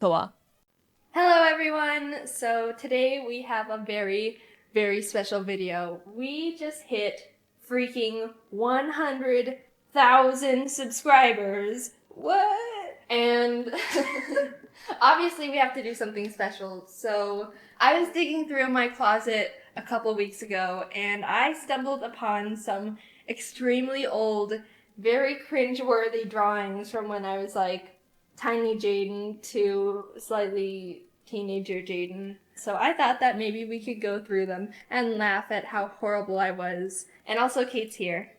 Hello everyone! So today we have a very, very special video. We just hit freaking 100,000 subscribers. What? And obviously we have to do something special. So I was digging through my closet a couple weeks ago and I stumbled upon some extremely old, very cringe-worthy drawings from when I was like tiny Jaiden to slightly teenager Jaiden. So I thought that maybe we could go through them and laugh at how horrible I was. And also Kate's here.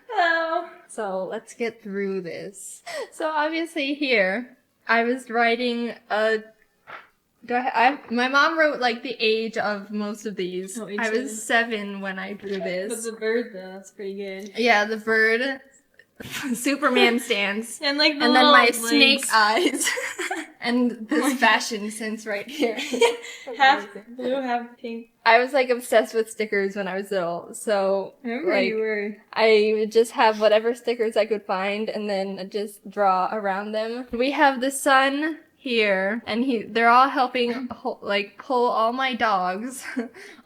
Hello! So let's get through this. So obviously here, I was writing a... my mom wrote like the age of most of these. Oh, I was 7 when I drew this. But the bird though, that's pretty good. Yeah, the bird. Superman stance. And like and then my snake eyes. And this fashion sense right here. Half blue, half pink. I was like obsessed with stickers when I was little, so I remember you were. I would just have whatever stickers I could find and then just draw around them. We have the sun here, and they're all helping pull all my dogs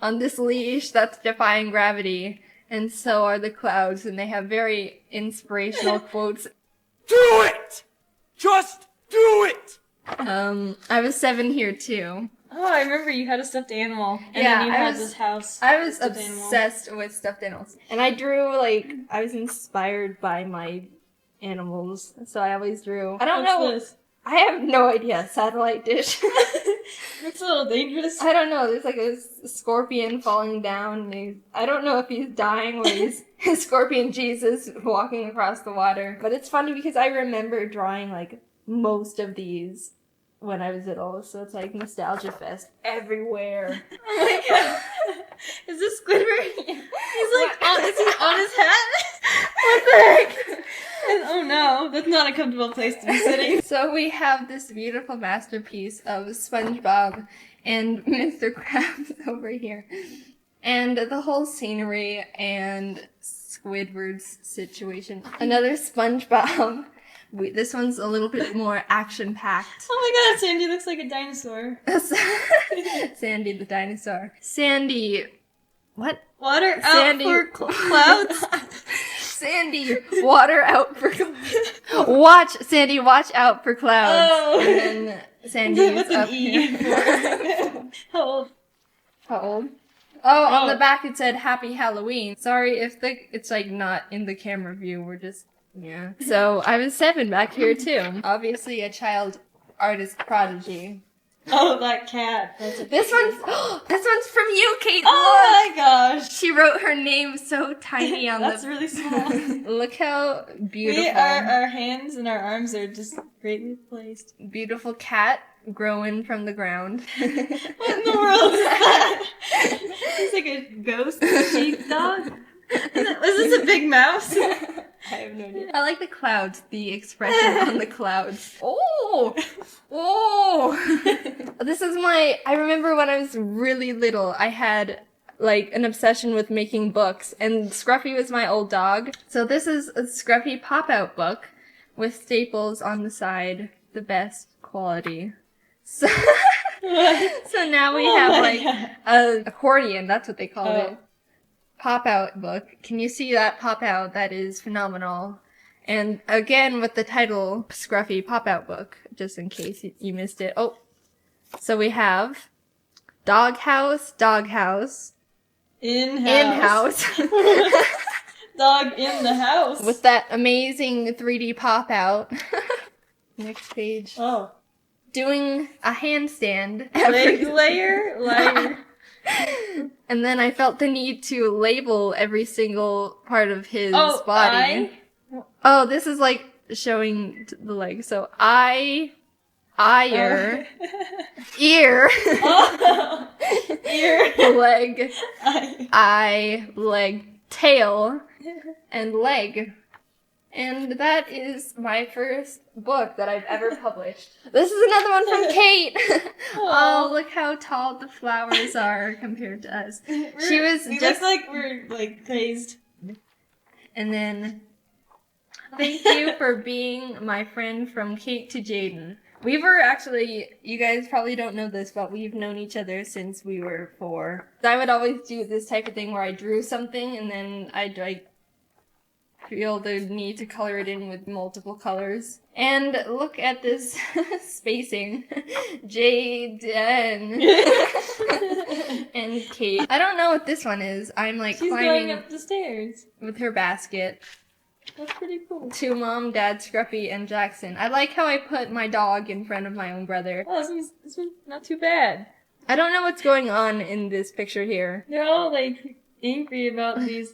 on this leash that's defying gravity. And so are the clouds, and they have very inspirational quotes. Do it! Just do it! I was 7 here too. Oh, I remember you had a stuffed animal. And yeah, then you had this house. I was obsessed with stuffed animals. And I drew, I was inspired by my animals. So I always drew. I don't know. This? I have no idea. Satellite dish. It's a little dangerous. I don't know. There's like a scorpion falling down. And I don't know if he's dying or he's Scorpion Jesus walking across the water. But it's funny because I remember drawing like most of these when I was little. So it's like nostalgia fest everywhere. Oh my god. Is this Squidward? He's like, is he on his hat? What the heck? And, oh no, that's not a comfortable place to be sitting. So we have this beautiful masterpiece of SpongeBob and Mr. Krabs over here. And the whole scenery and Squidward's situation. Another SpongeBob. This one's a little bit more action-packed. Oh my god, Sandy looks like a dinosaur. Sandy the dinosaur. Sandy... What? Water Sandy. out for clouds? Sandy, water out for clouds. Sandy, watch out for clouds. Oh. And then Sandy is up here. How old? How old? Oh, on the back it said Happy Halloween. Sorry if it's like not in the camera view. We're just, yeah. So I was 7 back here too. Obviously a child artist prodigy. Oh, that cat. This one's from you, Kate. Oh my gosh. She wrote her name so tiny on That's really small. Look how beautiful. Our hands and our arms are just greatly placed. Beautiful cat growing from the ground. What in the world is that? He's like a ghost sheepdog. Was this a big mouse? I have no idea. I like the clouds, the expression on the clouds. Oh! Oh! This is I remember when I was really little, I had like an obsession with making books, and Scruffy was my old dog. So this is a Scruffy pop-out book with staples on the side, the best quality. So, so now we have like an accordion, that's what they called it. Pop-out book. Can you see that pop-out? That is phenomenal. And again with the title, Scruffy Pop-Out Book, just in case you missed it. Oh, so we have Doghouse, In-house. Dog in the house. With that amazing 3D pop-out. Next page. Oh. Doing a handstand. Layer. And then I felt the need to label every single part of his body. Oh, this is like showing the leg. So ear, ear, leg, eye, leg, tail, and leg. And that is my first book that I've ever published. This is another one from Kate. Oh, look how tall the flowers are compared to us. We look like we're like crazed. And then, thank you for being my friend from Kate to Jaiden. We were actually, you guys probably don't know this, but we've known each other since we were 4. I would always do this type of thing where I drew something and then I'd like feel the need to color it in with multiple colors. And look at this spacing. Jaiden and Kate. I don't know what this one is. I'm like She's climbing going up the stairs. with her basket. That's pretty cool. To Mom, Dad, Scruffy, and Jackson. I like how I put my dog in front of my own brother. Oh, this one's not too bad. I don't know what's going on in this picture here. They're all like angry about these.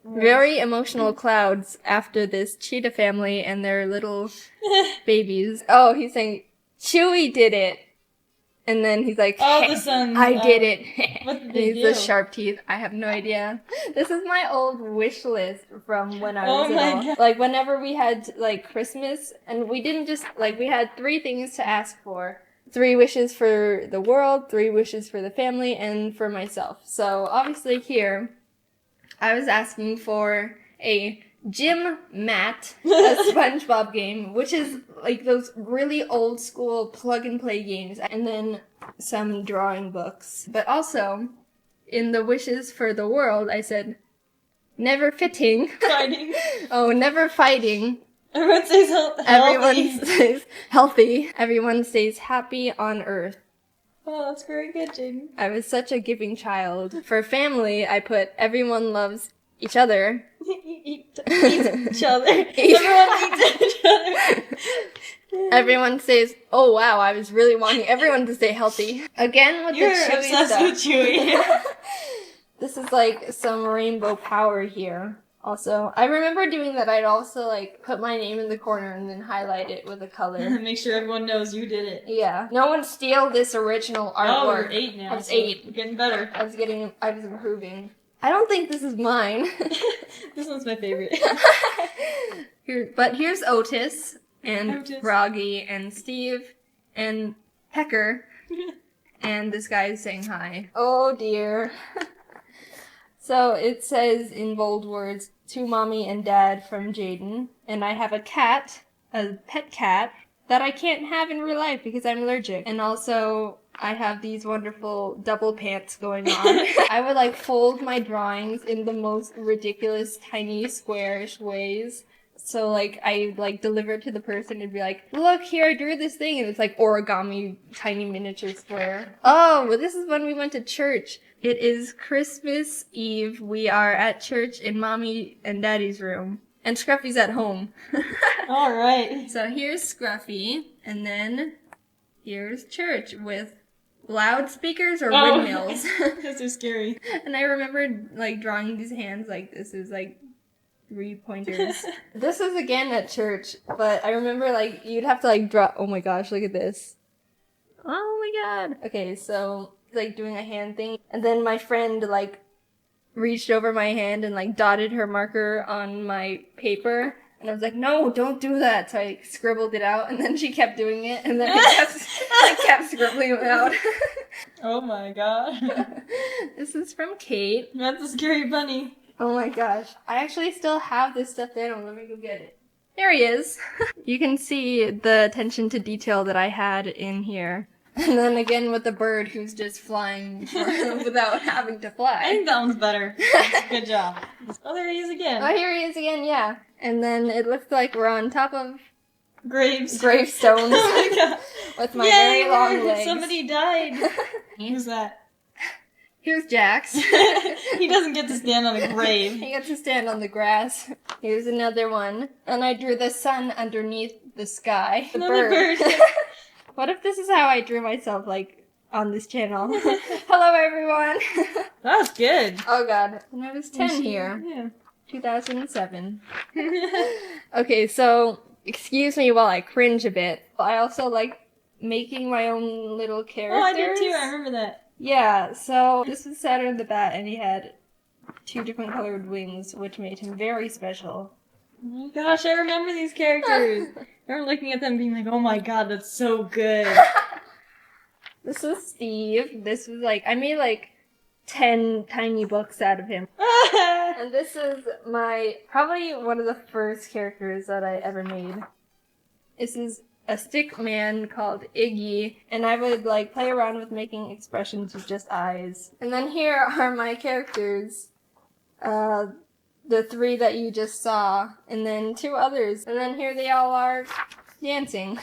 Very emotional clouds after this cheetah family and their little babies. Oh, he's saying, Chewy did it. And then he's like, Oh, the sun. I did it. What did they He's do? the sharp teeth. I have no idea. This is my old wish list from when I was Oh my little. God. Like whenever we had like Christmas, and we didn't just like we had 3 things to ask for. 3 wishes for the world, 3 wishes for the family, and for myself. So obviously here, I was asking for a gym mat, a SpongeBob game, which is like those really old school plug and play games, and then some drawing books. But also, in the wishes for the world, I said, never fitting. Fighting. Oh, never fighting. Everyone stays healthy. Everyone stays healthy. Everyone stays happy on Earth. Oh, that's very good, Jaiden. I was such a giving child. For family, I put everyone loves each other. Eat each other. Everyone eats each other. Everyone says, oh wow, I was really wanting everyone to stay healthy. Again with You're the Chewy obsessed stuff. with Chewy. This is like some rainbow power here. Also, I remember doing that. I'd also like put my name in the corner and then highlight it with a color. Make sure everyone knows you did it. Yeah. No one steal this original Oh, artwork. we're 8 now. I was so 8. We're getting better. I was improving. I don't think this is mine. This one's my favorite. But here's Otis and Otis. Froggy and Steve and Pecker. And this guy is saying hi. Oh dear. So it says in bold words, to Mommy and Dad from Jaiden. And I have a cat, a pet cat, that I can't have in real life because I'm allergic. And also, I have these wonderful double pants going on. I would like fold my drawings in the most ridiculous tiny squarish ways. So like I like deliver it to the person and be like, look here, I drew this thing, and it's like origami tiny miniature square. Oh, well, this is when we went to church. It is Christmas Eve. We are at church in Mommy and Daddy's room. And Scruffy's at home. Alright. So here's Scruffy, and then here's church with loudspeakers or windmills. Those are scary. And I remember like drawing these hands like this is like 3 pointers. This is again at church, but I remember like you'd have to like draw. Oh my gosh, look at this. Oh my god. Okay, so like doing a hand thing, and then my friend like reached over my hand and like dotted her marker on my paper. And I was like, no, don't do that. So I scribbled it out, and then she kept doing it, and then I kept scribbling it out. Oh my god. This is from Kate. That's a scary bunny. Oh my gosh. I actually still have this stuffed animal. Let me go get it. Here he is. You can see the attention to detail that I had in here. And then again with the bird who's just flying without having to I fly. think that one's better. Good job. Oh, there he is again. Oh, here he is again, yeah. And then it looks like we're on top of Graves. gravestones Oh my god. with my Yay, very long we're- legs. Somebody died. Who's that? Here's Jax. He doesn't get to stand on a grave. He gets to stand on the grass. Here's another one. And I drew the sun underneath the sky. The Another bird. What if this is how I drew myself, like, on this channel? Hello, everyone! That's good. Oh god. And I was 10 here. Yeah. 2007. Okay, so, excuse me while I cringe a bit. I also like making my own little characters. Oh, I did too. I remember that. Yeah, so this was Saturn the Bat, and he had 2 different colored wings, which made him very special. Oh my gosh, I remember these characters. I remember looking at them being like, oh my god, that's so good. This was Steve. This was like, I made like 10 tiny books out of him. And this is my, probably one of the first characters that I ever made. This is a stick man called Iggy, and I would like play around with making expressions with just eyes. And then here are my characters. The 3 that you just saw, and then 2 others. And then here they all are dancing.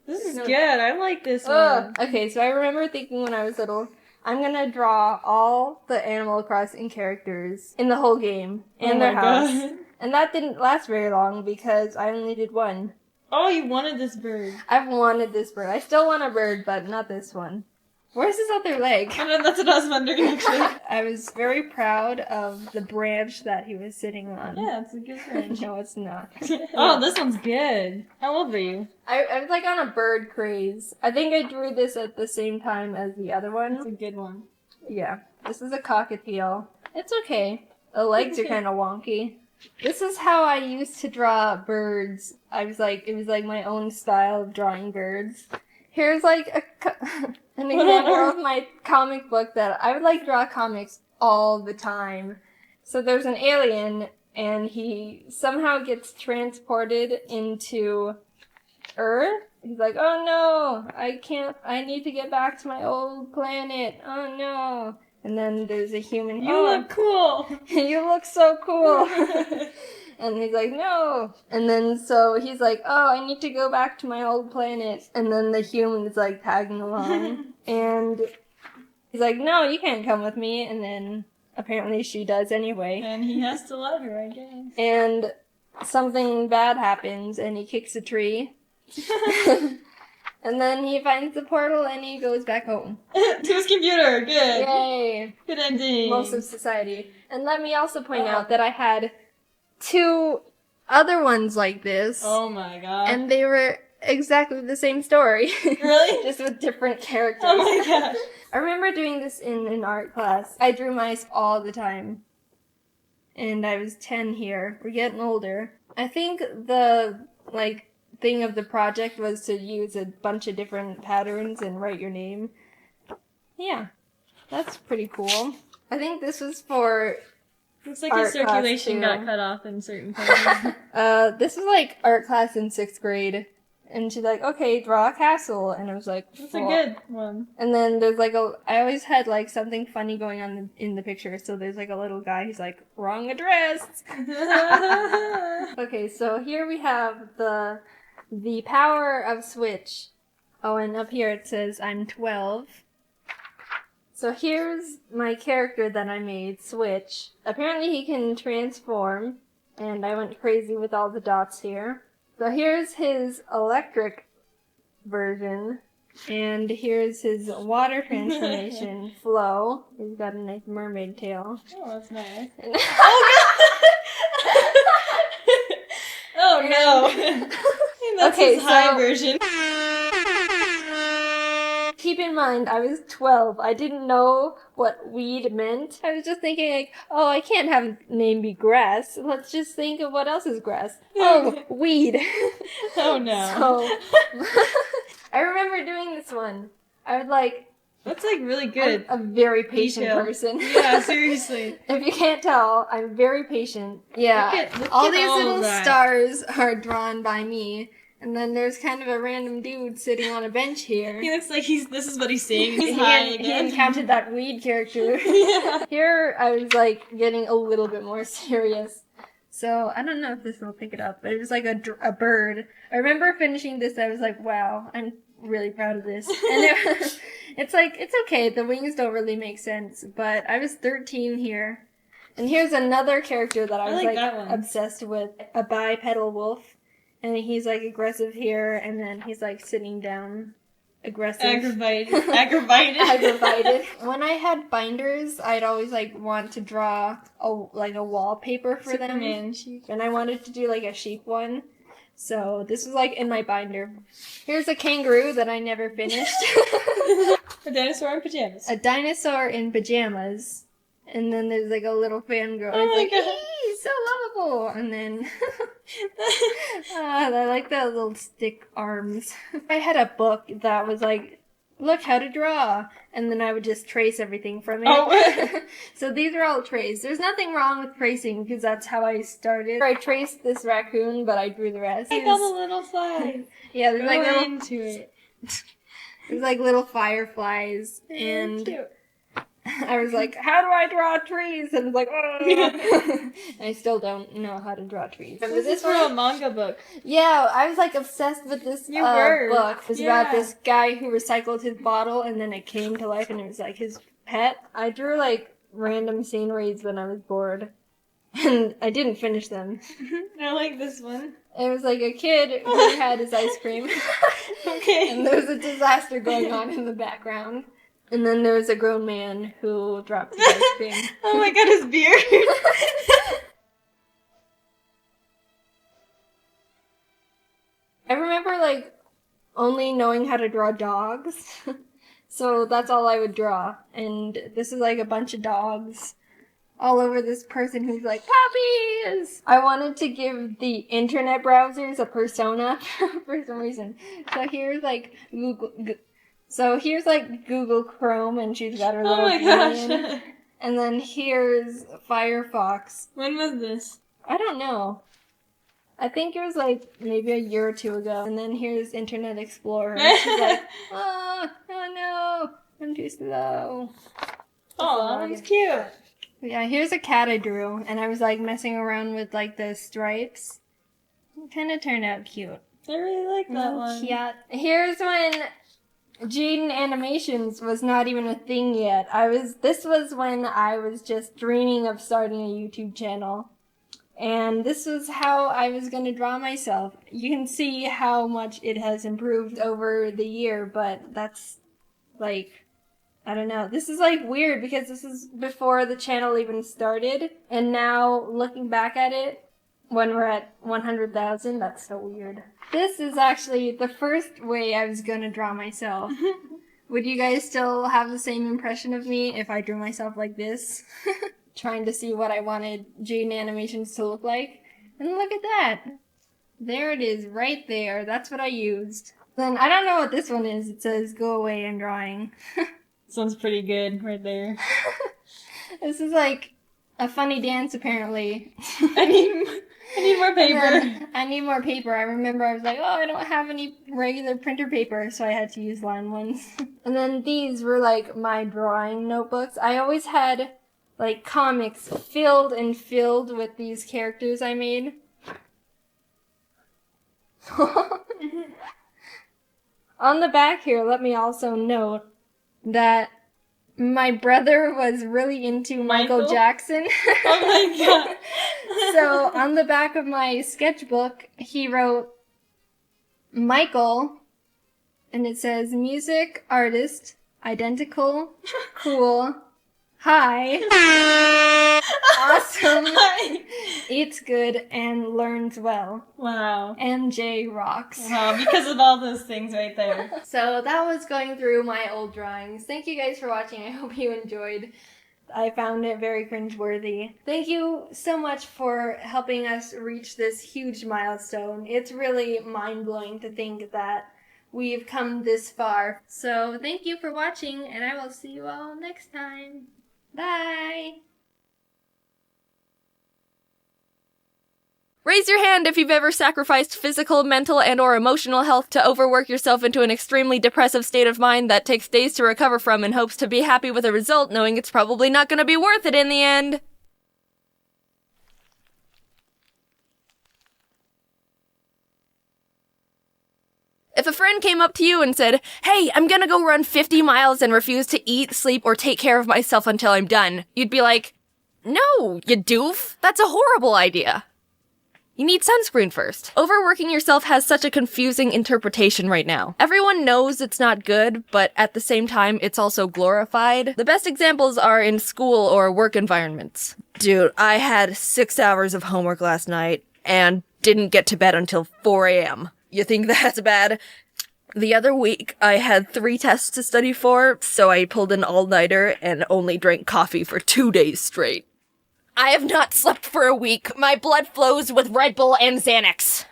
This is good. I like this one. Okay, so I remember thinking when I was little, I'm gonna draw all the Animal Crossing characters in the whole game and their house. God. And that didn't last very long because I only did 1. Oh, you wanted this bird. I've wanted this bird. I still want a bird, but not this one. Where's his other leg? I know, that's what I was wondering, actually. I was very proud of the branch that he was sitting on. Yeah, it's a good branch. No, it's not. Oh, this one's good. How old were you? I was like on a bird craze. I think I drew this at the same time as the other It's one. a good one. Yeah. This is a cockatiel. It's okay. The legs are kind of wonky. This is how I used to draw birds. It was like my own style of drawing birds. Here's like an example of my comic book that I would like draw comics all the time. So there's an alien and he somehow gets transported into Earth. He's like, oh no, I need to get back to my old planet. Oh no. And then there's a human. You look cool. You look so cool. And he's like, no. And then so he's like, oh, I need to go back to my old planet. And then the human is like tagging along. And he's like, no, you can't come with me. And then apparently she does anyway. And he has to let her, I guess. And something bad happens and he kicks a tree. And then he finds the portal and he goes back home. To his computer. Good. Yay. Good ending. Most of society. And let me also point out that I had 2 other ones like this. Oh my god. And they were exactly the same story. Really? Just with different characters. Oh my gosh. I remember doing this in an art class. I drew mice all the time. And I was 10 here. We're getting older. I think the, thing of the project was to use a bunch of different patterns and write your name. Yeah. That's pretty cool. I think this was for Looks like art his circulation class, got too. cut off in certain places. This was like art class in 6th grade. And she's like, okay, draw a castle. And I was like, That's a good one. And then there's I always had something funny going on in the picture. So there's a little guy who's like, wrong address. Okay, so here we have the power of Switch. Oh, and up here it says I'm 12. So here's my character that I made, Switch. Apparently he can transform, and I went crazy with all the dots here. So here's his electric version, and here's his water transformation, Flo. He's got a nice mermaid tail. Oh, that's nice. And Oh no! That's Okay, his high so- version. Keep in mind, I was 12. I didn't know what weed meant. I was just thinking, oh, I can't have a name be grass. Let's just think of what else is grass. Oh, weed. Oh no. So, I remember doing this one. I would That's really good. I'm a very patient Detail. person. Yeah, seriously. If you can't tell, I'm very patient. Yeah. Look all at these all of little that. stars are drawn by me. And then there's kind of a random dude sitting on a bench here. He looks like this is what he's seeing. He's He high he again. encountered that weed character. Yeah. Here, I was getting a little bit more serious. So, I don't know if this will pick it up, but it was like a bird. I remember finishing this, I was like, wow, I'm really proud of this. And it's okay, the wings don't really make sense, but I was 13 here. And here's another character that I was like that one. obsessed with, a bipedal wolf. And he's aggressive here, and then he's sitting down, aggressive. Aggravated. Aggravated. When I had binders, I'd always want to draw a wallpaper for Superman them. sheep. And I wanted to do a sheep one. So this was in my binder. Here's a kangaroo that I never finished. A dinosaur in pajamas. A dinosaur in pajamas. And then there's a little fangirl. Oh my It's God. He's so lovable. And then I like the little stick arms. I had a book that was look how to draw. And then I would just trace everything from it. Oh. So these are all traced. There's nothing wrong with tracing because that's how I started. I traced this raccoon, but I drew the rest. I got the little flies. Yeah, there's like little, into it. there's like little fireflies. And Cute. I was like, how do I draw trees? And I was like, oh. I still don't know how to draw trees. This is from a manga book. Yeah, I was like obsessed with this You were. book. It was about Yeah. this guy who recycled his bottle and then it came to life and it was like his pet. I drew like random sceneries when I was bored. And I didn't finish them. I like this one. It was like a kid who had his ice cream. Okay. And there was a disaster going on in the background. And then there was a grown man who dropped his ice cream. Oh my god, his beard. I remember like only knowing how to draw dogs. So that's all I would draw. And this is like a bunch of dogs all over this person who's like, puppies! I wanted to give the internet browsers a persona for some reason. So here's like here's like Google Chrome and she's got her Oh little my alien. gosh. And then here's Firefox. When was this? I don't know. I think it was like maybe a year or two ago. And then here's Internet Explorer. She's like, oh no, I'm too slow. Oh, that was cute. Yeah, here's a cat I drew, and I was like messing around with like the stripes. It kind of turned out cute. I really like that one. Yeah. Here's when Jaiden Animations was not even a thing yet. This was when I was just dreaming of starting a YouTube channel. And this was how I was going to draw myself. You can see how much it has improved over the year, but that's like, I don't know. This is like weird because this is before the channel even started. And now looking back at it, when we're at 100,000, that's so weird. This is actually the first way I was going to draw myself. Would you guys still have the same impression of me if I drew myself like this? Trying to see what I wanted Jaiden Animations to look like. And look at that. There it is, right there. That's what I used. Then I don't know what this one is. It says, go away, I'm drawing. Sounds pretty good right there. This is like a funny dance, apparently. I need more paper. I need more paper. I remember I was like, oh, I don't have any regular printer paper, so I had to use lined ones. And then these were like my drawing notebooks. I always had like comics filled with these characters I made. On the back here, let me also note that my brother was really into Michael Jackson. Oh my god. So on the back of my sketchbook, he wrote Michael, and it says music, artist, identical, cool, hi, awesome, eats good, and learns well. Wow. MJ rocks. Wow, because of all those things right there. So that was going through my old drawings. Thank you guys for watching. I hope you enjoyed. I found it very cringeworthy. Thank you so much for helping us reach this huge milestone. It's really mind-blowing to think that we've come this far. So thank you for watching, and I will see you all next time. Bye! Raise your hand if you've ever sacrificed physical, mental, and/or emotional health to overwork yourself into an extremely depressive state of mind that takes days to recover from in hopes to be happy with a result, knowing it's probably not gonna be worth it in the end. If a friend came up to you and said, "Hey, I'm gonna go run 50 miles and refuse to eat, sleep, or take care of myself until I'm done," you'd be like, "No, you doof. That's a horrible idea. You need sunscreen first." Overworking yourself has such a confusing interpretation right now. Everyone knows it's not good, but at the same time, it's also glorified. The best examples are in school or work environments. Dude, I had 6 hours of homework last night and didn't get to bed until 4 a.m. You think that's bad? The other week, I had 3 tests to study for, so I pulled an all-nighter and only drank coffee for 2 days straight. I have not slept for a week. My blood flows with Red Bull and Xanax.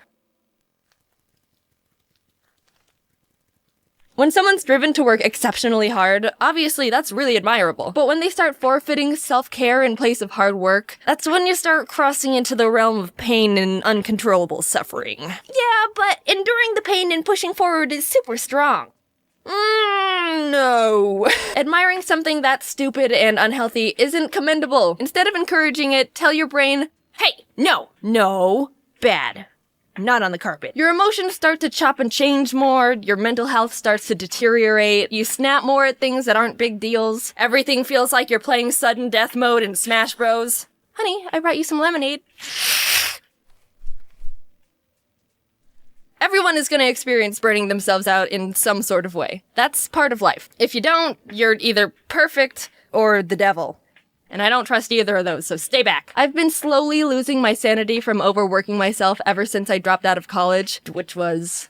When someone's driven to work exceptionally hard, obviously that's really admirable. But when they start forfeiting self-care in place of hard work, that's when you start crossing into the realm of pain and uncontrollable suffering. Yeah, but enduring the pain and pushing forward is super strong. No. Admiring something that's stupid and unhealthy isn't commendable. Instead of encouraging it, tell your brain, hey, no, bad. Not on the carpet. Your emotions start to chop and change more, your mental health starts to deteriorate, you snap more at things that aren't big deals, everything feels like you're playing sudden death mode in Smash Bros. Honey, I brought you some lemonade. Everyone is going to experience burning themselves out in some sort of way. That's part of life. If you don't, you're either perfect or the devil. And I don't trust either of those, so stay back. I've been slowly losing my sanity from overworking myself ever since I dropped out of college, which was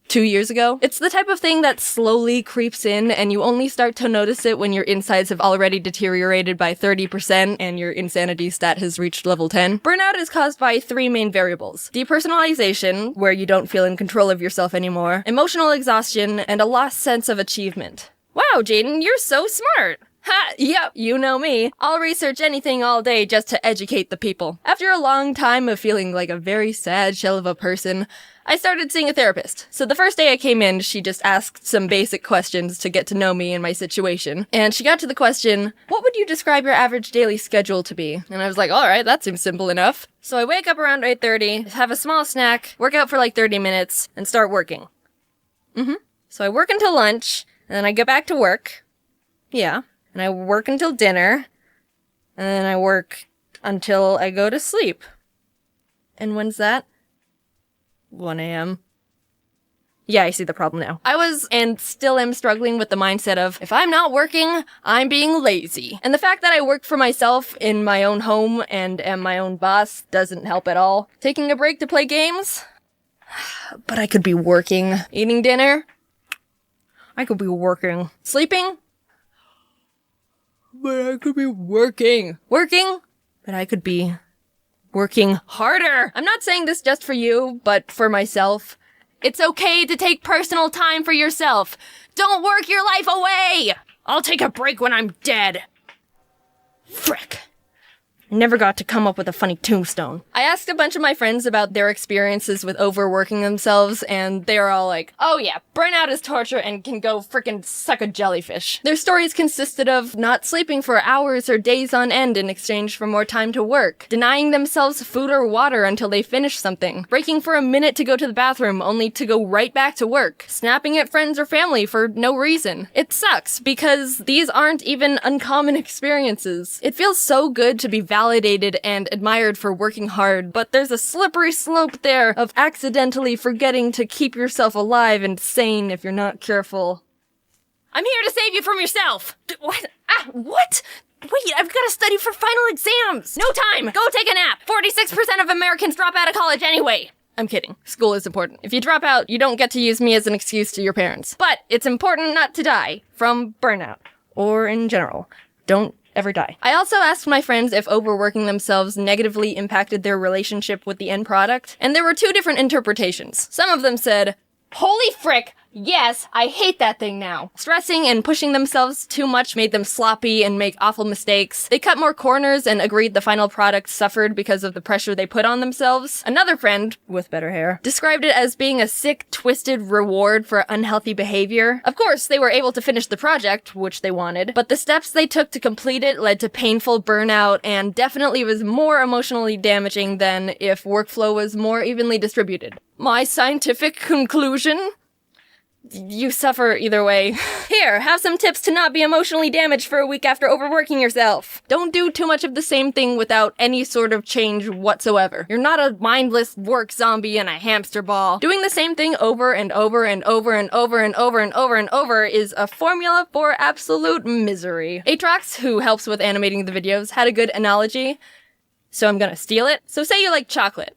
2 years ago. It's the type of thing that slowly creeps in, and you only start to notice it when your insides have already deteriorated by 30% and your insanity stat has reached level 10. Burnout is caused by 3 main variables: depersonalization, where you don't feel in control of yourself anymore, emotional exhaustion, and a lost sense of achievement. Wow, Jaiden, you're so smart! Ha! Yep, you know me. I'll research anything all day just to educate the people. After a long time of feeling like a very sad shell of a person, I started seeing a therapist. So the first day I came in, she just asked some basic questions to get to know me and my situation. And she got to the question, what would you describe your average daily schedule to be? And I was like, alright, that seems simple enough. So I wake up around 8:30, have a small snack, work out for like 30 minutes, and start working. So I work until lunch, and then I get back to work. Yeah. And I work until dinner, and then I work until I go to sleep. And when's that? 1 a.m. Yeah, I see the problem now. I was, and still am, struggling with the mindset of, if I'm not working, I'm being lazy. And the fact that I work for myself in my own home and am my own boss doesn't help at all. Taking a break to play games? But I could be working. Eating dinner? I could be working. Sleeping? But I could be working. Working? But I could be working harder. I'm not saying this just for you, but for myself. It's okay to take personal time for yourself. Don't work your life away. I'll take a break when I'm dead. Frick. I never got to come up with a funny tombstone. I asked a bunch of my friends about their experiences with overworking themselves, and they were all like, oh yeah, burnout is torture and can go frickin' suck a jellyfish. Their stories consisted of not sleeping for hours or days on end in exchange for more time to work, denying themselves food or water until they finished something, breaking for a minute to go to the bathroom only to go right back to work, snapping at friends or family for no reason. It sucks, because these aren't even uncommon experiences. It feels so good to be validated and admired for working hard, but there's a slippery slope there of accidentally forgetting to keep yourself alive and sane if you're not careful. I'm here to save you from yourself! What? What? Wait, I've got to study for final exams! No time! Go take a nap! 46% of Americans drop out of college anyway! I'm kidding. School is important. If you drop out, you don't get to use me as an excuse to your parents. But it's important not to die from burnout. Or in general. Don't ever die. I also asked my friends if overworking themselves negatively impacted their relationship with the end product, and there were 2 different interpretations. Some of them said, holy frick, yes, I hate that thing now. Stressing and pushing themselves too much made them sloppy and make awful mistakes. They cut more corners and agreed the final product suffered because of the pressure they put on themselves. Another friend, with better hair, described it as being a sick, twisted reward for unhealthy behavior. Of course, they were able to finish the project, which they wanted, but the steps they took to complete it led to painful burnout and definitely was more emotionally damaging than if workflow was more evenly distributed. My scientific conclusion? You suffer either way. Here, have some tips to not be emotionally damaged for a week after overworking yourself. Don't do too much of the same thing without any sort of change whatsoever. You're not a mindless work zombie in a hamster ball. Doing the same thing over and over and over and over and over and over and over is a formula for absolute misery. Atrox, who helps with animating the videos, had a good analogy, so I'm gonna steal it. So say you like chocolate.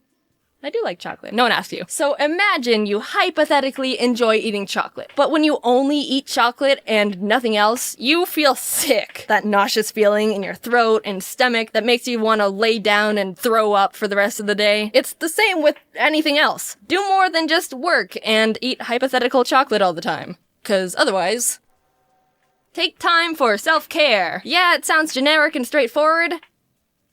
I do like chocolate. No one asked you. So imagine you hypothetically enjoy eating chocolate, but when you only eat chocolate and nothing else, you feel sick. That nauseous feeling in your throat and stomach that makes you want to lay down and throw up for the rest of the day. It's the same with anything else. Do more than just work and eat hypothetical chocolate all the time. 'Cause otherwise... Take time for self-care. Yeah, it sounds generic and straightforward.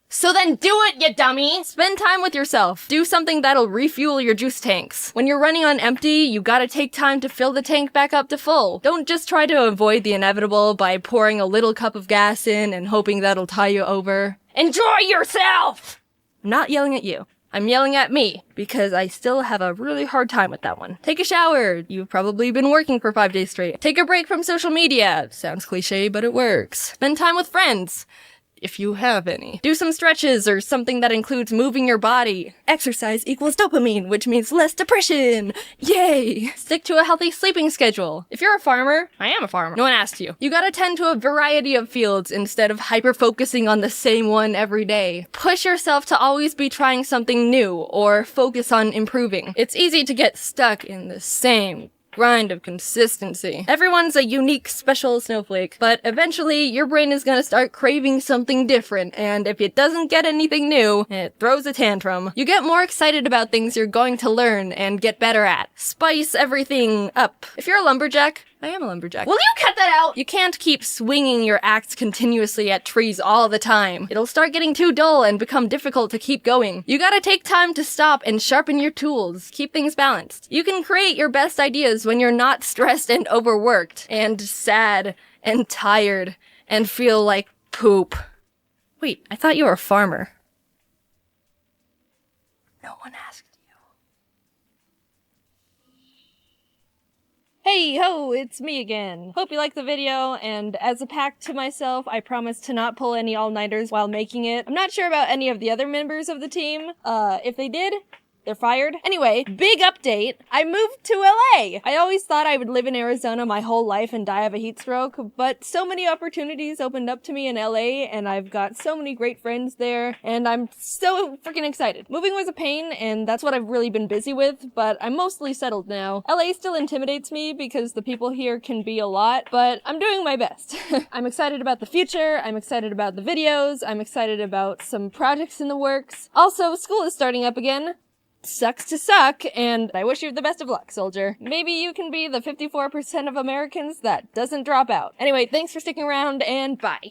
So then do it, you dummy! Spend time with yourself. Do something that'll refuel your juice tanks. When you're running on empty, you gotta take time to fill the tank back up to full. Don't just try to avoid the inevitable by pouring a little cup of gas in and hoping that'll tie you over. Enjoy yourself! I'm not yelling at you. I'm yelling at me, because I still have a really hard time with that one. Take a shower. You've probably been working for 5 days straight. Take a break from social media. Sounds cliche, but it works. Spend time with friends. If you have any. Do some stretches or something that includes moving your body. Exercise equals dopamine, which means less depression. Yay! Stick to a healthy sleeping schedule. If you're a farmer, I am a farmer. No one asked you. You gotta tend to a variety of fields instead of hyper-focusing on the same one every day. Push yourself to always be trying something new or focus on improving. It's easy to get stuck in the same grind of consistency. Everyone's a unique, special snowflake, but eventually your brain is gonna start craving something different, and if it doesn't get anything new, it throws a tantrum. You get more excited about things you're going to learn and get better at. Spice everything up. If you're a lumberjack, I am a lumberjack. Will you cut that out? You can't keep swinging your axe continuously at trees all the time. It'll start getting too dull and become difficult to keep going. You gotta take time to stop and sharpen your tools. Keep things balanced. You can create your best ideas when you're not stressed and overworked, and sad, and tired, and feel like poop. Wait, I thought you were a farmer. No one asked. Hey ho, it's me again. Hope you liked the video, and as a pact to myself, I promise to not pull any all-nighters while making it. I'm not sure about any of the other members of the team. If they did, they're fired. Anyway, big update. I moved to LA. I always thought I would live in Arizona my whole life and die of a heat stroke, but so many opportunities opened up to me in LA, and I've got so many great friends there, and I'm so freaking excited. Moving was a pain, and that's what I've really been busy with, but I'm mostly settled now. LA still intimidates me because the people here can be a lot, but I'm doing my best. I'm excited about the future, I'm excited about the videos, I'm excited about some projects in the works. Also, school is starting up again. Sucks to suck, and I wish you the best of luck, soldier. Maybe you can be the 54% of Americans that doesn't drop out. Anyway, thanks for sticking around, and bye.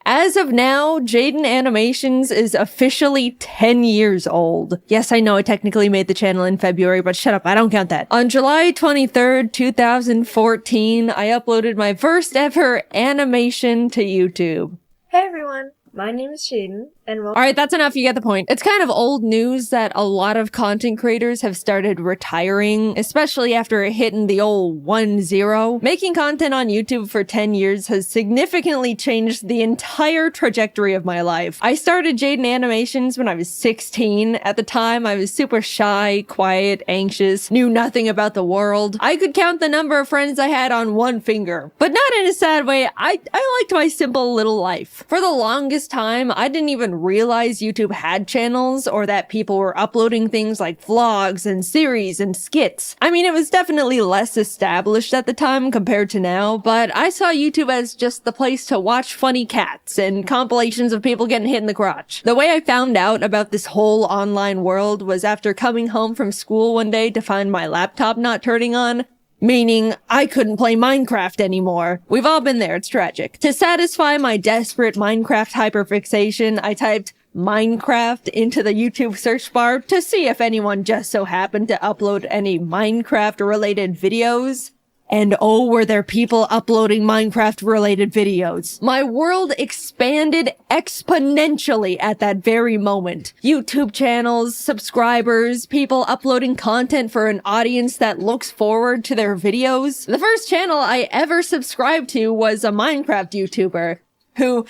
As of now, Jaiden Animations is officially 10 years old. Yes, I know I technically made the channel in February, but shut up, I don't count that. On July 23rd, 2014, I uploaded my first ever animation to YouTube. Hey everyone, my name is Jaiden, and welcome. Alright, that's enough, you get the point. It's kind of old news that a lot of content creators have started retiring, especially after hitting the old 1-0. Making content on YouTube for 10 years has significantly changed the entire trajectory of my life. I started Jaiden Animations when I was 16. At the time, I was super shy, quiet, anxious, knew nothing about the world. I could count the number of friends I had on one finger. But not in a sad way, I liked my simple little life. For the longest time, I didn't even realize YouTube had channels or that people were uploading things like vlogs and series and skits. I mean, it was definitely less established at the time compared to now, but I saw YouTube as just the place to watch funny cats and compilations of people getting hit in the crotch. The way I found out about this whole online world was after coming home from school one day to find my laptop not turning on. Meaning, I couldn't play Minecraft anymore. We've all been there, it's tragic. To satisfy my desperate Minecraft hyperfixation, I typed Minecraft into the YouTube search bar to see if anyone just so happened to upload any Minecraft-related videos. And oh, were there people uploading Minecraft-related videos. My world expanded exponentially at that very moment. YouTube channels, subscribers, people uploading content for an audience that looks forward to their videos. The first channel I ever subscribed to was a Minecraft YouTuber who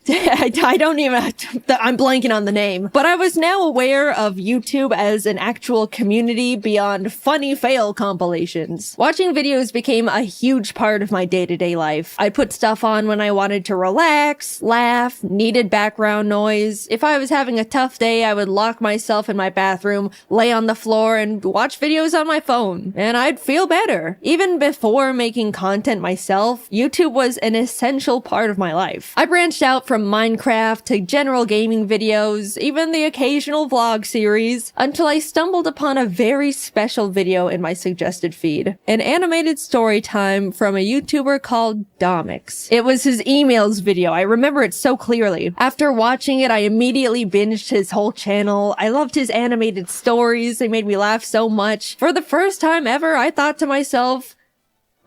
I don't even, I'm blanking on the name, but I was now aware of YouTube as an actual community beyond funny fail compilations. Watching videos became a huge part of my day-to-day life. I'd put stuff on when I wanted to relax, laugh, needed background noise. If I was having a tough day, I would lock myself in my bathroom, lay on the floor, and watch videos on my phone, and I'd feel better. Even before making content myself, YouTube was an essential part of my life. I branched out from Minecraft to general gaming videos, even the occasional vlog series, until I stumbled upon a very special video in my suggested feed. An animated story time from a YouTuber called Domix. It was his emails video. I remember it so clearly. After watching it, I immediately binged his whole channel. I loved his animated stories. They made me laugh so much. For the first time ever, I thought to myself,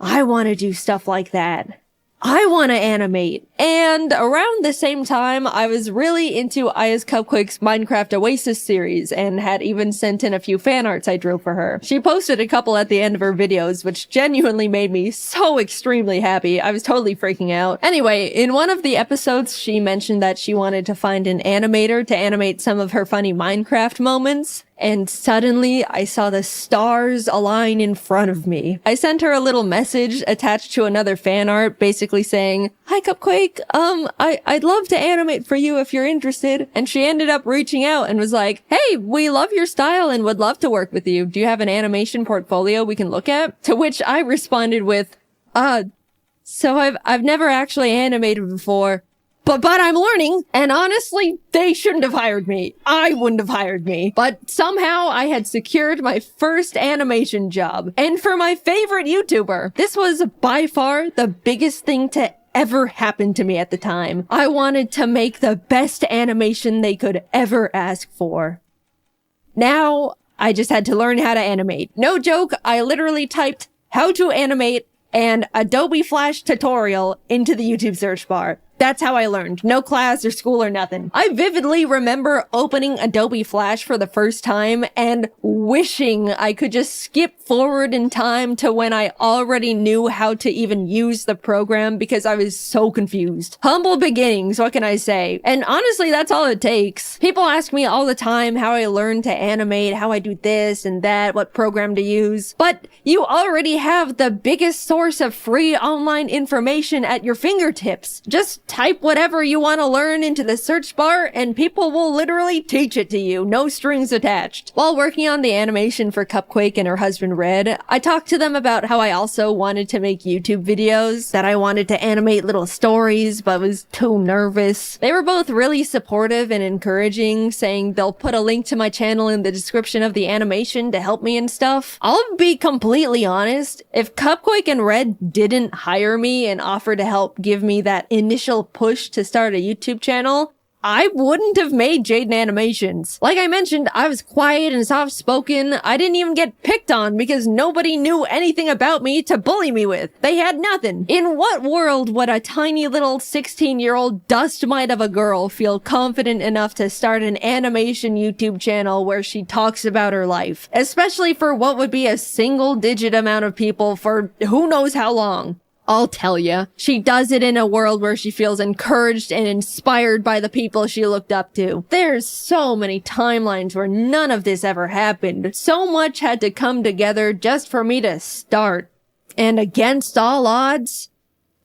I want to do stuff like that. I want to animate. And around the same time, I was really into Aya's Cupquake's Minecraft Oasis series and had even sent in a few fan arts I drew for her. She posted a couple at the end of her videos, which genuinely made me so extremely happy. I was totally freaking out. Anyway, in one of the episodes, she mentioned that she wanted to find an animator to animate some of her funny Minecraft moments. And suddenly, I saw the stars align in front of me. I sent her a little message attached to another fan art, basically saying, "Hi Cupquake, I'd love to animate for you if you're interested." And she ended up reaching out and was like, "Hey, we love your style and would love to work with you. Do you have an animation portfolio we can look at?" To which I responded with, so I've never actually animated before. But I'm learning, and honestly, they shouldn't have hired me. I wouldn't have hired me. But somehow I had secured my first animation job. And for my favorite YouTuber, this was by far the biggest thing to ever happen to me at the time. I wanted to make the best animation they could ever ask for. Now, I just had to learn how to animate. No joke, I literally typed "how to animate" and Adobe Flash tutorial into the YouTube search bar. That's how I learned. No class or school or nothing. I vividly remember opening Adobe Flash for the first time and wishing I could just skip forward in time to when I already knew how to even use the program because I was so confused. Humble beginnings, what can I say? And honestly, that's all it takes. People ask me all the time how I learned to animate, how I do this and that, what program to use. But you already have the biggest source of free online information at your fingertips. Just type whatever you want to learn into the search bar and people will literally teach it to you, no strings attached. While working on the animation for Cupquake and her husband Red, I talked to them about how I also wanted to make YouTube videos, that I wanted to animate little stories but was too nervous. They were both really supportive and encouraging, saying they'll put a link to my channel in the description of the animation to help me and stuff. I'll be completely honest, if Cupquake and Red didn't hire me and offer to help give me that initial push to start a YouTube channel, I wouldn't have made Jaiden Animations. Like I mentioned, I was quiet and soft-spoken. I didn't even get picked on because nobody knew anything about me to bully me with. They had nothing. In what world would a tiny little 16-year-old dust mite of a girl feel confident enough to start an animation YouTube channel where she talks about her life? Especially for what would be a single-digit amount of people for who knows how long. I'll tell ya, she does it in a world where she feels encouraged and inspired by the people she looked up to. There's so many timelines where none of this ever happened. So much had to come together just for me to start. And against all odds,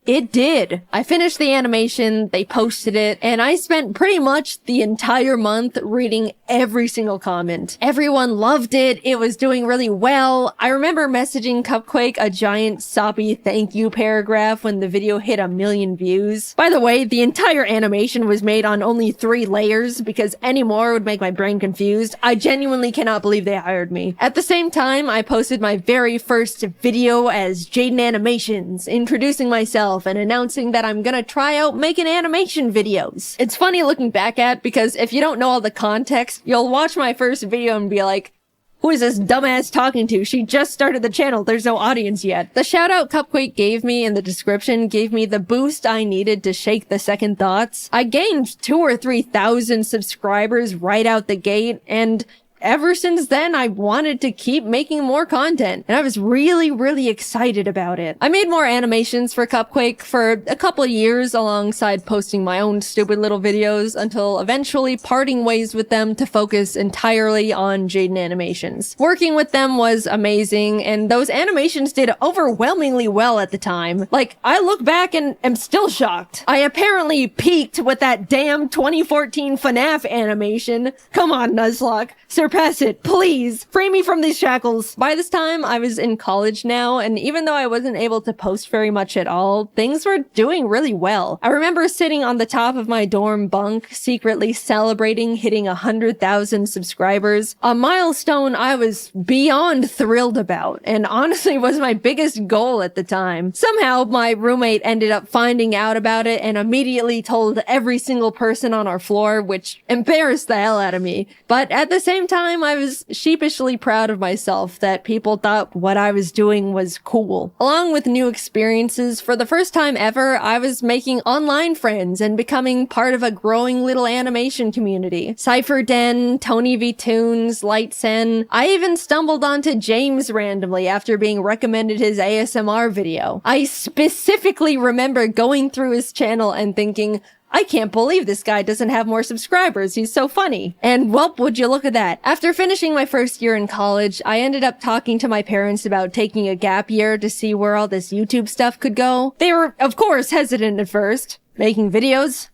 it did. I finished the animation, they posted it, and I spent pretty much the entire month reading every single comment. Everyone loved it. It was doing really well. I remember messaging Cupquake a giant soppy thank you paragraph when the video hit 1 million views. By the way, the entire animation was made on only 3 layers because any more would make my brain confused. I genuinely cannot believe they hired me. At the same time, I posted my very first video as Jaiden Animations, introducing myself and announcing that I'm gonna try out making animation videos. It's funny looking back at because if you don't know all the context, you'll watch my first video and be like, who is this dumbass talking to? She just started the channel. There's no audience yet. The shout out Cupquake gave me in the description gave me the boost I needed to shake the second thoughts. I gained 2,000 or 3,000 subscribers right out the gate, and ever since then, I wanted to keep making more content, and I was really, really excited about it. I made more animations for Cupquake for a couple of years alongside posting my own stupid little videos until eventually parting ways with them to focus entirely on Jaiden Animations. Working with them was amazing, and those animations did overwhelmingly well at the time. Like, I look back and am still shocked. I apparently peaked with that damn 2014 FNAF animation. Come on, Nuzlocke. Surpass it, please. Free me from these shackles. By this time, I was in college now, and even though I wasn't able to post very much at all, things were doing really well. I remember sitting on the top of my dorm bunk, secretly celebrating hitting 100,000 subscribers, a milestone I was beyond thrilled about, and honestly was my biggest goal at the time. Somehow, my roommate ended up finding out about it and immediately told every single person on our floor, which embarrassed the hell out of me. But at the same time, I was sheepishly proud of myself that people thought what I was doing was cool. Along with new experiences, for the first time ever, I was making online friends and becoming part of a growing little animation community. Cypher Den, Tony V Toons, Lightsen. I even stumbled onto James randomly after being recommended his ASMR video. I specifically remember going through his channel and thinking, I can't believe this guy doesn't have more subscribers. He's so funny. And well, would you look at that. After finishing my first year in college, I ended up talking to my parents about taking a gap year to see where all this YouTube stuff could go. They were, of course, hesitant at first. Making videos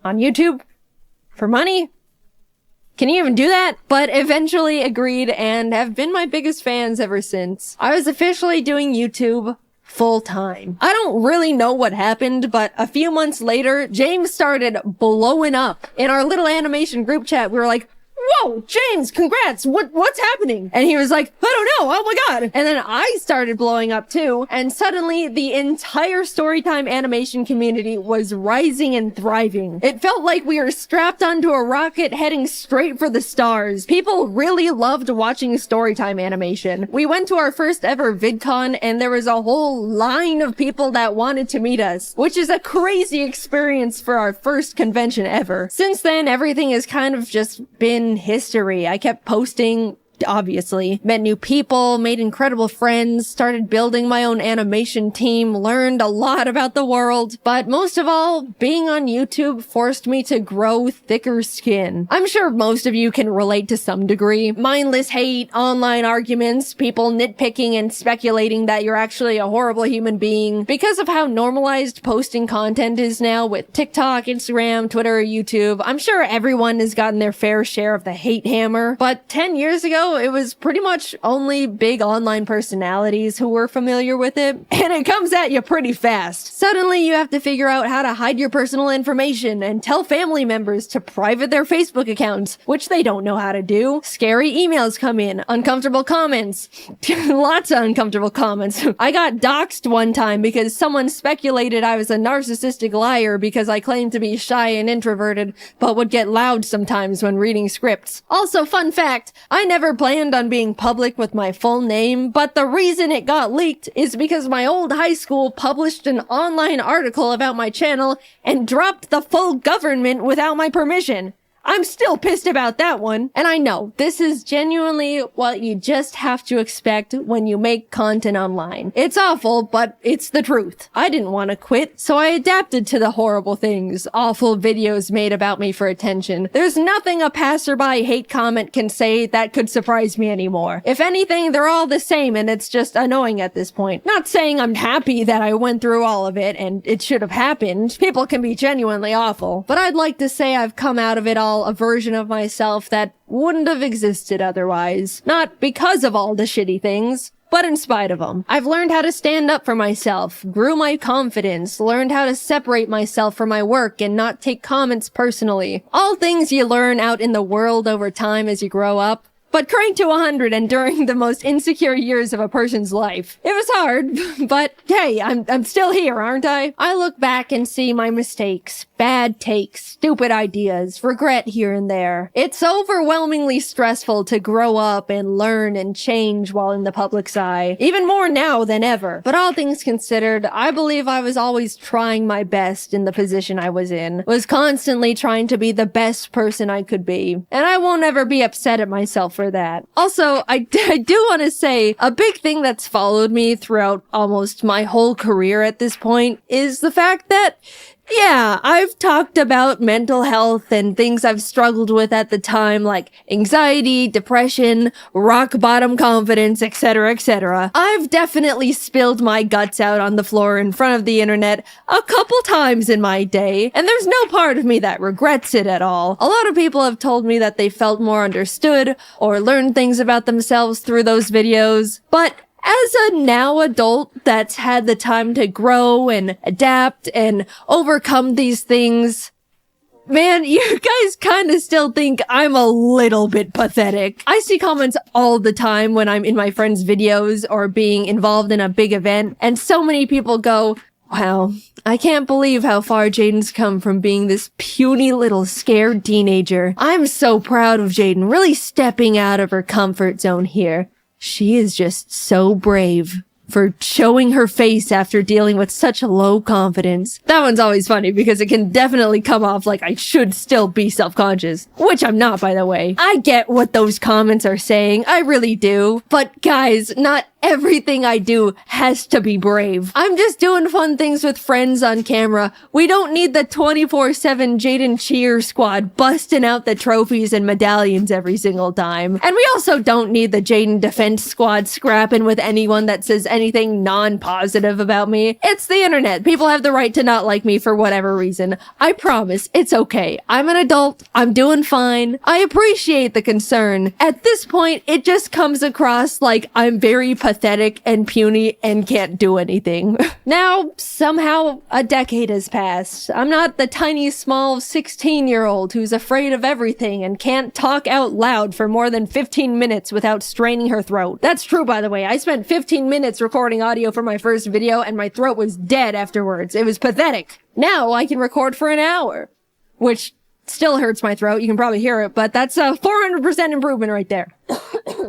on YouTube for money? Can you even do that? But eventually agreed and have been my biggest fans ever since. I was officially doing YouTube full time. I don't really know what happened, but a few months later, James started blowing up. In our little animation group chat, we were like, whoa, James, congrats. What's happening? And he was like, I don't know. Oh my God. And then I started blowing up too. And suddenly the entire Storytime animation community was rising and thriving. It felt like we were strapped onto a rocket heading straight for the stars. People really loved watching Storytime animation. We went to our first ever VidCon and there was a whole line of people that wanted to meet us, which is a crazy experience for our first convention ever. Since then, everything has kind of just been history. I kept posting, obviously, met new people, made incredible friends, started building my own animation team, learned a lot about the world, but most of all, being on YouTube forced me to grow thicker skin. I'm sure most of you can relate to some degree. Mindless hate, online arguments, people nitpicking and speculating that you're actually a horrible human being. Because of how normalized posting content is now with TikTok, Instagram, Twitter, YouTube, I'm sure everyone has gotten their fair share of the hate hammer, but 10 years ago, it was pretty much only big online personalities who were familiar with it, and it comes at you pretty fast. Suddenly, you have to figure out how to hide your personal information and tell family members to private their Facebook accounts, which they don't know how to do. Scary emails come in, uncomfortable comments, lots of uncomfortable comments. I got doxxed one time because someone speculated I was a narcissistic liar because I claimed to be shy and introverted, but would get loud sometimes when reading scripts. Also, fun fact, I never planned on being public with my full name, but the reason it got leaked is because my old high school published an online article about my channel and dropped the full government without my permission. I'm still pissed about that one. And I know, this is genuinely what you just have to expect when you make content online. It's awful, but it's the truth. I didn't want to quit, so I adapted to the horrible things awful videos made about me for attention. There's nothing a passerby hate comment can say that could surprise me anymore. If anything, they're all the same and it's just annoying at this point. Not saying I'm happy that I went through all of it and it should have happened. People can be genuinely awful. But I'd like to say I've come out of it all a version of myself that wouldn't have existed otherwise. Not because of all the shitty things, but in spite of them. I've learned how to stand up for myself, grew my confidence, learned how to separate myself from my work and not take comments personally. All things you learn out in the world over time as you grow up. But cranked to 100 and during the most insecure years of a person's life. It was hard, but hey, I'm still here, aren't I? I look back and see my mistakes, bad takes, stupid ideas, regret here and there. It's overwhelmingly stressful to grow up and learn and change while in the public's eye, even more now than ever. But all things considered, I believe I was always trying my best in the position I was in, was constantly trying to be the best person I could be, and I won't ever be upset at myself for for that. Also, I do want to say a big thing that's followed me throughout almost my whole career at this point is the fact that yeah, I've talked about mental health and things I've struggled with at the time, like anxiety, depression, rock bottom confidence, etc., etc. I've definitely spilled my guts out on the floor in front of the internet a couple times in my day, and there's no part of me that regrets it at all. A lot of people have told me that they felt more understood or learned things about themselves through those videos, but as a now adult that's had the time to grow and adapt and overcome these things, man, you guys kind of still think I'm a little bit pathetic. I see comments all the time when I'm in my friends' videos or being involved in a big event, and so many people go, wow, I can't believe how far Jaiden's come from being this puny little scared teenager. I'm so proud of Jaiden really stepping out of her comfort zone here. She is just so brave for showing her face after dealing with such low confidence. That one's always funny because it can definitely come off like I should still be self-conscious, which I'm not, by the way. I get what those comments are saying. I really do. But guys, not everything I do has to be brave. I'm just doing fun things with friends on camera. We don't need the 24/7 Jaiden cheer squad busting out the trophies and medallions every single time. And we also don't need the Jaiden defense squad scrapping with anyone that says anything non-positive about me. It's the internet. People have the right to not like me for whatever reason. I promise, it's okay. I'm an adult. I'm doing fine. I appreciate the concern. At this point, it just comes across like I'm very pathetic and puny and can't do anything. Now, somehow, a decade has passed. I'm not the tiny, small 16-year-old who's afraid of everything and can't talk out loud for more than 15 minutes without straining her throat. That's true, by the way. I spent 15 minutes recording audio for my first video and my throat was dead afterwards. It was pathetic. Now I can record for an hour, which still hurts my throat. You can probably hear it, but that's a 400% improvement right there.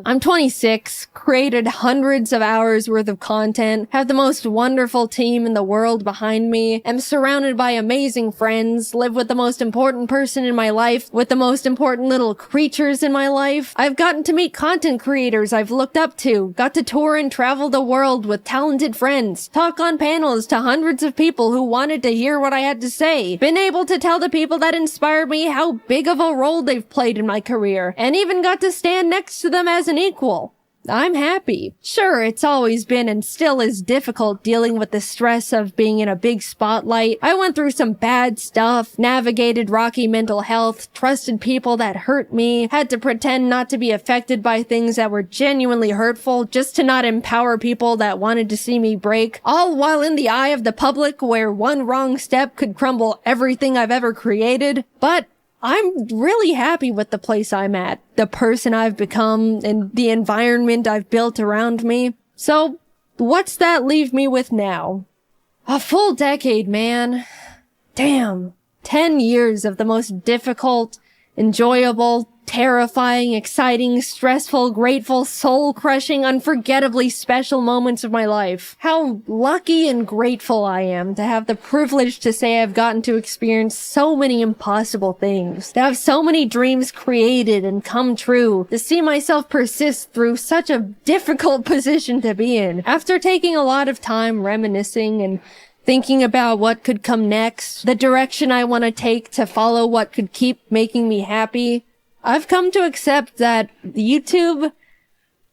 I'm 26, created hundreds of hours worth of content, have the most wonderful team in the world behind me, am surrounded by amazing friends, live with the most important person in my life, with the most important little creatures in my life. I've gotten to meet content creators I've looked up to, got to tour and travel the world with talented friends, talk on panels to hundreds of people who wanted to hear what I had to say, been able to tell the people that inspired me how big of a role they've played in my career, and even got to stand next to them as an equal. I'm happy. Sure, it's always been and still is difficult dealing with the stress of being in a big spotlight. I went through some bad stuff, navigated rocky mental health, trusted people that hurt me, had to pretend not to be affected by things that were genuinely hurtful just to not empower people that wanted to see me break, all while in the eye of the public where one wrong step could crumble everything I've ever created. But I'm really happy with the place I'm at, the person I've become, and the environment I've built around me. So, what's that leave me with now? A full decade, man. Damn. 10 years of the most difficult, enjoyable, terrifying, exciting, stressful, grateful, soul-crushing, unforgettably special moments of my life. How lucky and grateful I am to have the privilege to say I've gotten to experience so many impossible things, to have so many dreams created and come true, to see myself persist through such a difficult position to be in. After taking a lot of time reminiscing and thinking about what could come next, the direction I want to take to follow what could keep making me happy, I've come to accept that YouTube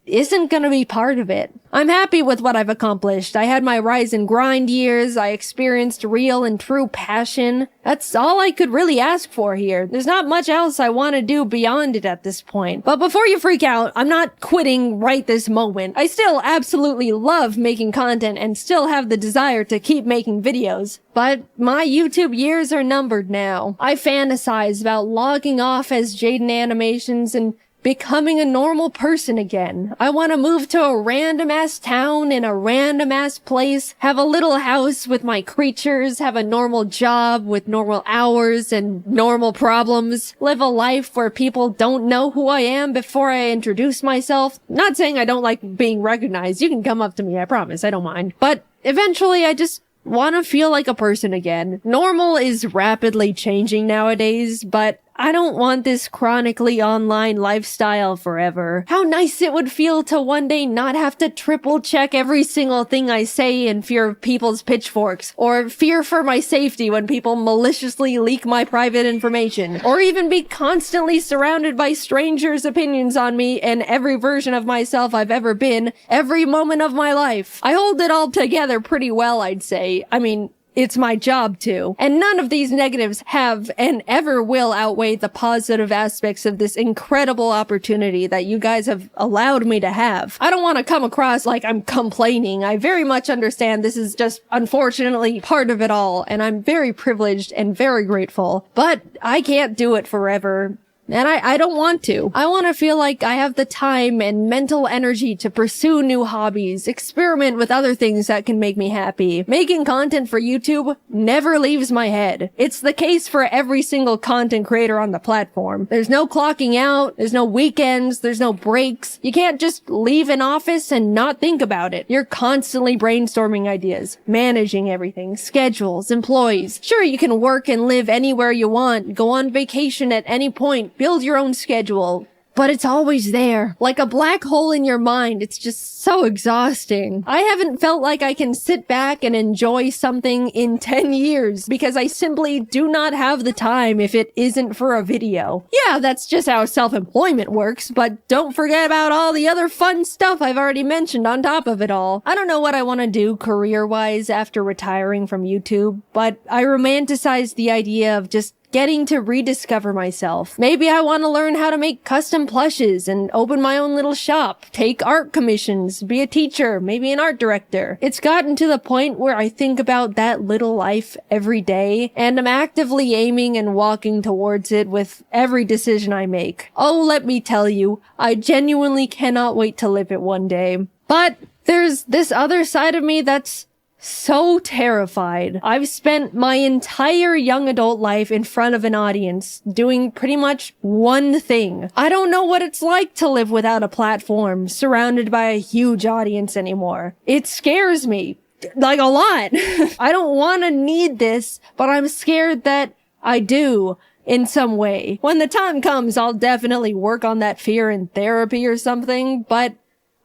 isn't gonna be part of it. I'm happy with what I've accomplished. I had my rise and grind years. I experienced real and true passion. That's all I could really ask for here. There's not much else I want to do beyond it at this point. But before you freak out, I'm not quitting right this moment. I still absolutely love making content and still have the desire to keep making videos. But my YouTube years are numbered now. I fantasize about logging off as Jaiden Animations and becoming a normal person again. I want to move to a random-ass town in a random-ass place, have a little house with my creatures, have a normal job with normal hours and normal problems, live a life where people don't know who I am before I introduce myself. Not saying I don't like being recognized. You can come up to me, I promise, I don't mind. But eventually I just want to feel like a person again. Normal is rapidly changing nowadays, but I don't want this chronically online lifestyle forever. How nice it would feel to one day not have to triple check every single thing I say in fear of people's pitchforks, or fear for my safety when people maliciously leak my private information, or even be constantly surrounded by strangers' opinions on me and every version of myself I've ever been, every moment of my life. I hold it all together pretty well, I'd say. I mean, it's my job to. And none of these negatives have and ever will outweigh the positive aspects of this incredible opportunity that you guys have allowed me to have. I don't want to come across like I'm complaining. I very much understand this is just unfortunately part of it all, and I'm very privileged and very grateful. But I can't do it forever. And I don't want to. I want to feel like I have the time and mental energy to pursue new hobbies, experiment with other things that can make me happy. Making content for YouTube never leaves my head. It's the case for every single content creator on the platform. There's no clocking out, there's no weekends, there's no breaks. You can't just leave an office and not think about it. You're constantly brainstorming ideas, managing everything, schedules, employees. Sure, you can work and live anywhere you want, go on vacation at any point, build your own schedule, but it's always there. Like a black hole in your mind. It's just so exhausting. I haven't felt like I can sit back and enjoy something in 10 years because I simply do not have the time if it isn't for a video. Yeah, that's just how self-employment works, but don't forget about all the other fun stuff I've already mentioned on top of it all. I don't know what I want to do career-wise after retiring from YouTube, but I romanticize the idea of just getting to rediscover myself. Maybe I want to learn how to make custom plushes and open my own little shop, take art commissions, be a teacher, maybe an art director. It's gotten to the point where I think about that little life every day, and I'm actively aiming and walking towards it with every decision I make. Oh, let me tell you, I genuinely cannot wait to live it one day. But there's this other side of me that's so terrified. I've spent my entire young adult life in front of an audience doing pretty much one thing. I don't know what it's like to live without a platform, surrounded by a huge audience anymore. It scares me. Like a lot. I don't want to need this, but I'm scared that I do. In some way. When the time comes, I'll definitely work on that fear in therapy or something, but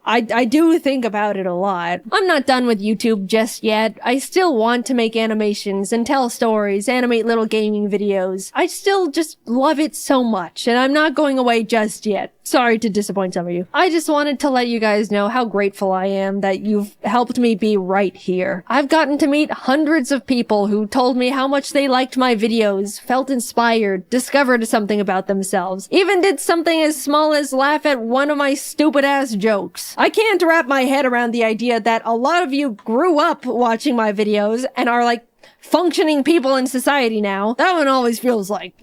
I do think about it a lot. I'm not done with YouTube just yet. I still want to make animations and tell stories, animate little gaming videos. I still just love it so much, and I'm not going away just yet. Sorry to disappoint some of you. I just wanted to let you guys know how grateful I am that you've helped me be right here. I've gotten to meet hundreds of people who told me how much they liked my videos, felt inspired, discovered something about themselves, even did something as small as laugh at one of my stupid ass jokes. I can't wrap my head around the idea that a lot of you grew up watching my videos and are like functioning people in society now. That one always feels like,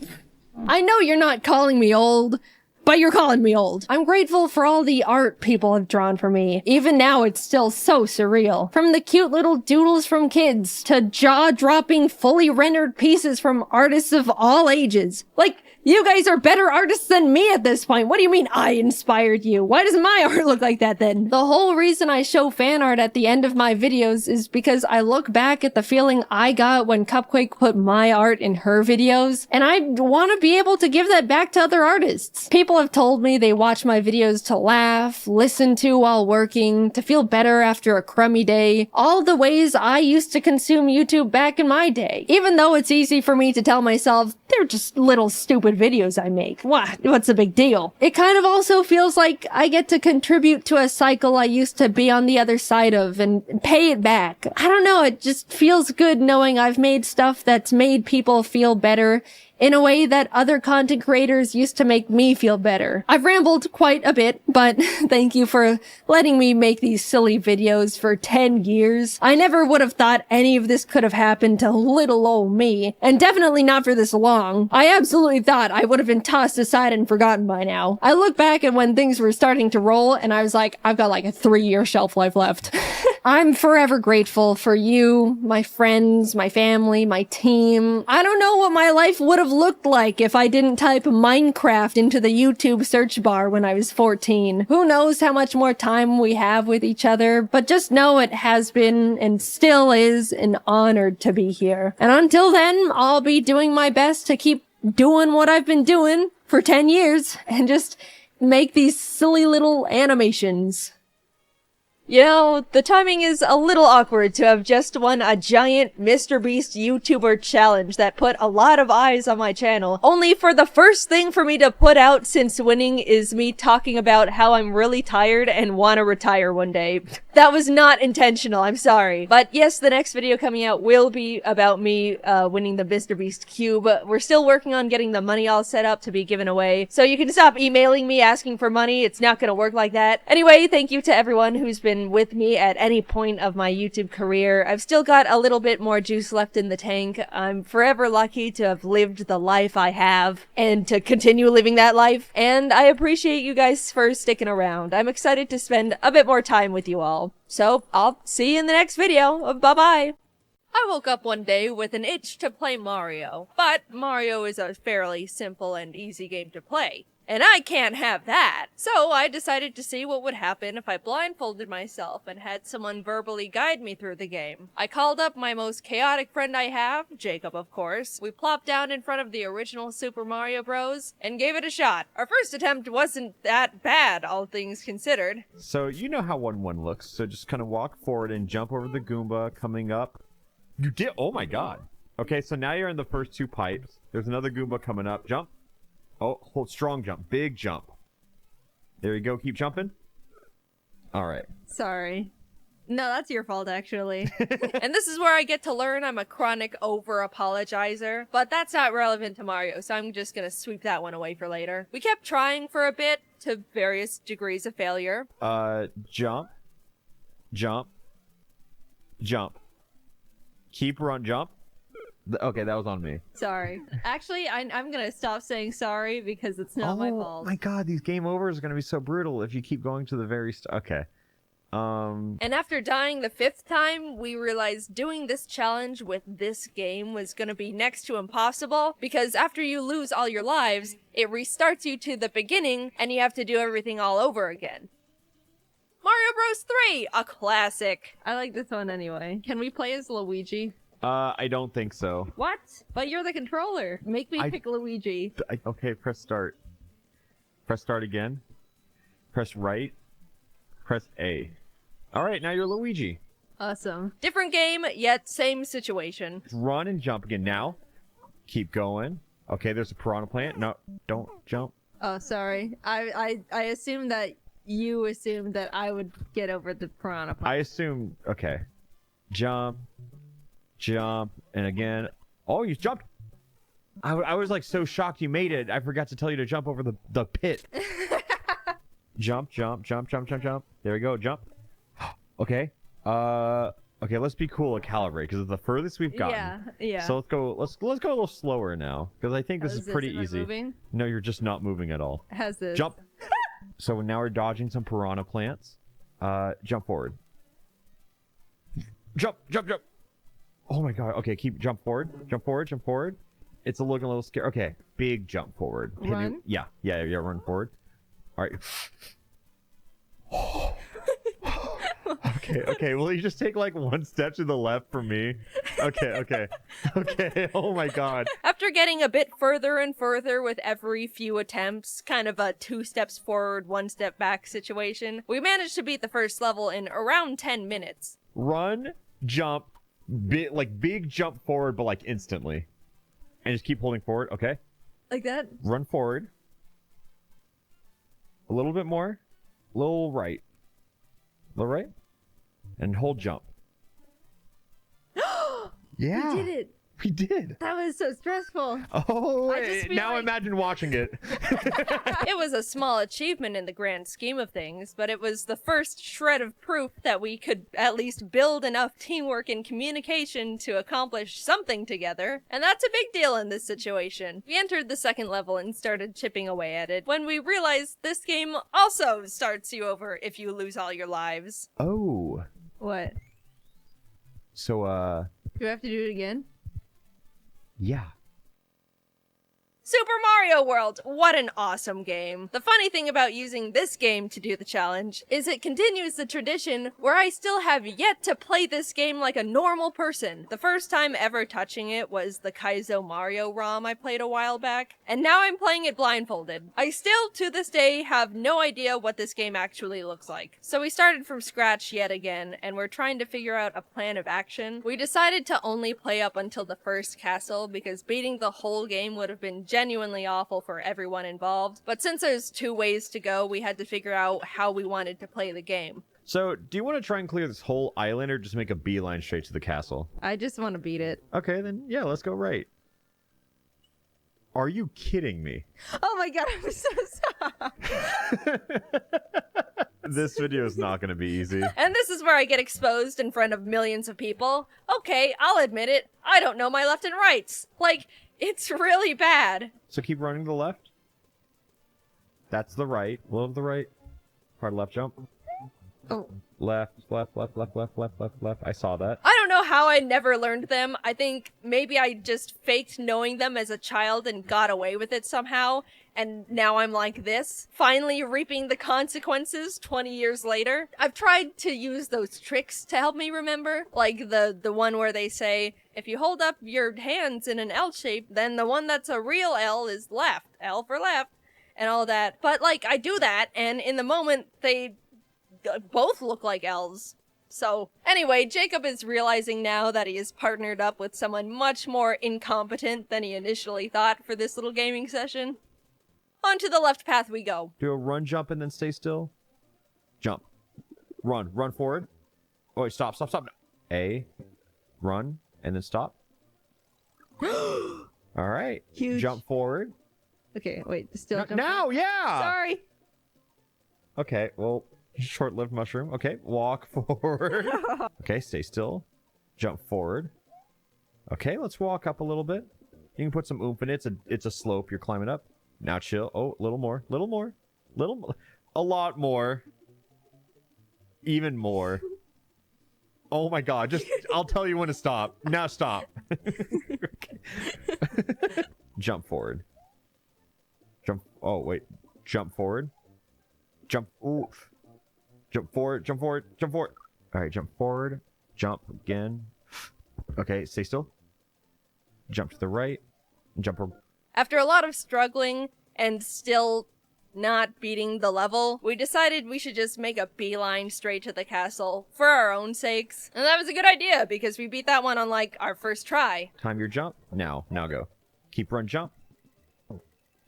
I know you're not calling me old, but you're calling me old. I'm grateful for all the art people have drawn for me. Even now, it's still so surreal. From the cute little doodles from kids to jaw-dropping, fully rendered pieces from artists of all ages. Like, you guys are better artists than me at this point. What do you mean I inspired you? Why does my art look like that then? The whole reason I show fan art at the end of my videos is because I look back at the feeling I got when Cupquake put my art in her videos, and I want to be able to give that back to other artists. People have told me they watch my videos to laugh, listen to while working, to feel better after a crummy day. All the ways I used to consume YouTube back in my day. Even though it's easy for me to tell myself, they're just little stupid videos I make. What's the big deal? It kind of also feels like I get to contribute to a cycle I used to be on the other side of and pay it back. I don't know, it just feels good knowing I've made stuff that's made people feel better in a way that other content creators used to make me feel better. I've rambled quite a bit, but thank you for letting me make these silly videos for 10 years. I never would have thought any of this could have happened to little old me, and definitely not for this long. I absolutely thought I would have been tossed aside and forgotten by now. I look back at when things were starting to roll, and I was like, I've got like a 3-year shelf life left. I'm forever grateful for you, my friends, my family, my team. I don't know what my life would have looked like if I didn't type Minecraft into the YouTube search bar when I was 14. Who knows how much more time we have with each other, but just know it has been and still is an honor to be here. And until then, I'll be doing my best to keep doing what I've been doing for 10 years and just make these silly little animations. You know, the timing is a little awkward to have just won a giant Mr. Beast YouTuber challenge that put a lot of eyes on my channel, only for the first thing for me to put out since winning is me talking about how I'm really tired and want to retire one day. That was not intentional, I'm sorry. But yes, the next video coming out will be about me winning the Mr. Beast Cube. We're still working on getting the money all set up to be given away, so you can stop emailing me asking for money. It's not gonna work like that. Anyway, thank you to everyone who's been with me at any point of my YouTube career. I've still got a little bit more juice left in the tank. I'm forever lucky to have lived the life I have and to continue living that life. And I appreciate you guys for sticking around. I'm excited to spend a bit more time with you all. So I'll see you in the next video. Bye-bye. I woke up one day with an itch to play Mario, but Mario is a fairly simple and easy game to play. And I can't have that. So I decided to see what would happen if I blindfolded myself and had someone verbally guide me through the game. I called up my most chaotic friend I have, Jacob of course. We plopped down in front of the original Super Mario Bros. And gave it a shot. Our first attempt wasn't that bad, all things considered. So you know how 1-1 looks, so just kind of walk forward and jump over the Goomba coming up. You did? Oh my god. Okay, so now you're in the first 2 pipes. There's another Goomba coming up. Jump. Oh, hold strong jump. Big jump. There you go. Keep jumping. All right. Sorry. No, that's your fault, actually. And this is where I get to learn I'm a chronic over-apologizer. But that's not relevant to Mario, so I'm just gonna sweep that one away for later. We kept trying for a bit, to various degrees of failure. Jump. Jump. Jump. Keep run. Jump. Okay, that was on me. Sorry. Actually, I'm gonna stop saying sorry because it's not my fault. Oh my god, these game overs are gonna be so brutal if you keep going to the very okay. And after dying the 5th time, we realized doing this challenge with this game was gonna be next to impossible, because after you lose all your lives, it restarts you to the beginning, and you have to do everything all over again. Mario Bros. 3! A classic! I like this one anyway. Can we play as Luigi? I don't think so. What? But you're the controller. Make me pick Luigi. Okay, press start. Press start again. Press right. Press A. Alright, now you're Luigi. Awesome. Different game, yet same situation. Run and jump again. Now, keep going. Okay, there's a piranha plant. No, don't jump. Oh, sorry. I assumed that you assumed that I would get over the piranha plant. I assumed... Okay. Jump. Jump. And again. Oh, you jumped. I was like so shocked you made it. I forgot to tell you to jump over the pit. Jump, jump, jump, jump, jump, jump. There we go. Jump. Okay. Okay, let's be cool and calibrate because it's the furthest we've gotten. Yeah, yeah. So let's go a little slower now because I think this is pretty easy. Moving? No, you're just not moving at all. How's this? Jump. So now we're dodging some piranha plants. Jump forward. Jump, jump, jump. Oh my god. Okay, keep jump forward. Jump forward, jump forward. It's looking a little scary. Okay, big jump forward. Run? Yeah, run forward. All right. Okay, will you just take like 1 step to the left for me? Okay. Oh my god. After getting a bit further and further with every few attempts, kind of a 2 steps forward, 1 step back situation, we managed to beat the first level in around 10 minutes. Run, jump, big jump forward, but like instantly. And just keep holding forward, okay? Like that? Run forward. A little bit more. A little right. A little right. And hold jump. Yeah. We did it! We did. That was so stressful. Oh, I just now realized- imagine watching it. It was a small achievement in the grand scheme of things, but it was the first shred of proof that we could at least build enough teamwork and communication to accomplish something together, and that's a big deal in this situation. We entered the second level and started chipping away at it when we realized this game also starts you over if you lose all your lives. Oh. What? So, Do we have to do it again? yeah. Super Mario World! What an awesome game. The funny thing about using this game to do the challenge is it continues the tradition where I still have yet to play this game like a normal person. The first time ever touching it was the Kaizo Mario ROM I played a while back, and now I'm playing it blindfolded. I still, to this day, have no idea what this game actually looks like. So we started from scratch yet again, and we're trying to figure out a plan of action. We decided to only play up until the first castle because beating the whole game would have been genuinely awful for everyone involved, but since there's 2 ways to go, we had to figure out how we wanted to play the game. So, do you want to try and clear this whole island or just make a beeline straight to the castle? I just want to beat it. Okay, then yeah, let's go right. Are you kidding me? Oh my god, I'm so sorry. This video is not going to be easy. And this is where I get exposed in front of millions of people. Okay, I'll admit it, I don't know my left and rights. Like, it's really bad. So keep running to the left. That's the right. A little to the right. Hard left jump. Oh. Left, left, left, left, left, left, left, left. I saw that. I don't know how I never learned them. I think maybe I just faked knowing them as a child and got away with it somehow. And now I'm like this, finally reaping the consequences 20 years later. I've tried to use those tricks to help me remember, like the one where they say, if you hold up your hands in an L shape, then the one that's a real L is left, L for left, and all that. But like, I do that, and in the moment, they both look like L's. So, anyway, Jacob is realizing now that he is partnered up with someone much more incompetent than he initially thought for this little gaming session. Onto the left path we go. Do a run, jump, and then stay still. Jump. Run. Run forward. Oh, wait, stop, stop, stop. A. Run, and then stop. All right. Huge. Jump forward. Okay, wait, still jump Now, yeah! Sorry. Okay, well, short-lived mushroom. Okay, walk forward. Okay, stay still. Jump forward. Okay, let's walk up a little bit. You can put some oomph in it. It's a slope you're climbing up. Now chill. Oh, a little more. Little more. A lot more. Even more. Oh my god, just, I'll tell you when to stop. Now stop. Jump forward. Jump, oh wait. Jump forward. Jump, ooh. Jump forward, jump forward, jump forward. Alright, jump forward. Jump again. Okay, stay still. Jump to the right. Jump. After a lot of struggling and still not beating the level, we decided we should just make a beeline straight to the castle for our own sakes. And that was a good idea because we beat that one on like our first try. Time your jump. Now go. Keep run, jump.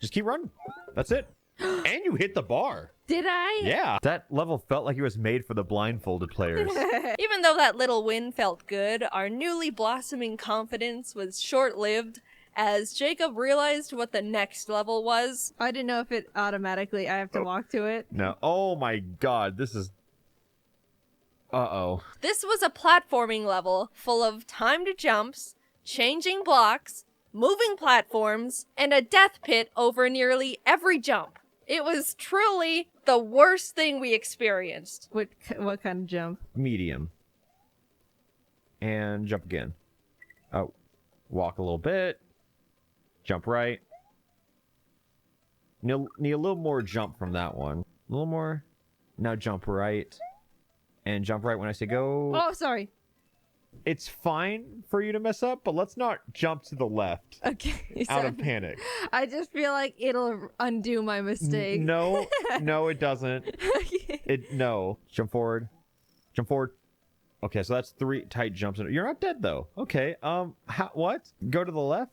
Just keep running. That's it. And you hit the bar. Did I? Yeah. That level felt like it was made for the blindfolded players. Even though that little win felt good, our newly blossoming confidence was short-lived as Jacob realized what the next level was. I didn't know if it automatically, I have to walk to it. No. Oh my god, this is... Uh-oh. This was a platforming level full of timed jumps, changing blocks, moving platforms, and a death pit over nearly every jump. It was truly the worst thing we experienced. What kind of jump? Medium. And jump again. Oh. Walk a little bit. Jump right. Need a little more jump from that one. A little more. Now jump right. And jump right when I say go. Oh, sorry. It's fine for you to mess up, but let's not jump to the left. Okay. Out of panic. I just feel like it'll undo my mistake. No, it doesn't. Okay. No. Jump forward. Jump forward. Okay, so that's 3 tight jumps. You're not dead though. Okay. What? Go to the left?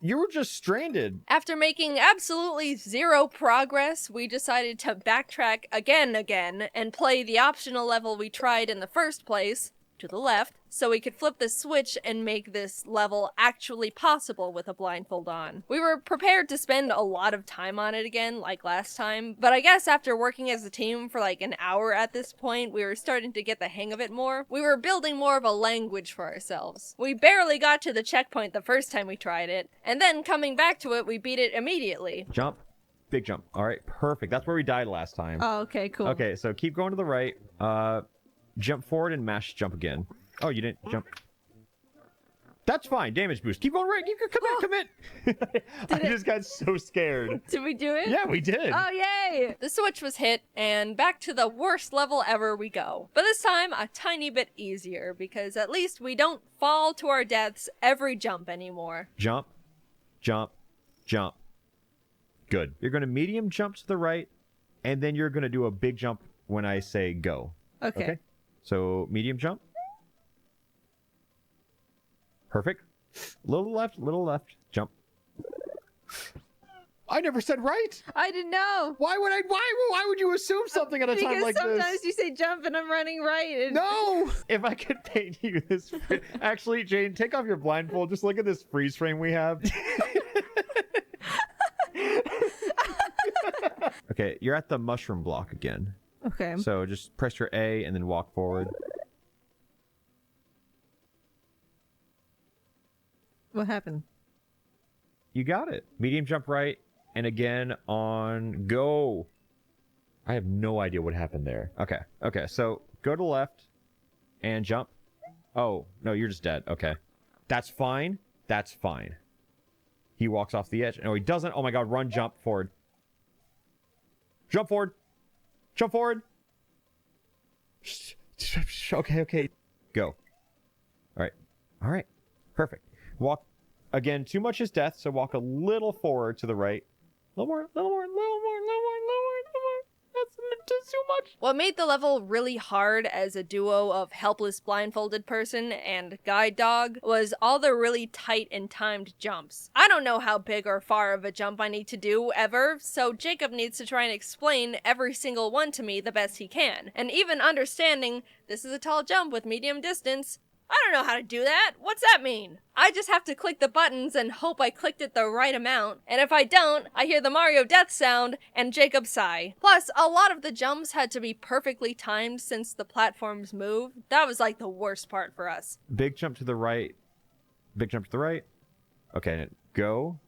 You were just stranded. After making absolutely zero progress, we decided to backtrack again and play the optional level we tried in the first place, to the left, so we could flip the switch and make this level actually possible with a blindfold on. We were prepared to spend a lot of time on it again, like last time, but I guess after working as a team for like an hour at this point, we were starting to get the hang of it more. We were building more of a language for ourselves. We barely got to the checkpoint the first time we tried it, and then coming back to it, we beat it immediately. Jump. Big jump. All right, perfect. That's where we died last time. Oh, okay, cool. Okay, so keep going to the right. Jump forward and mash jump again. Oh, you didn't jump. That's fine. Damage boost. Keep going right. You can commit. I just got so scared. Did we do it? Yeah, we did. Oh, yay! The switch was hit, and back to the worst level ever we go. But this time, a tiny bit easier, because at least we don't fall to our deaths every jump anymore. Jump, jump, jump. Good. You're going to medium jump to the right, and then you're going to do a big jump when I say go. Okay. So, medium jump. Perfect. Little left, jump. I never said right. I didn't know. Why would you assume something at a time like Because sometimes this? you say jump and I'm running right. And... No! If I could paint you this... Actually, Jane, take off your blindfold. Just look at this freeze frame we have. Okay, you're at the mushroom block again. Okay. So just press your A and then walk forward. What happened? You got it. Medium jump right, and again on go. I have no idea what happened there. Okay, so go to left and jump. Oh, no, you're just dead. Okay. That's fine. That's fine. He walks off the edge. No, he doesn't. Oh my god, run, jump forward. Jump forward. Jump forward. Okay. Go. All right. Perfect. Walk. Again, too much is death, so walk a little forward to the right. A little more. That's too much. What made the level really hard as a duo of helpless blindfolded person and guide dog was all the really tight and timed jumps. I don't know how big or far of a jump I need to do ever, so Jacob needs to try and explain every single one to me the best he can. And even understanding this is a tall jump with medium distance, I don't know how to do that. What's that mean? I just have to click the buttons and hope I clicked it the right amount. And if I don't, I hear the Mario death sound and Jacob sigh. Plus, a lot of the jumps had to be perfectly timed since the platforms move. That was like the worst part for us. Big jump to the right. Big jump to the right. Okay, go.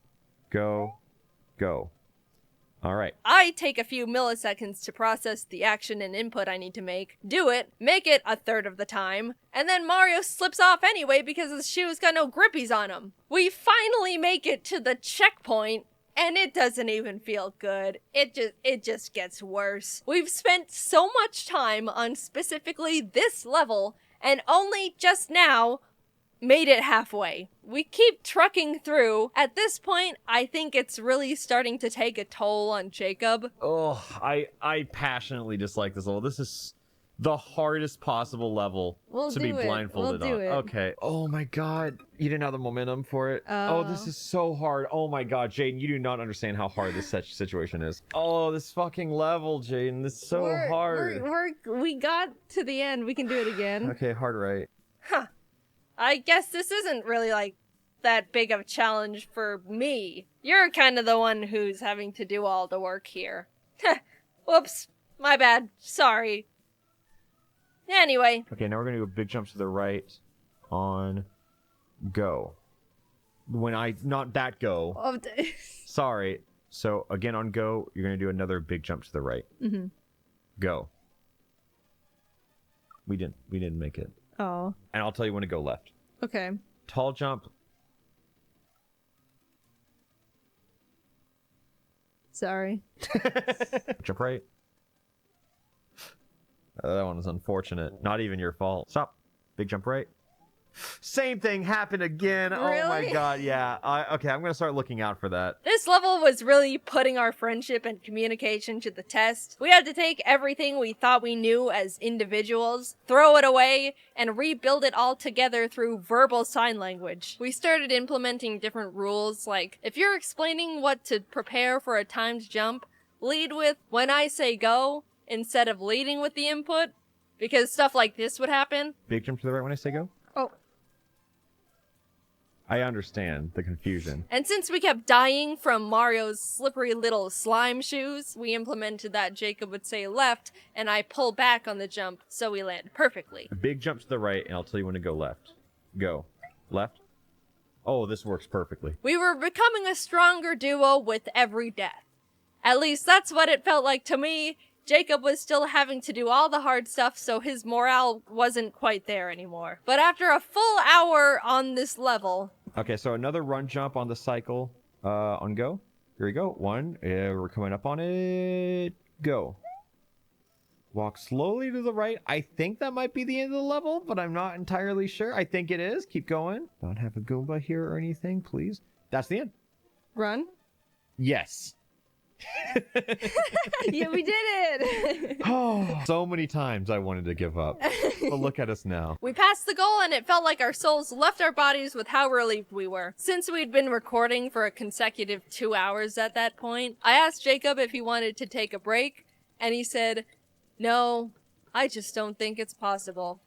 All right. I take a few milliseconds to process the action and input I need to make, do it, make it a third of the time, and then Mario slips off anyway because his shoes got no grippies on him. We finally make it to the checkpoint, and it doesn't even feel good. It just gets worse. We've spent so much time on specifically this level, and only just now made it halfway. We keep trucking through. At this point, I think it's really starting to take a toll on Jacob. Oh, I passionately dislike this level. This is the hardest possible level to be blindfolded on. Okay. Oh my god. You didn't have the momentum for it. Oh, this is so hard. Oh my god, Jaiden, you do not understand how hard this situation is. Oh, this fucking level, Jaiden. This is so hard. We got to the end. We can do it again. Okay, hard right. Huh. I guess this isn't really, like, that big of a challenge for me. You're kind of the one who's having to do all the work here. Whoops. My bad. Sorry. Anyway. Okay, now we're going to do a big jump to the right on go. Not that go. Oh, Sorry. So, again on go, you're going to do another big jump to the right. mm-hmm. Go. We didn't make it. Oh. And I'll tell you when to go left. Okay. Tall jump. Sorry. Jump right. That one was unfortunate. Not even your fault. Stop. Big jump right. Same thing happened again. Really? Oh my god, yeah. Okay, I'm going to start looking out for that. This level was really putting our friendship and communication to the test. We had to take everything we thought we knew as individuals, throw it away, and rebuild it all together through verbal sign language. We started implementing different rules, like, if you're explaining what to prepare for a timed jump, lead with, when I say go, instead of leading with the input, because stuff like this would happen. Big jump to the right when I say go? Oh. I understand the confusion. And since we kept dying from Mario's slippery little slime shoes, we implemented that Jacob would say left, and I pull back on the jump so we land perfectly. A big jump to the right, and I'll tell you when to go left. Go. Left. Oh, this works perfectly. We were becoming a stronger duo with every death. At least that's what it felt like to me. Jacob was still having to do all the hard stuff, so his morale wasn't quite there anymore. But after a full hour on this level... Okay, so another run jump on the cycle. On go. Here we go. 1. We're coming up on it. Go. Walk slowly to the right. I think that might be the end of the level, but I'm not entirely sure. I think it is. Keep going. Don't have a Goomba here or anything, please. That's the end. Run. Yes. Yeah, we did it. Oh, so many times I wanted to give up. But look at us now. We passed the goal and it felt like our souls left our bodies with how relieved we were. Since we'd been recording for a consecutive 2 hours at that point, I asked Jacob if he wanted to take a break, and he said, "No, I just don't think it's possible."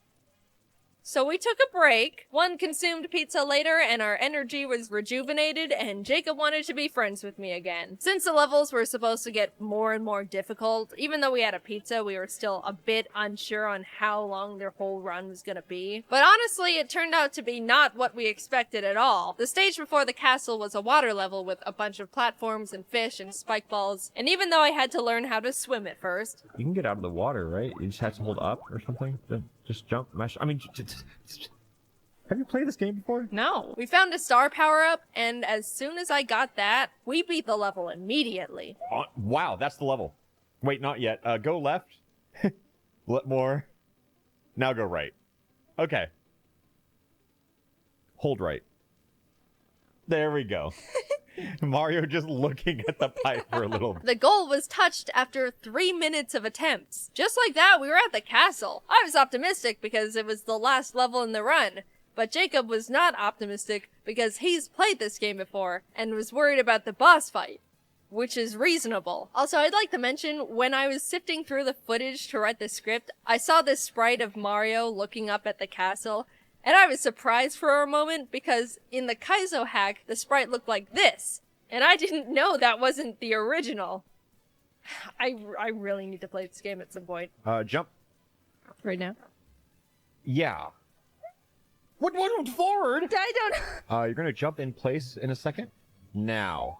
So we took a break, one consumed pizza later, and our energy was rejuvenated, and Jacob wanted to be friends with me again. Since the levels were supposed to get more and more difficult, even though we had a pizza, we were still a bit unsure on how long their whole run was gonna be. But honestly, it turned out to be not what we expected at all. The stage before the castle was a water level with a bunch of platforms and fish and spike balls, and even though I had to learn how to swim at first... You can get out of the water, right? You just have to hold up or something? Just jump, mash. I mean, have you played this game before? No. We found a star power-up, and as soon as I got that, we beat the level immediately. Oh, wow, that's the level. Wait, not yet. Go left. More. Now go right. Okay. Hold right. There we go. Mario just looking at the pipe for a little bit. The goal was touched after 3 minutes of attempts. Just like that, we were at the castle. I was optimistic because it was the last level in the run, but Jacob was not optimistic because he's played this game before and was worried about the boss fight, which is reasonable. Also, I'd like to mention, when I was sifting through the footage to write the script, I saw this sprite of Mario looking up at the castle, and I was surprised for a moment because in the Kaizo hack, the sprite looked like this. And I didn't know that wasn't the original. I really need to play this game at some point. Jump. Right now. Yeah. What forward? I don't... You're gonna jump in place in a second. Now.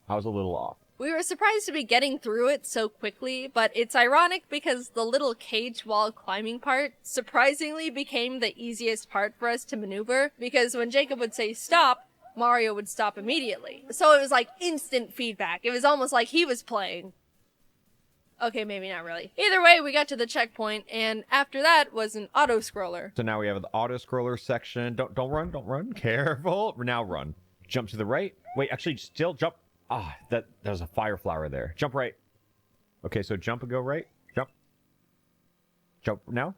I was a little off. We were surprised to be getting through it so quickly, but it's ironic because the little cage wall climbing part surprisingly became the easiest part for us to maneuver, because when Jacob would say stop, Mario would stop immediately. So it was like instant feedback. It was almost like he was playing. Okay, maybe not really. Either way, we got to the checkpoint, and after that was an auto-scroller. So now we have the auto-scroller section. Don't run. Careful. Now run. Jump to the right. Wait, actually, still jump. Ah, there's a fire flower there. Jump right. Okay, so jump and go right. Jump. Jump now.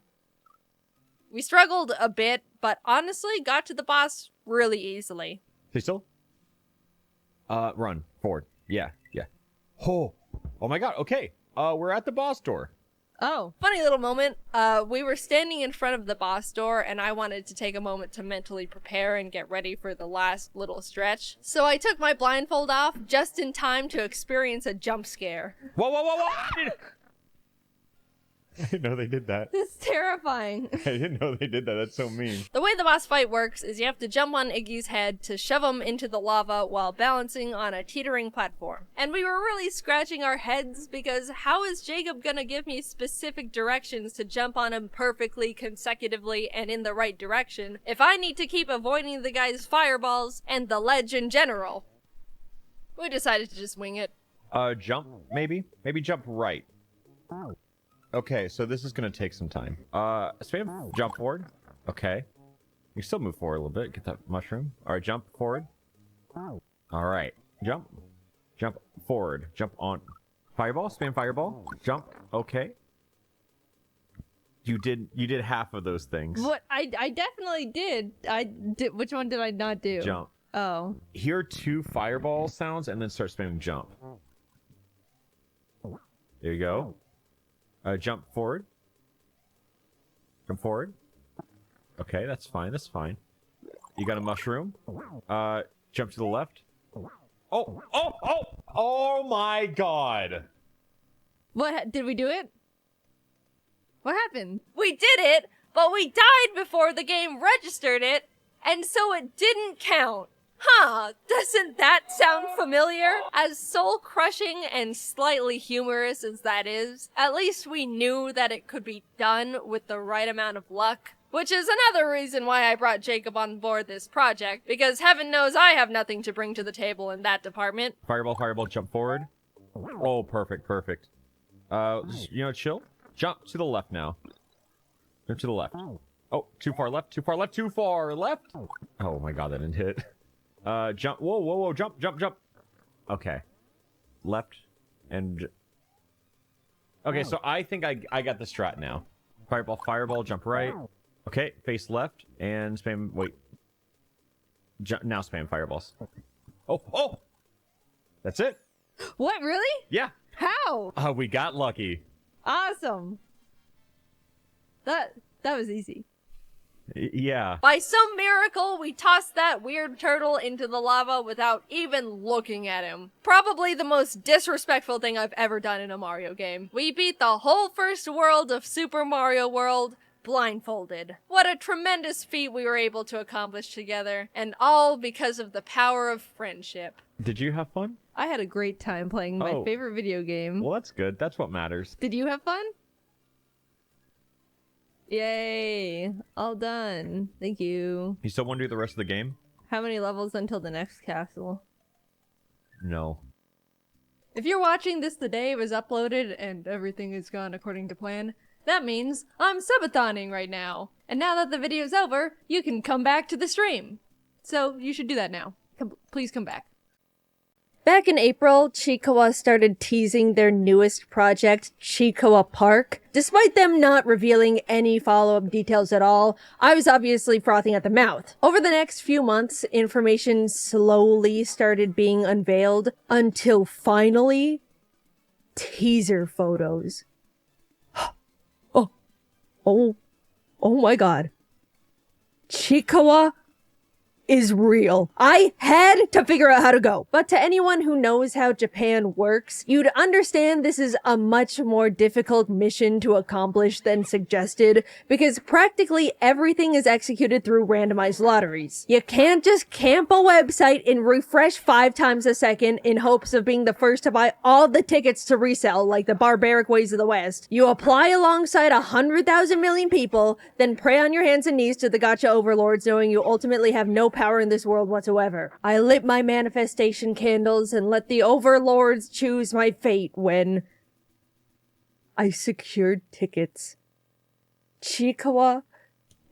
We struggled a bit, but honestly got to the boss really easily. Stay still. Run forward. Yeah. Oh my god. Okay. We're at the boss door. Oh. Funny little moment. We were standing in front of the boss door, and I wanted to take a moment to mentally prepare and get ready for the last little stretch. So I took my blindfold off just in time to experience a jump scare. Whoa. I didn't know they did that. That's terrifying. I didn't know they did that. That's so mean. The way the boss fight works is you have to jump on Iggy's head to shove him into the lava while balancing on a teetering platform. And we were really scratching our heads because how is Jacob gonna give me specific directions to jump on him perfectly, consecutively, and in the right direction if I need to keep avoiding the guy's fireballs and the ledge in general? We decided to just wing it. Jump, maybe? Maybe jump right. Okay, so this is gonna take some time. Spam jump forward. Okay. You still move forward a little bit. Get that mushroom. Alright, jump forward. Alright. Jump. Jump forward. Jump on. Fireball. Spam fireball. Jump. Okay. You did half of those things. What? I definitely did. I did. Which one did I not do? Jump. Oh. Hear 2 fireball sounds and then start spamming jump. There you go. Jump forward. Jump forward. Okay, that's fine. You got a mushroom. Jump to the left. Oh my god. What? Did we do it? What happened? We did it, but we died before the game registered it, and so it didn't count. Doesn't that sound familiar? As soul-crushing and slightly humorous as that is, at least we knew that it could be done with the right amount of luck. Which is another reason why I brought Jacob on board this project, because heaven knows I have nothing to bring to the table in that department. Fireball, jump forward. Oh, perfect. Chill. Jump to the left now. Jump to the left. Oh, too far left. Oh my god, that didn't hit. Jump. Whoa. Jump. Okay. Left and... Okay, so I think I got the strat now. Fireball, jump right. Okay, face left and spam... Wait. Now spam fireballs. Oh! That's it. What, really? Yeah. How? We got lucky. Awesome. That was easy. Yeah. By some miracle, we tossed that weird turtle into the lava without even looking at him. Probably the most disrespectful thing I've ever done in a Mario game. We beat the whole first world of Super Mario World blindfolded. What a tremendous feat we were able to accomplish together, and all because of the power of friendship. Did you have fun? I had a great time playing my favorite video game. Well, that's good. That's what matters. Did you have fun? Yay. All done. Thank you. You still want to do the rest of the game? How many levels until the next castle? No. If you're watching this the day it was uploaded and everything is gone according to plan, that means I'm subathoning right now. And now that the video's over, you can come back to the stream. So you should do that now. Please come back. Back in April, Chikawa started teasing their newest project, Chikawa Park. Despite them not revealing any follow-up details at all, I was obviously frothing at the mouth. Over the next few months, information slowly started being unveiled until finally, teaser photos. Oh my god. Chikawa is real. I had to figure out how to go. But to anyone who knows how Japan works, you'd understand this is a much more difficult mission to accomplish than suggested, because practically everything is executed through randomized lotteries. You can't just camp a website and refresh 5 times a second in hopes of being the first to buy all the tickets to resell like the barbaric ways of the West. You apply alongside 100,000 million people, then pray on your hands and knees to the gacha overlords, knowing you ultimately have no power in this world whatsoever. I lit my manifestation candles and let the overlords choose my fate when I secured tickets. Chikawa,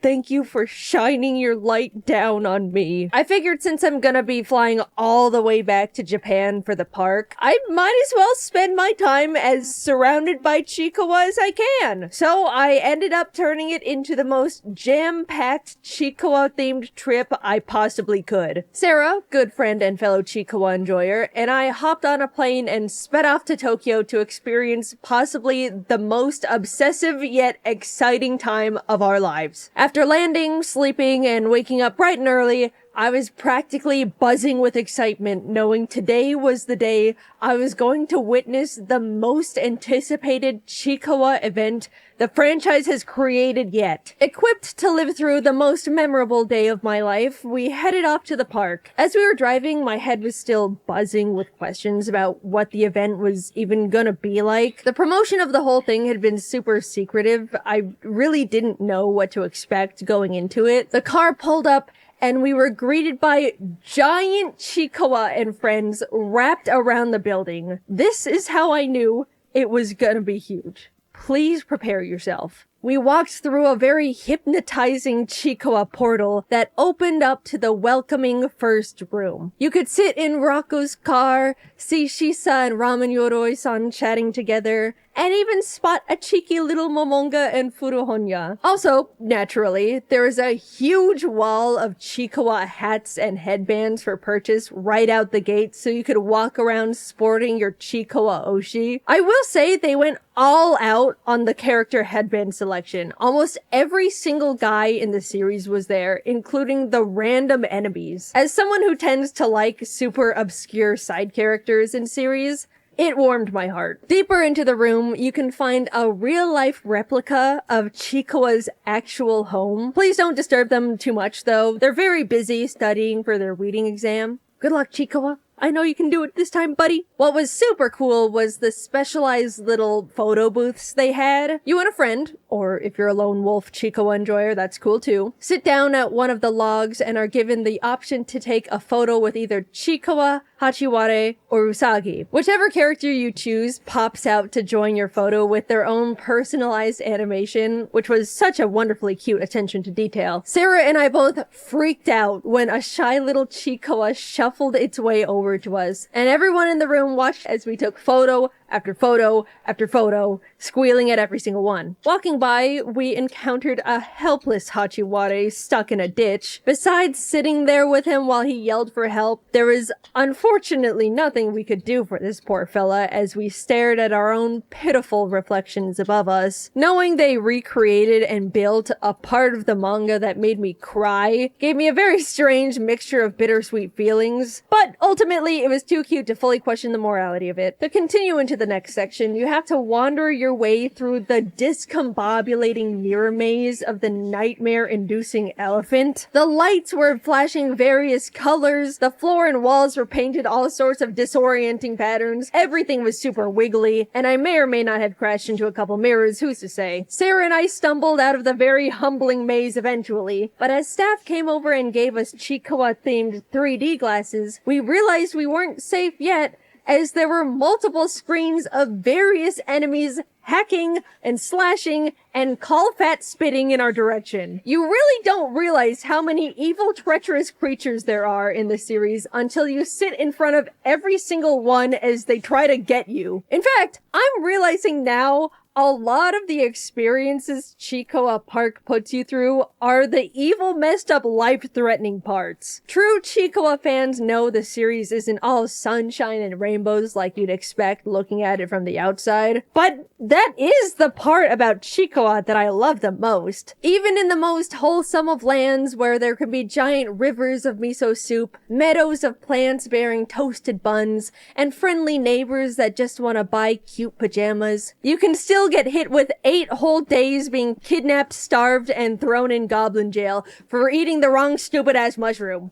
thank you for shining your light down on me. I figured since I'm gonna be flying all the way back to Japan for the park, I might as well spend my time as surrounded by Chikawa as I can. So I ended up turning it into the most jam-packed Chikawa-themed trip I possibly could. Sarah, good friend and fellow Chikawa enjoyer, and I hopped on a plane and sped off to Tokyo to experience possibly the most obsessive yet exciting time of our lives. After landing, sleeping, and waking up bright and early, I was practically buzzing with excitement, knowing today was the day I was going to witness the most anticipated Chikawa event the franchise has created yet. Equipped to live through the most memorable day of my life, we headed off to the park. As we were driving, my head was still buzzing with questions about what the event was even gonna be like. The promotion of the whole thing had been super secretive. I really didn't know what to expect going into it. The car pulled up and we were greeted by giant Chikawa and friends wrapped around the building. This is how I knew it was gonna be huge. Please prepare yourself. We walked through a very hypnotizing Chikawa portal that opened up to the welcoming first room. You could sit in Rocco's car, see Shisa and Ramen Yoroi-san chatting together, and even spot a cheeky little Momonga and Furuhonya. Also, naturally, there is a huge wall of Chikawa hats and headbands for purchase right out the gate, so you could walk around sporting your Chikawa Oshi. I will say they went all out on the character headband selection. Almost every single guy in the series was there, including the random enemies. As someone who tends to like super obscure side characters in series, It warmed my heart. Deeper into the room, you can find a real-life replica of Chikawa's actual home. Please don't disturb them too much, though. They're very busy studying for their reading exam. Good luck, Chikawa. I know you can do it this time, buddy. What was super cool was the specialized little photo booths they had. You and a friend, or if you're a lone wolf Chikawa enjoyer, that's cool too, sit down at one of the logs and are given the option to take a photo with either Chikawa, Hachiware, or Usagi. Whichever character you choose pops out to join your photo with their own personalized animation, which was such a wonderfully cute attention to detail. Sarah and I both freaked out when a shy little Chikawa shuffled its way over to us, and everyone in the room watched as we took photo after photo after photo, squealing at every single one. Walking by, we encountered a helpless Hachiware stuck in a ditch. Besides sitting there with him while he yelled for help, there was unfortunately nothing we could do for this poor fella as we stared at our own pitiful reflections above us. Knowing they recreated and built a part of the manga that made me cry gave me a very strange mixture of bittersweet feelings, but ultimately it was too cute to fully question the morality of it. To continue into the next section, you have to wander your way through the discombobulating mirror maze of the nightmare-inducing elephant. The lights were flashing various colors, the floor and walls were painted all sorts of disorienting patterns, everything was super wiggly, and I may or may not have crashed into a couple mirrors, who's to say. Sarah and I stumbled out of the very humbling maze eventually, but as staff came over and gave us Chikawa-themed 3D glasses, we realized we weren't safe yet, as there were multiple screens of various enemies hacking and slashing and call fat spitting in our direction. You really don't realize how many evil, treacherous creatures there are in the series until you sit in front of every single one as they try to get you. In fact, I'm realizing now a lot of the experiences Chikawa Park puts you through are the evil, messed up, life-threatening parts. True Chikawa fans know the series isn't all sunshine and rainbows like you'd expect looking at it from the outside, but that is the part about Chikawa that I love the most. Even in the most wholesome of lands where there can be giant rivers of miso soup, meadows of plants bearing toasted buns, and friendly neighbors that just want to buy cute pajamas, you can still get hit with 8 whole days being kidnapped, starved, and thrown in goblin jail for eating the wrong stupid-ass mushroom.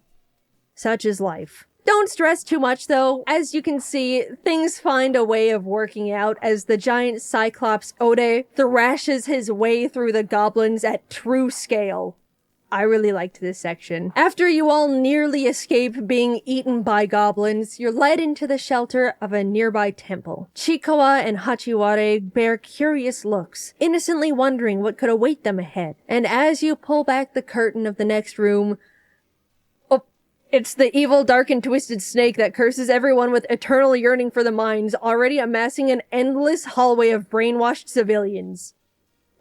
Such is life. Don't stress too much though. As you can see, things find a way of working out as the giant Cyclops Ode thrashes his way through the goblins at true scale. I really liked this section. After you all nearly escape being eaten by goblins, you're led into the shelter of a nearby temple. Chikawa and Hachiware bear curious looks, innocently wondering what could await them ahead. And as you pull back the curtain of the next room, it's the evil, dark, and twisted snake that curses everyone with eternal yearning for the mines, already amassing an endless hallway of brainwashed civilians.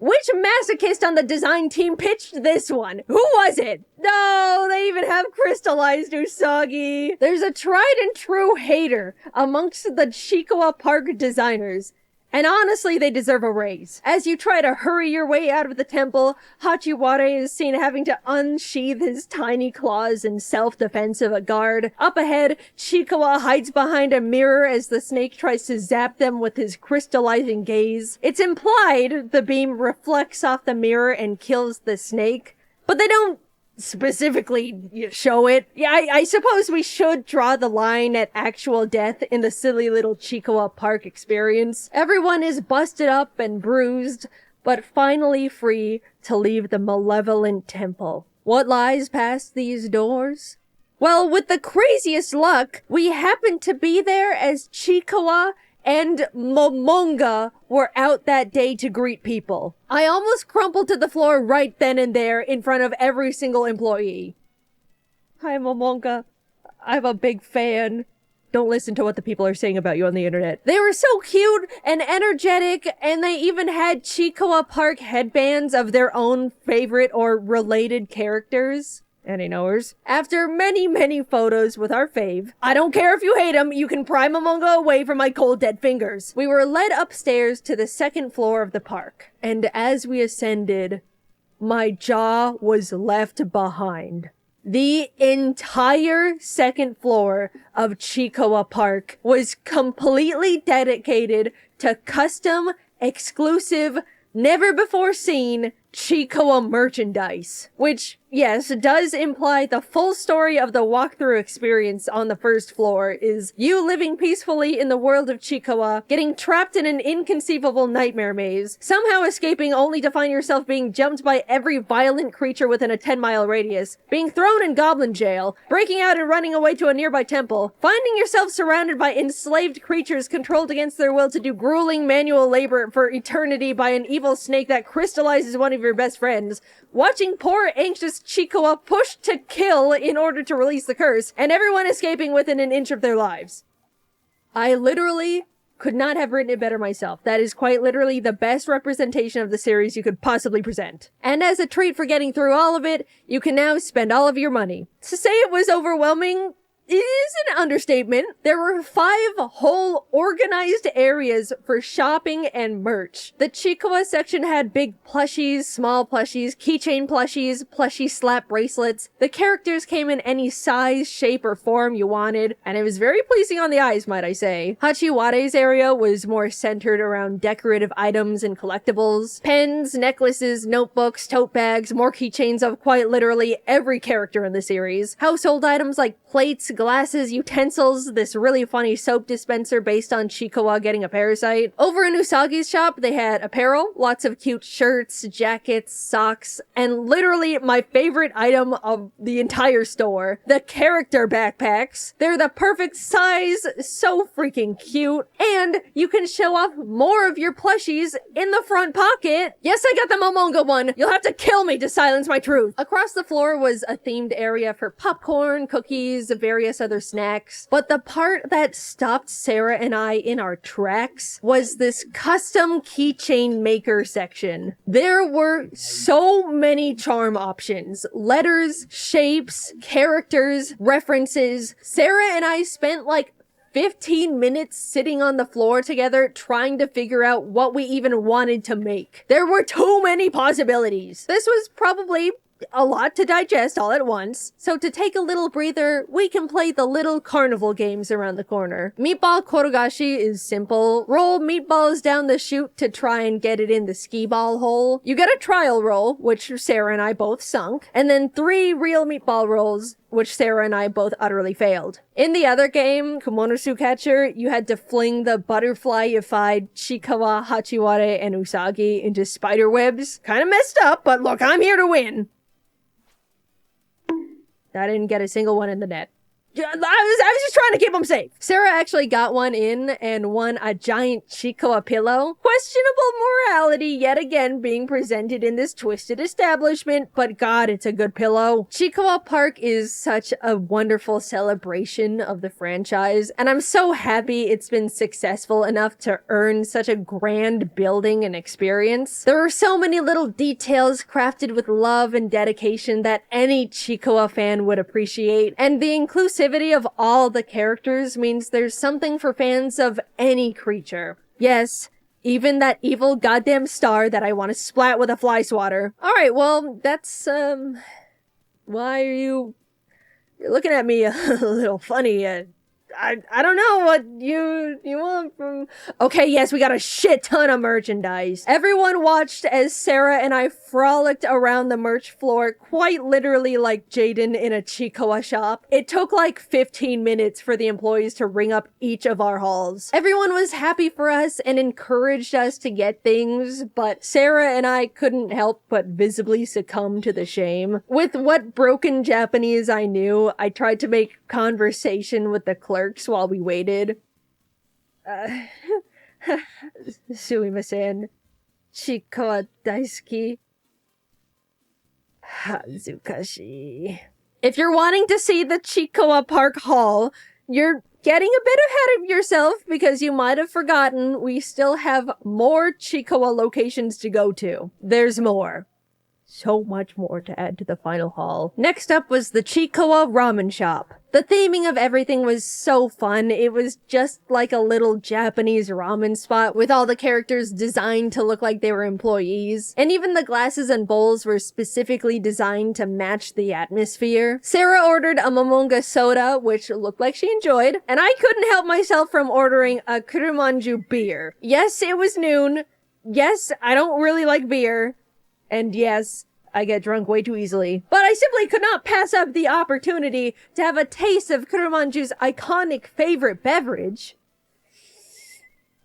Which masochist on the design team pitched this one? Who was it? No, they even have crystallized Usagi. There's a tried and true hater amongst the Chikawa Park designers. And honestly, they deserve a raise. As you try to hurry your way out of the temple, Hachiware is seen having to unsheath his tiny claws in self-defense of a guard. Up ahead, Chikawa hides behind a mirror as the snake tries to zap them with his crystallizing gaze. It's implied the beam reflects off the mirror and kills the snake, but they don't specifically show it. Yeah, I suppose we should draw the line at actual death in the silly little Chikawa Park experience. Everyone is busted up and bruised, but finally free to leave the malevolent temple. What lies past these doors? Well, with the craziest luck, we happened to be there as Chikawa and Momonga were out that day to greet people. I almost crumpled to the floor right then and there in front of every single employee. Hi, Momonga. I'm a big fan. Don't listen to what the people are saying about you on the internet. They were so cute and energetic, and they even had Chikawa Park headbands of their own favorite or related characters. Any knowers? After many, many photos with our fave, I don't care if you hate him, you can pry Momonga away from my cold dead fingers. We were led upstairs to the second floor of the park, and as we ascended, my jaw was left behind. The entire second floor of Chikoa Park was completely dedicated to custom, exclusive, never before seen Chikoa merchandise, which, yes, does imply the full story of the walkthrough experience on the first floor is you living peacefully in the world of Chikoa, getting trapped in an inconceivable nightmare maze, somehow escaping only to find yourself being jumped by every violent creature within a 10-mile radius, being thrown in goblin jail, breaking out and running away to a nearby temple, finding yourself surrounded by enslaved creatures controlled against their will to do grueling manual labor for eternity by an evil snake that crystallizes one of your best friends, watching poor anxious Chikoa pushed to kill in order to release the curse, and everyone escaping within an inch of their lives. I literally could not have written it better myself. That is quite literally the best representation of the series you could possibly present. And as a treat for getting through all of it, you can now spend all of your money. To say it was overwhelming is an understatement. There were 5 whole organized areas for shopping and merch. The Chikoa section had big plushies, small plushies, keychain plushies, plushie slap bracelets. The characters came in any size, shape, or form you wanted, and it was very pleasing on the eyes, might I say. Hachiware's area was more centered around decorative items and collectibles. Pens, necklaces, notebooks, tote bags, more keychains of quite literally every character in the series. Household items like plates, glasses, utensils, this really funny soap dispenser based on Chikoa getting a parasite. Over in Usagi's shop, they had apparel, lots of cute shirts, jackets, socks, and literally my favorite item of the entire store, the character backpacks. They're the perfect size, so freaking cute, and you can show off more of your plushies in the front pocket. Yes, I got the Momonga one. You'll have to kill me to silence my truth. Across the floor was a themed area for popcorn, cookies, various other snacks, but the part that stopped Sarah and I in our tracks was this custom keychain maker section. There were so many charm options, letters, shapes, characters, references. Sarah and I spent like 15 minutes sitting on the floor together trying to figure out what we even wanted to make. There were too many possibilities. This was probably a lot to digest all at once, so to take a little breather, we can play the little carnival games around the corner. Meatball Korogashi is simple. Roll meatballs down the chute to try and get it in the skee ball hole. You get a trial roll, which Sarah and I both sunk, and then 3 real meatball rolls, which Sarah and I both utterly failed. In the other game, Kumonosu Catcher, you had to fling the butterfly-ified Chikawa, Hachiware, and Usagi into spider webs. Kinda messed up, but look, I'm here to win. I didn't get a single one in the net. I was just trying to keep them safe. Sarah actually got one in and won a giant Chikoa pillow. Questionable morality yet again being presented in this twisted establishment, but God, it's a good pillow. Chikoa Park is such a wonderful celebration of the franchise, and I'm so happy it's been successful enough to earn such a grand building and experience. There are so many little details crafted with love and dedication that any Chikoa fan would appreciate, and the inclusivity of all the characters means there's something for fans of any creature. Yes, even that evil goddamn star that I want to splat with a fly swatter. Alright, well, that's, why are you're looking at me a little funny, I don't know what you want from... Okay, yes, we got a shit ton of merchandise. Everyone watched as Sarah and I frolicked around the merch floor, quite literally like Jaiden in a Chikoa shop. It took like 15 minutes for the employees to ring up each of our halls. Everyone was happy for us and encouraged us to get things, but Sarah and I couldn't help but visibly succumb to the shame. With what broken Japanese I knew, I tried to make conversation with the clerks while we waited. Sumimasen. Chikoa daisuki. Hazukashi. If you're wanting to see the Chikoa Park Hall, you're getting a bit ahead of yourself because you might have forgotten we still have more Chikoa locations to go to. There's more. so much more to add to the final haul. Next up was the Chikowa Ramen Shop. The theming of everything was so fun. It was just like a little Japanese ramen spot with all the characters designed to look like they were employees. And even the glasses and bowls were specifically designed to match the atmosphere. Sarah ordered a Momonga soda, which looked like she enjoyed, and I couldn't help myself from ordering a Kurumanju beer. Yes, it was noon. Yes, I don't really like beer. And yes, I get drunk way too easily. But I simply could not pass up the opportunity to have a taste of Kurumanju's iconic favorite beverage.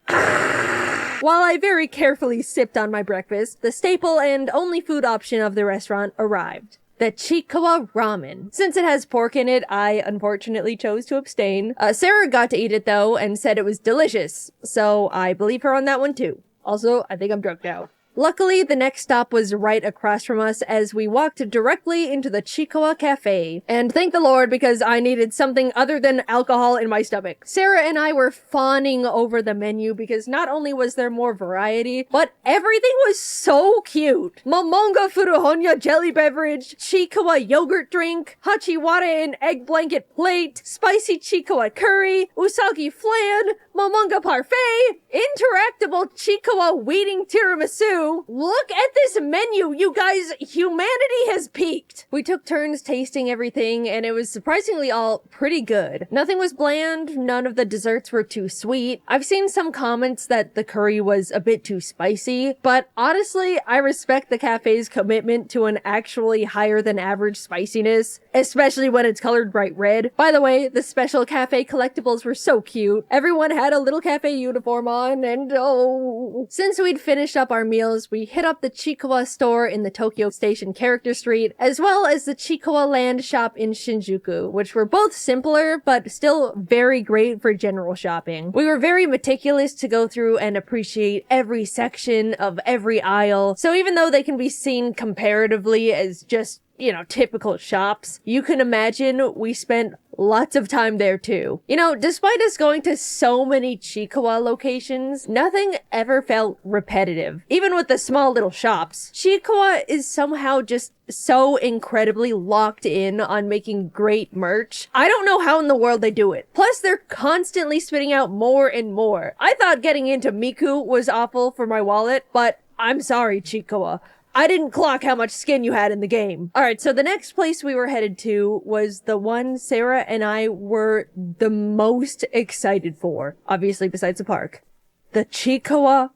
While I very carefully sipped on my breakfast, the staple and only food option of the restaurant arrived. The Chikowa Ramen. Since it has pork in it, I unfortunately chose to abstain. Sarah got to eat it though and said it was delicious, so I believe her on that one too. Also, I think I'm drunk now. Luckily, the next stop was right across from us as we walked directly into the Chikowa Cafe. And thank the Lord, because I needed something other than alcohol in my stomach. Sarah and I were fawning over the menu because not only was there more variety, but everything was so cute. Momonga Furuhonya jelly beverage, Chikowa yogurt drink, Hachiwara and egg blanket plate, spicy Chikowa curry, Usagi flan, Momonga parfait, interactable Chikowa weeding tiramisu. Look at this menu, you guys! Humanity has peaked! We took turns tasting everything, and it was surprisingly all pretty good. Nothing was bland, none of the desserts were too sweet. I've seen some comments that the curry was a bit too spicy, but honestly, I respect the cafe's commitment to an actually higher than average spiciness, especially when it's colored bright red. By the way, the special cafe collectibles were so cute. Everyone had a little cafe uniform on, and oh. Since we'd finished up our meals, we hit up the Chikowa store in the Tokyo Station Character Street, as well as the Chikowa Land shop in Shinjuku, which were both simpler, but still very great for general shopping. We were very meticulous to go through and appreciate every section of every aisle, so even though they can be seen comparatively as just, you know, typical shops, you can imagine we spent lots of time there too. You know, despite us going to so many Chikowa locations, nothing ever felt repetitive. Even with the small little shops, Chikowa is somehow just so incredibly locked in on making great merch. I don't know how in the world they do it. Plus, they're constantly spitting out more and more. I thought getting into Miku was awful for my wallet, but I'm sorry, Chikowa. I didn't clock how much skin you had in the game. Alright, so the next place we were headed to was the one Sarah and I were the most excited for, obviously besides the park. The Chikowa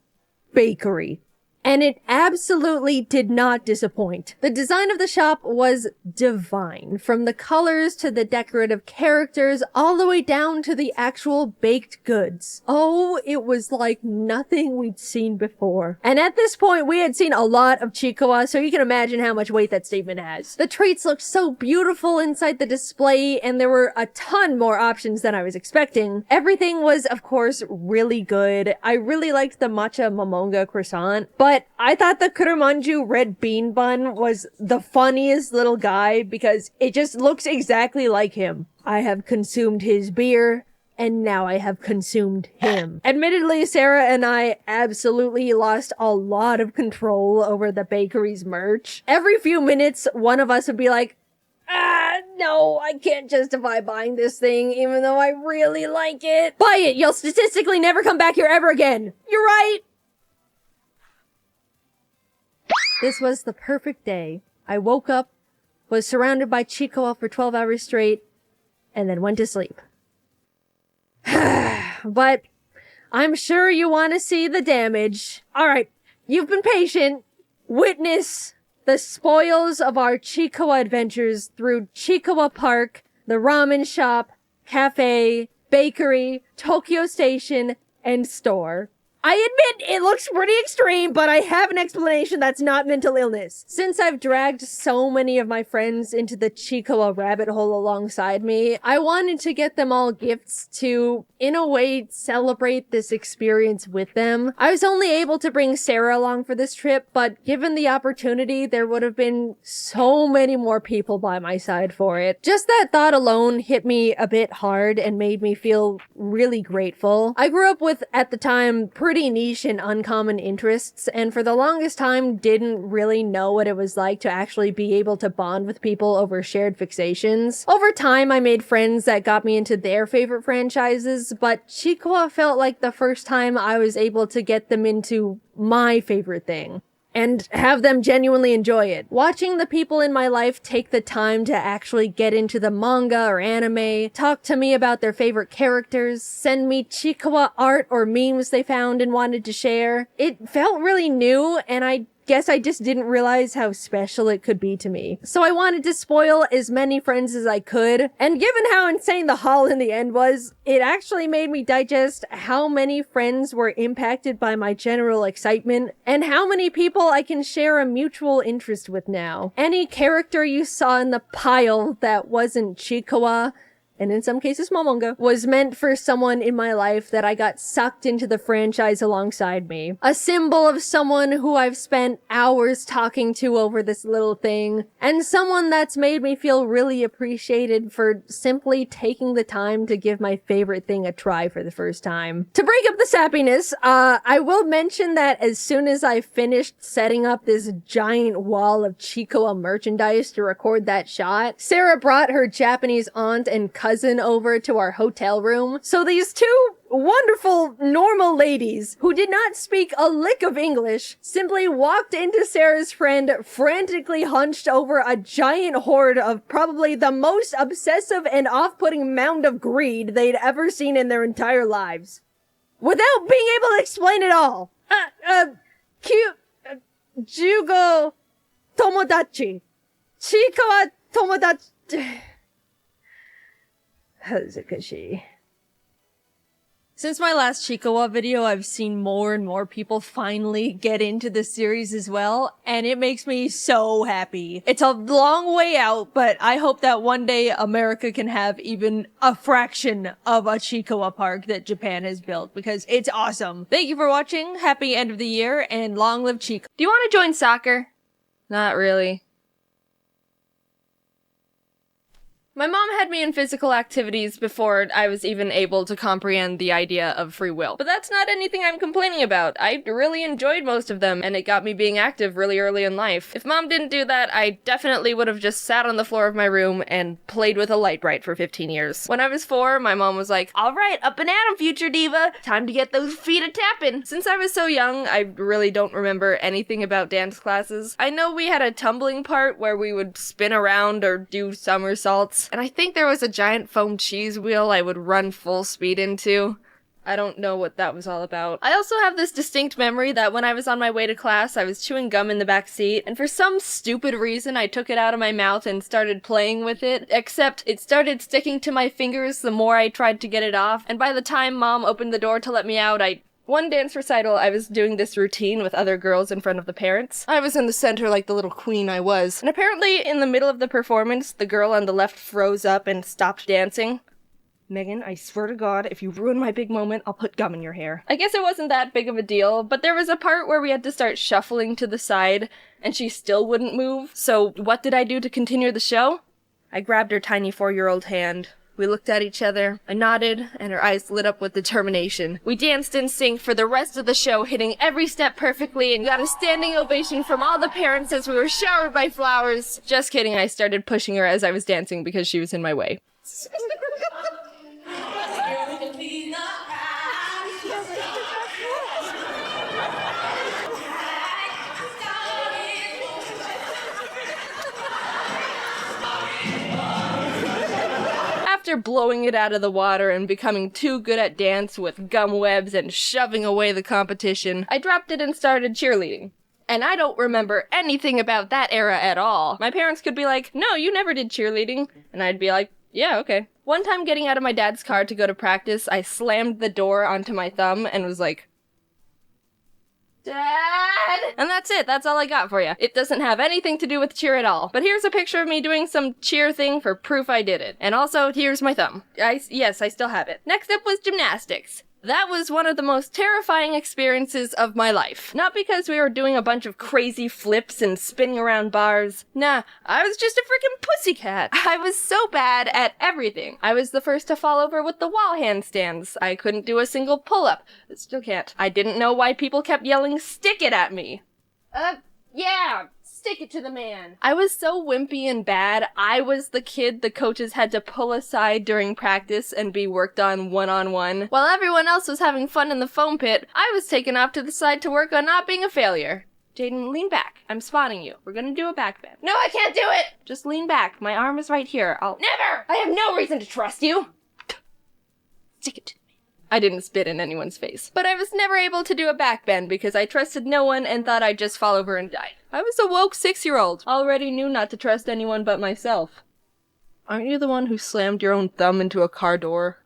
Bakery. And it absolutely did not disappoint. The design of the shop was divine, from the colors to the decorative characters, all the way down to the actual baked goods. Oh, it was like nothing we'd seen before. And at this point, we had seen a lot of Chikowa, so you can imagine how much weight that statement has. The treats looked so beautiful inside the display, and there were a ton more options than I was expecting. Everything was, of course, really good. I really liked the matcha momonga croissant, but I thought the Kurumanju red bean bun was the funniest little guy because it just looks exactly like him. I have consumed his beer, and now I have consumed him. Admittedly, Sarah and I absolutely lost a lot of control over the bakery's merch. Every few minutes, one of us would be like, no, I can't justify buying this thing, even though I really like it. Buy it! You'll statistically never come back here ever again! You're right! This was the perfect day. I woke up, was surrounded by Chikowa for 12 hours straight, and then went to sleep. But I'm sure you want to see the damage. Alright, you've been patient. Witness the spoils of our Chikowa adventures through Chikowa Park, the ramen shop, cafe, bakery, Tokyo Station, and store. I admit it looks pretty extreme, but I have an explanation that's not mental illness. Since I've dragged so many of my friends into the Chikowa rabbit hole alongside me, I wanted to get them all gifts to, in a way, celebrate this experience with them. I was only able to bring Sarah along for this trip, but given the opportunity, there would have been so many more people by my side for it. Just that thought alone hit me a bit hard and made me feel really grateful. I grew up with, at the time, pretty pretty niche and uncommon interests, and for the longest time didn't really know what it was like to actually be able to bond with people over shared fixations. Over time, I made friends that got me into their favorite franchises, but Chikwa felt like the first time I was able to get them into my favorite thing and have them genuinely enjoy it. Watching the people in my life take the time to actually get into the manga or anime, talk to me about their favorite characters, send me Chikawa art or memes they found and wanted to share, it felt really new, and I guess I just didn't realize how special it could be to me. So I wanted to spoil as many friends as I could, and given how insane the haul in the end was, it actually made me digest how many friends were impacted by my general excitement, and how many people I can share a mutual interest with now. Any character you saw in the pile that wasn't Chikawa, and in some cases Momonga, was meant for someone in my life that I got sucked into the franchise alongside me. A symbol of someone who I've spent hours talking to over this little thing, and someone that's made me feel really appreciated for simply taking the time to give my favorite thing a try for the first time. To break up the sappiness, I will mention that as soon as I finished setting up this giant wall of Chikoa merchandise to record that shot, Sarah brought her Japanese aunt and cousin over to our hotel room. So these two wonderful, normal ladies who did not speak a lick of English simply walked into Sarah's friend frantically hunched over a giant hoard of probably the most obsessive and off-putting mound of greed they'd ever seen in their entire lives. Without being able to explain it all. Jugo Tomodachi. Chikawa Tomodachi. Hazukashi. Since my last Chikawa video, I've seen more and more people finally get into the series as well, and it makes me so happy. It's a long way out, but I hope that one day America can have even a fraction of a Chikawa park that Japan has built, because it's awesome. Thank you for watching, happy end of the year, and long live Chikawa. Do you want to join soccer? Not really. My mom had me in physical activities before I was even able to comprehend the idea of free will. But that's not anything I'm complaining about. I really enjoyed most of them, and it got me being active really early in life. If mom didn't do that, I definitely would have just sat on the floor of my room and played with a light bright for 15 years. When I was 4, my mom was like, "Alright, up and at 'em, future diva! Time to get those feet a-tapping!" Since I was so young, I really don't remember anything about dance classes. I know we had a tumbling part where we would spin around or do somersaults. And I think there was a giant foam cheese wheel I would run full speed into. I don't know what that was all about. I also have this distinct memory that when I was on my way to class, I was chewing gum in the back seat, and for some stupid reason, I took it out of my mouth and started playing with it, except it started sticking to my fingers the more I tried to get it off, and by the time mom opened the door to let me out, one dance recital, I was doing this routine with other girls in front of the parents. I was in the center like the little queen I was. And apparently, in the middle of the performance, the girl on the left froze up and stopped dancing. Megan, I swear to God, if you ruin my big moment, I'll put gum in your hair. I guess it wasn't that big of a deal, but there was a part where we had to start shuffling to the side, and she still wouldn't move. So what did I do to continue the show? I grabbed her tiny 4-year-old hand. We looked at each other, I nodded, and her eyes lit up with determination. We danced in sync for the rest of the show, hitting every step perfectly, and got a standing ovation from all the parents as we were showered by flowers. Just kidding, I started pushing her as I was dancing because she was in my way. After blowing it out of the water and becoming too good at dance with gum webs and shoving away the competition, I dropped it and started cheerleading. And I don't remember anything about that era at all. My parents could be like, "No, you never did cheerleading." And I'd be like, "Yeah, okay." One time getting out of my dad's car to go to practice, I slammed the door onto my thumb and was like, "Dad!" And that's it. That's all I got for you. It doesn't have anything to do with cheer at all. But here's a picture of me doing some cheer thing for proof I did it. And also, here's my thumb. Yes, I still have it. Next up was gymnastics. That was one of the most terrifying experiences of my life. Not because we were doing a bunch of crazy flips and spinning around bars. Nah, I was just a freaking pussycat. I was so bad at everything. I was the first to fall over with the wall handstands. I couldn't do a single pull-up. Still can't. I didn't know why people kept yelling, "Stick it" at me. Yeah. Stick it to the man. I was so wimpy and bad, I was the kid the coaches had to pull aside during practice and be worked on one-on-one. While everyone else was having fun in the foam pit, I was taken off to the side to work on not being a failure. Jaiden, lean back. I'm spotting you. We're gonna do a back bend. No, I can't do it! Just lean back. My arm is right here. Never! I have no reason to trust you! Stick it to me. I didn't spit in anyone's face. But I was never able to do a back bend because I trusted no one and thought I'd just fall over and die. I was a woke 6-year-old. Already knew not to trust anyone but myself. Aren't you the one who slammed your own thumb into a car door?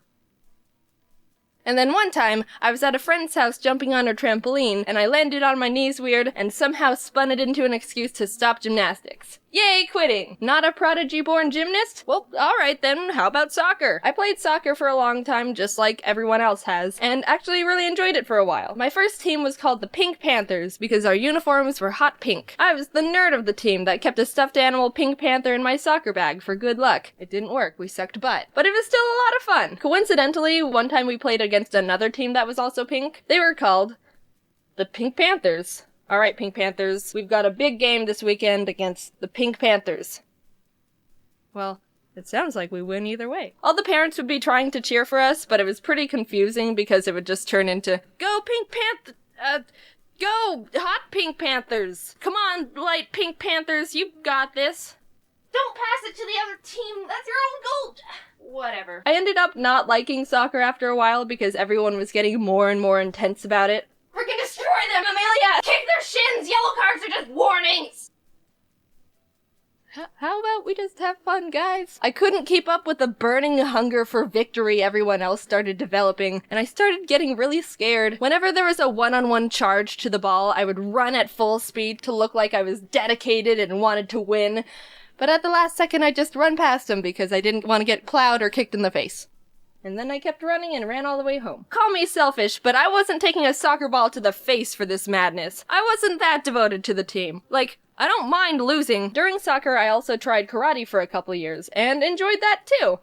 And then one time, I was at a friend's house jumping on her trampoline, and I landed on my knees weird and somehow spun it into an excuse to stop gymnastics. Yay, quitting! Not a prodigy-born gymnast? Well, alright then, how about soccer? I played soccer for a long time, just like everyone else has, and actually really enjoyed it for a while. My first team was called the Pink Panthers, because our uniforms were hot pink. I was the nerd of the team that kept a stuffed animal Pink Panther in my soccer bag for good luck. It didn't work, we sucked butt. But it was still a lot of fun. Coincidentally, one time we played against another team that was also pink. They were called the Pink Panthers. Alright, Pink Panthers, we've got a big game this weekend against the Pink Panthers. Well, it sounds like we win either way. All the parents would be trying to cheer for us, but it was pretty confusing because it would just turn into, "Go Pink Panther, go hot Pink Panthers! Come on, light Pink Panthers, you got this! Don't pass it to the other team, that's your own goal!" Whatever. I ended up not liking soccer after a while because everyone was getting more and more intense about it. Freaking destroy them, Amelia! Kick their shins! Yellow cards are just warnings! How about we just have fun, guys? I couldn't keep up with the burning hunger for victory everyone else started developing, and I started getting really scared. Whenever there was a one-on-one charge to the ball, I would run at full speed to look like I was dedicated and wanted to win. But at the last second, I just run past him because I didn't want to get plowed or kicked in the face. And then I kept running and ran all the way home. Call me selfish, but I wasn't taking a soccer ball to the face for this madness. I wasn't that devoted to the team. Like, I don't mind losing. During soccer, I also tried karate for a couple years, and enjoyed that too.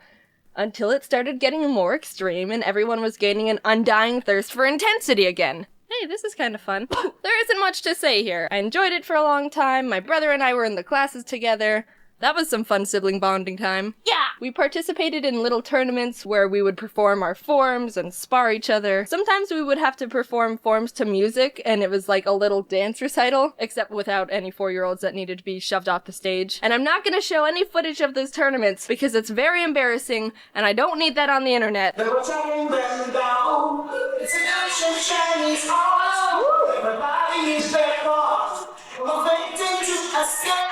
Until it started getting more extreme and everyone was gaining an undying thirst for intensity again. Hey, this is kind of fun. There isn't much to say here. I enjoyed it for a long time. My brother and I were in the classes together. That was some fun sibling bonding time. Yeah! We participated in little tournaments where we would perform our forms and spar each other. Sometimes we would have to perform forms to music, and it was like a little dance recital, except without any 4-year-olds that needed to be shoved off the stage. And I'm not gonna show any footage of those tournaments because it's very embarrassing, and I don't need that on the internet. They were tearing them down. It's an ancient Chinese art. Everybody is their part. Motivated to escape.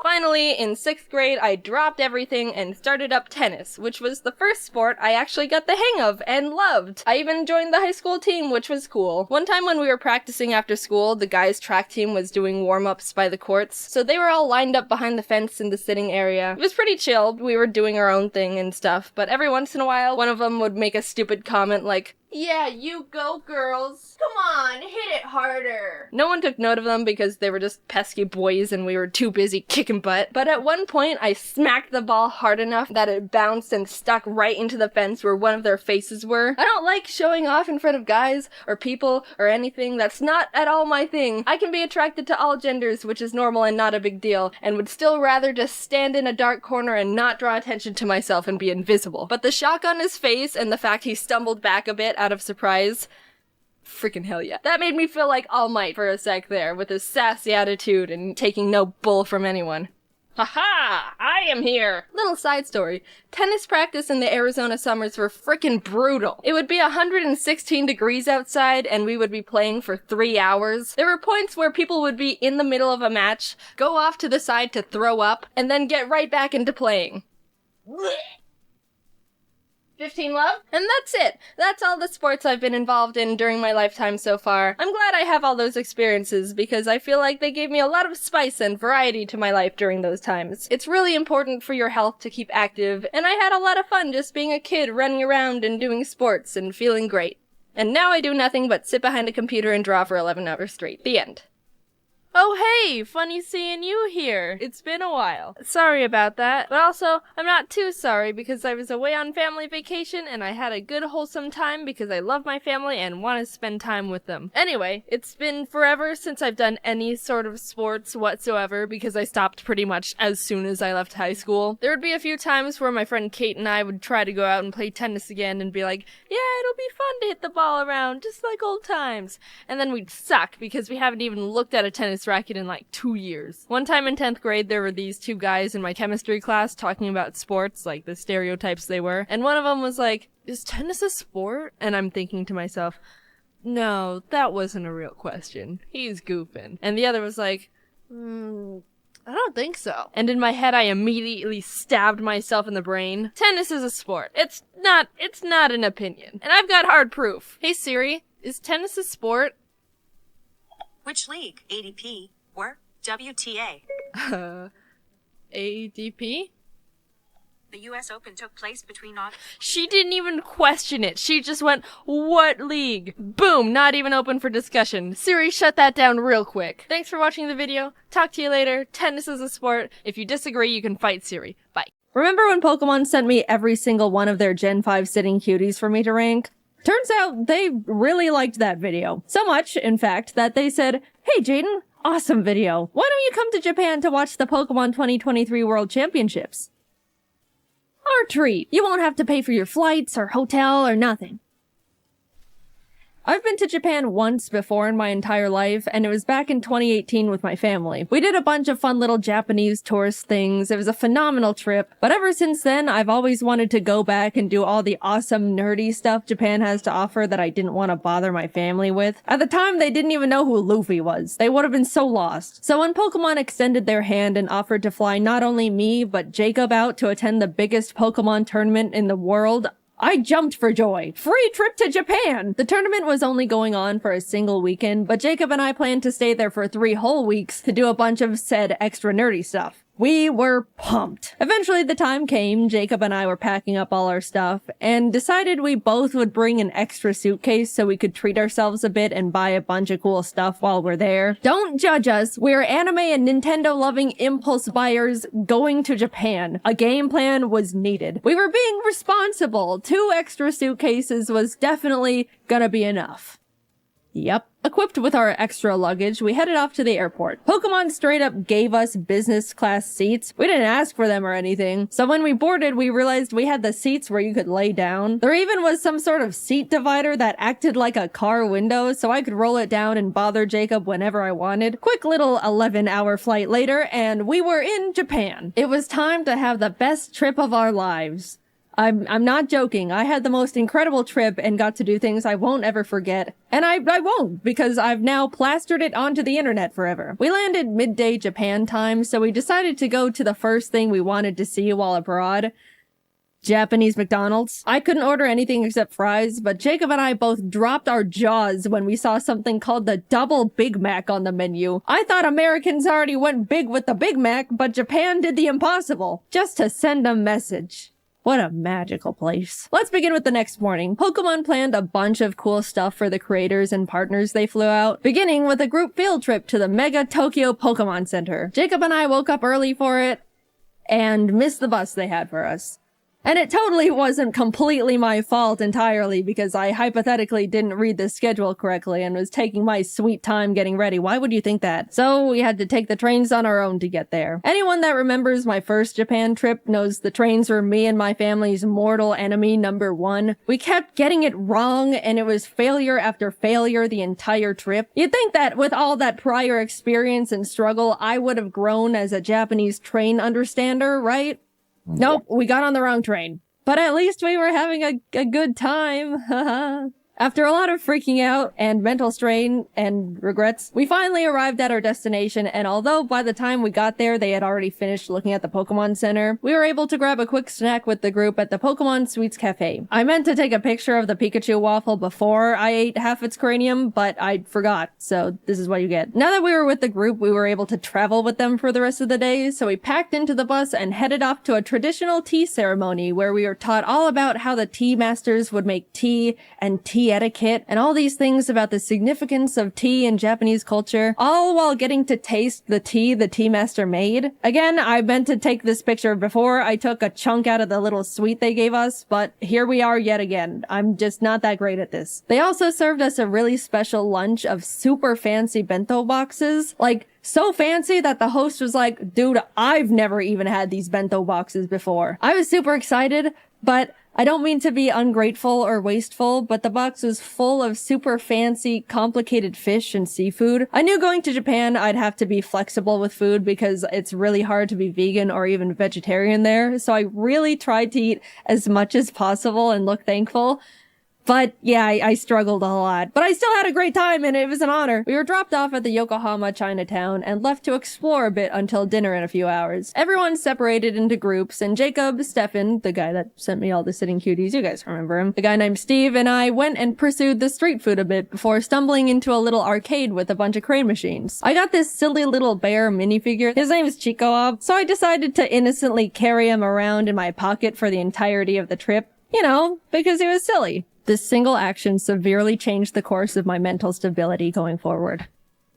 Finally, in 6th grade, I dropped everything and started up tennis, which was the first sport I actually got the hang of and loved. I even joined the high school team, which was cool. One time when we were practicing after school, the guys' track team was doing warm-ups by the courts, so they were all lined up behind the fence in the sitting area. It was pretty chill. We were doing our own thing and stuff, but every once in a while, one of them would make a stupid comment like, "Yeah, you go, girls. Come on, hit it harder." No one took note of them because they were just pesky boys and we were too busy kicking butt. But at one point, I smacked the ball hard enough that it bounced and stuck right into the fence where one of their faces were. I don't like showing off in front of guys or people or anything. That's not at all my thing. I can be attracted to all genders, which is normal and not a big deal, and would still rather just stand in a dark corner and not draw attention to myself and be invisible. But the shock on his face and the fact he stumbled back a bit out of surprise, freaking hell yeah. That made me feel like All Might for a sec there, with his sassy attitude and taking no bull from anyone. Haha! I am here! Little side story. Tennis practice in the Arizona summers were frickin' brutal. It would be 116 degrees outside and we would be playing for 3 hours. There were points where people would be in the middle of a match, go off to the side to throw up, and then get right back into playing. 15 love. And that's it. That's all the sports I've been involved in during my lifetime so far. I'm glad I have all those experiences because I feel like they gave me a lot of spice and variety to my life during those times. It's really important for your health to keep active, and I had a lot of fun just being a kid running around and doing sports and feeling great. And now I do nothing but sit behind a computer and draw for 11 hours straight. The end. Oh hey, funny seeing you here. It's been a while. Sorry about that, but also, I'm not too sorry because I was away on family vacation and I had a good wholesome time because I love my family and want to spend time with them. Anyway, it's been forever since I've done any sort of sports whatsoever because I stopped pretty much as soon as I left high school. There would be a few times where my friend Kate and I would try to go out and play tennis again and be like, yeah, it'll be fun to hit the ball around, just like old times. And then we'd suck because we haven't even looked at a tennis racket in like 2 years. One time in 10th grade, there were these two guys in my chemistry class talking about sports, like the stereotypes they were, and one of them was like, is tennis a sport? And I'm thinking to myself, no, that wasn't a real question. He's goofing. And the other was like, I don't think so. And in my head, I immediately stabbed myself in the brain. Tennis is a sport. It's not an opinion. And I've got hard proof. Hey Siri, is tennis a sport? Which league? ADP or WTA? ADP? The US Open took place between She didn't even question it. She just went, what league? Boom, not even open for discussion. Siri, shut that down real quick. Thanks for watching the video. Talk to you later. Tennis is a sport. If you disagree, you can fight Siri. Bye. Remember when Pokemon sent me every single one of their Gen 5 sitting cuties for me to rank? Turns out they really liked that video. So much, in fact, that they said, hey Jaiden, awesome video. Why don't you come to Japan to watch the Pokemon 2023 World Championships? Our treat. You won't have to pay for your flights or hotel or nothing. I've been to Japan once before in my entire life, and it was back in 2018 with my family. We did a bunch of fun little Japanese tourist things. It was a phenomenal trip, but ever since then, I've always wanted to go back and do all the awesome nerdy stuff Japan has to offer that I didn't want to bother my family with. At the time, they didn't even know who Luffy was. They would have been so lost. So when Pokemon extended their hand and offered to fly not only me, but Jacob out to attend the biggest Pokemon tournament in the world, I jumped for joy. Free trip to Japan! The tournament was only going on for a single weekend, but Jacob and I planned to stay there for 3 whole weeks to do a bunch of said extra nerdy stuff. We were pumped. Eventually the time came, Jacob and I were packing up all our stuff, and decided we both would bring an extra suitcase so we could treat ourselves a bit and buy a bunch of cool stuff while we're there. Don't judge us, we're anime and Nintendo-loving impulse buyers going to Japan. A game plan was needed. We were being responsible. 2 extra suitcases was definitely gonna be enough. Yep. Equipped with our extra luggage, we headed off to the airport. Pokemon straight up gave us business class seats. We didn't ask for them or anything. So when we boarded, we realized we had the seats where you could lay down. There even was some sort of seat divider that acted like a car window, so I could roll it down and bother Jacob whenever I wanted. Quick little 11-hour flight later, and we were in Japan. It was time to have the best trip of our lives. I'm not joking. I had the most incredible trip and got to do things I won't ever forget. And I won't, because I've now plastered it onto the internet forever. We landed midday Japan time, so we decided to go to the first thing we wanted to see while abroad. Japanese McDonald's. I couldn't order anything except fries, but Jacob and I both dropped our jaws when we saw something called the Double Big Mac on the menu. I thought Americans already went big with the Big Mac, but Japan did the impossible, just to send a message. What a magical place. Let's begin with the next morning. Pokemon planned a bunch of cool stuff for the creators and partners they flew out, beginning with a group field trip to the Mega Tokyo Pokemon Center. Jacob and I woke up early for it and missed the bus they had for us. And it totally wasn't completely my fault entirely because I hypothetically didn't read the schedule correctly and was taking my sweet time getting ready. Why would you think that? So we had to take the trains on our own to get there. Anyone that remembers my first Japan trip knows the trains were me and my family's mortal enemy number 1. We kept getting it wrong and it was failure after failure the entire trip. You'd think that with all that prior experience and struggle, I would have grown as a Japanese train understander, right? Nope, we got on the wrong train. But at least we were having a good time. After a lot of freaking out and mental strain and regrets, we finally arrived at our destination, and although by the time we got there they had already finished looking at the Pokemon Center, we were able to grab a quick snack with the group at the Pokemon Sweets Cafe. I meant to take a picture of the Pikachu waffle before I ate half its cranium, but I forgot, so this is what you get. Now that we were with the group, we were able to travel with them for the rest of the day, so we packed into the bus and headed off to a traditional tea ceremony where we were taught all about how the tea masters would make tea and tea etiquette and all these things about the significance of tea in Japanese culture, all while getting to taste the tea master made. Again, I meant to take this picture before I took a chunk out of the little sweet they gave us, but here we are yet again. I'm just not that great at this. They also served us a really special lunch of super fancy bento boxes, like so fancy that the host was like, dude, I've never even had these bento boxes before. I was super excited, but I don't mean to be ungrateful or wasteful, but the box was full of super fancy, complicated fish and seafood. I knew going to Japan I'd have to be flexible with food because it's really hard to be vegan or even vegetarian there, so I really tried to eat as much as possible and look thankful. But yeah, I struggled a lot. But I still had a great time and it was an honor. We were dropped off at the Yokohama Chinatown and left to explore a bit until dinner in a few hours. Everyone separated into groups, and Jacob, Stefan, the guy that sent me all the sitting cuties, you guys remember him, the guy named Steve, and I went and pursued the street food a bit before stumbling into a little arcade with a bunch of crane machines. I got this silly little bear minifigure. His name is Chico, so I decided to innocently carry him around in my pocket for the entirety of the trip. You know, because he was silly. This single action severely changed the course of my mental stability going forward.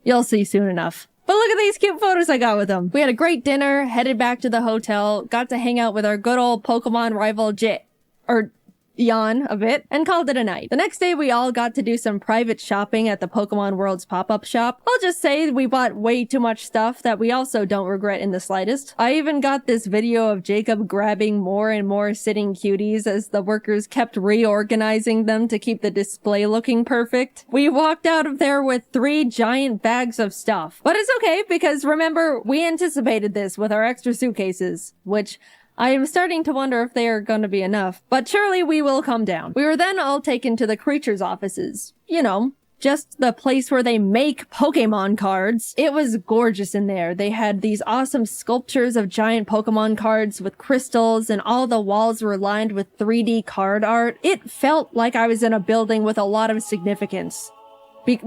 You'll see soon enough. But look at these cute photos I got with them. We had a great dinner, headed back to the hotel, got to hang out with our good old Pokemon rival Jan a bit, and called it a night. The next day we all got to do some private shopping at the Pokemon World's pop-up shop. I'll just say we bought way too much stuff that we also don't regret in the slightest. I even got this video of Jacob grabbing more and more sitting cuties as the workers kept reorganizing them to keep the display looking perfect. We walked out of there with 3 giant bags of stuff. But it's okay, because remember, we anticipated this with our extra suitcases, which I am starting to wonder if they are going to be enough, but surely we will come down. We were then all taken to the creatures' offices. You know, just the place where they make Pokemon cards. It was gorgeous in there. They had these awesome sculptures of giant Pokemon cards with crystals, and all the walls were lined with 3D card art. It felt like I was in a building with a lot of significance.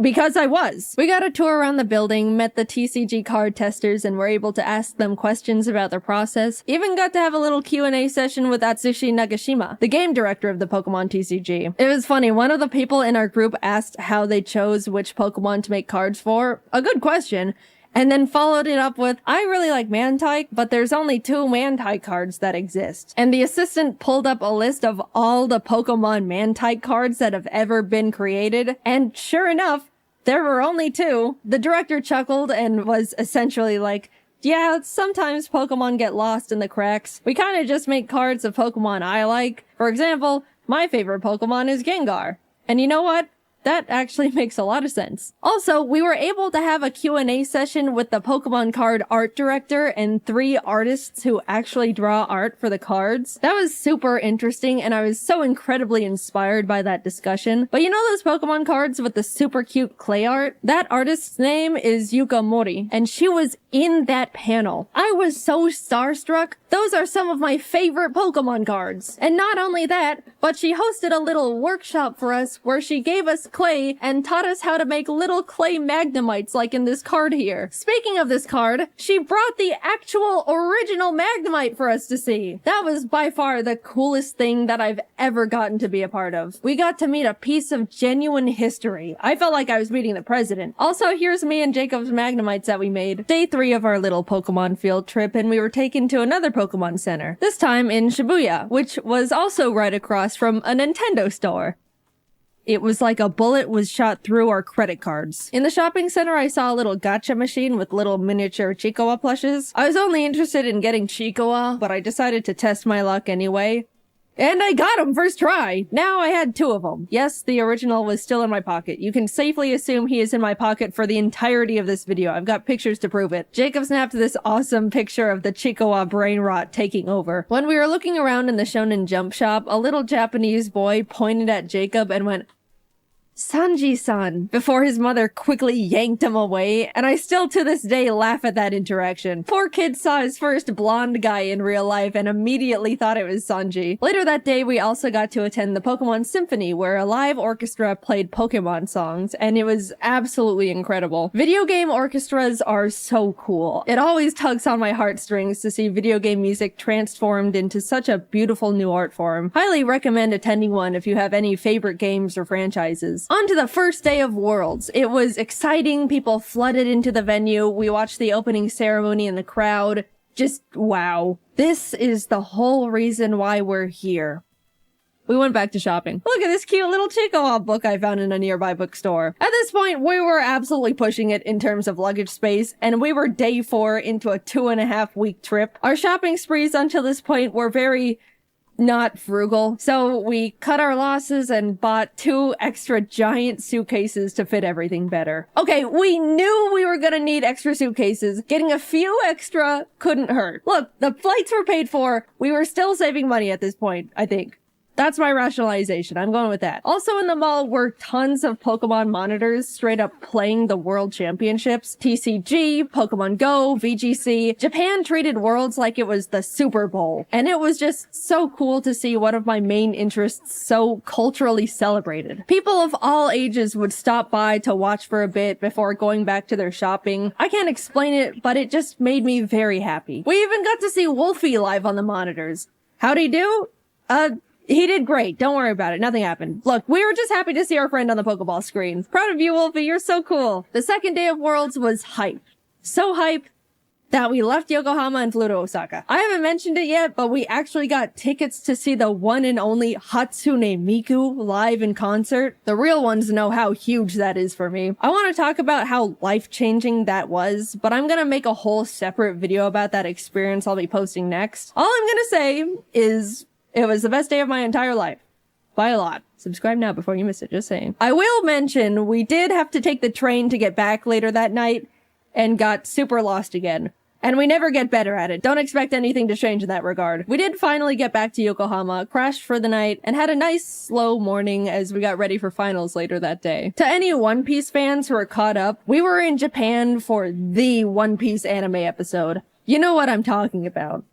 Because I was. We got a tour around the building, met the TCG card testers, and were able to ask them questions about their process. Even got to have a little Q&A session with Atsushi Nagashima, the game director of the Pokemon TCG. It was funny, one of the people in our group asked how they chose which Pokemon to make cards for. A good question. And then followed it up with, I really like Mantike, but there's only 2 Mantike cards that exist. And the assistant pulled up a list of all the Pokemon Mantike cards that have ever been created, and sure enough, there were only 2. The director chuckled and was essentially like, yeah, sometimes Pokemon get lost in the cracks. We kinda just make cards of Pokemon I like. For example, my favorite Pokemon is Gengar. And you know what? That actually makes a lot of sense. Also, we were able to have a Q&A session with the Pokemon card art director and 3 artists who actually draw art for the cards. That was super interesting, and I was so incredibly inspired by that discussion. But you know those Pokemon cards with the super cute clay art? That artist's name is Yuka Mori, and she was in that panel. I was so starstruck. Those are some of my favorite Pokemon cards. And not only that, but she hosted a little workshop for us where she gave us clay and taught us how to make little clay Magnemites like in this card here. Speaking of this card, she brought the actual original Magnemite for us to see. That was by far the coolest thing that I've ever gotten to be a part of. We got to meet a piece of genuine history. I felt like I was meeting the president. Also, here's me and Jacob's Magnemites that we made. Day 3 of our little Pokemon field trip, and we were taken to another Pokemon Center. This time in Shibuya, which was also right across from a Nintendo store. It was like a bullet was shot through our credit cards. In the shopping center, I saw a little gacha machine with little miniature Chiikawa plushes. I was only interested in getting Chiikawa, but I decided to test my luck anyway. And I got him first try! Now I had 2 of them. Yes, the original was still in my pocket. You can safely assume he is in my pocket for the entirety of this video. I've got pictures to prove it. Jacob snapped this awesome picture of the Chiikawa brain rot taking over. When we were looking around in the Shonen Jump shop, a little Japanese boy pointed at Jacob and went, Sanji-san, before his mother quickly yanked him away, and I still to this day laugh at that interaction. Poor kid saw his first blonde guy in real life and immediately thought it was Sanji. Later that day, we also got to attend the Pokemon Symphony, where a live orchestra played Pokemon songs, and it was absolutely incredible. Video game orchestras are so cool. It always tugs on my heartstrings to see video game music transformed into such a beautiful new art form. Highly recommend attending one if you have any favorite games or franchises. On to the first day of Worlds. It was exciting. People flooded into the venue. We watched the opening ceremony in the crowd. Just wow. This is the whole reason why we're here. We went back to shopping. Look at this cute little Chihuahua book I found in a nearby bookstore. At this point, we were absolutely pushing it in terms of luggage space, and we were day 4 into a 2.5-week trip. Our shopping sprees until this point were very not frugal, so we cut our losses and bought 2 extra giant suitcases to fit everything better. Okay, we knew we were gonna need extra suitcases. Getting a few extra couldn't hurt. Look, the flights were paid for. We were still saving money at this point, I think. That's my rationalization. I'm going with that. Also in the mall were tons of Pokemon monitors straight up playing the World Championships. TCG, Pokemon Go, VGC. Japan treated Worlds like it was the Super Bowl. And it was just so cool to see one of my main interests so culturally celebrated. People of all ages would stop by to watch for a bit before going back to their shopping. I can't explain it, but it just made me very happy. We even got to see Wolfie live on the monitors. How'd he do? He did great. Don't worry about it. Nothing happened. Look, we were just happy to see our friend on the Pokeball screen. Proud of you, Wolfie. You're so cool. The second day of Worlds was hype. So hype that we left Yokohama and flew to Osaka. I haven't mentioned it yet, but we actually got tickets to see the one and only Hatsune Miku live in concert. The real ones know how huge that is for me. I want to talk about how life-changing that was, but I'm gonna make a whole separate video about that experience I'll be posting next. All I'm gonna say is it was the best day of my entire life. By a lot. Subscribe now before you miss it, just saying. I will mention, we did have to take the train to get back later that night and got super lost again. And we never get better at it. Don't expect anything to change in that regard. We did finally get back to Yokohama, crashed for the night, and had a nice slow morning as we got ready for finals later that day. To any One Piece fans who are caught up, we were in Japan for the One Piece anime episode. You know what I'm talking about.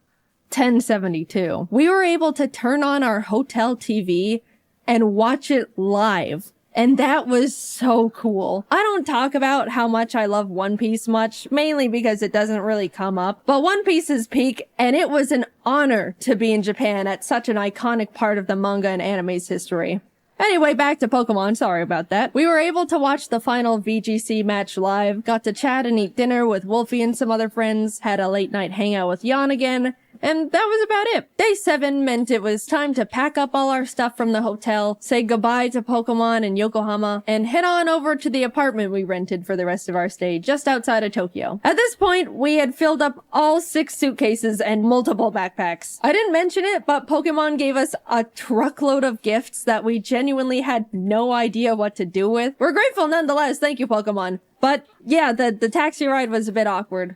1072. We were able to turn on our hotel TV and watch it live. And that was so cool. I don't talk about how much I love One Piece much, mainly because it doesn't really come up. But One Piece is peak, and it was an honor to be in Japan at such an iconic part of the manga and anime's history. Anyway, back to Pokemon. Sorry about that. We were able to watch the final VGC match live, got to chat and eat dinner with Wolfie and some other friends, had a late night hangout with Jan again, and that was about it. Day 7 meant it was time to pack up all our stuff from the hotel, say goodbye to Pokemon and Yokohama, and head on over to the apartment we rented for the rest of our stay just outside of Tokyo. At this point, we had filled up all 6 suitcases and multiple backpacks. I didn't mention it, but Pokemon gave us a truckload of gifts that we genuinely had no idea what to do with. We're grateful nonetheless, thank you Pokemon. But yeah, the taxi ride was a bit awkward.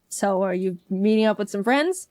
So, are you meeting up with some friends?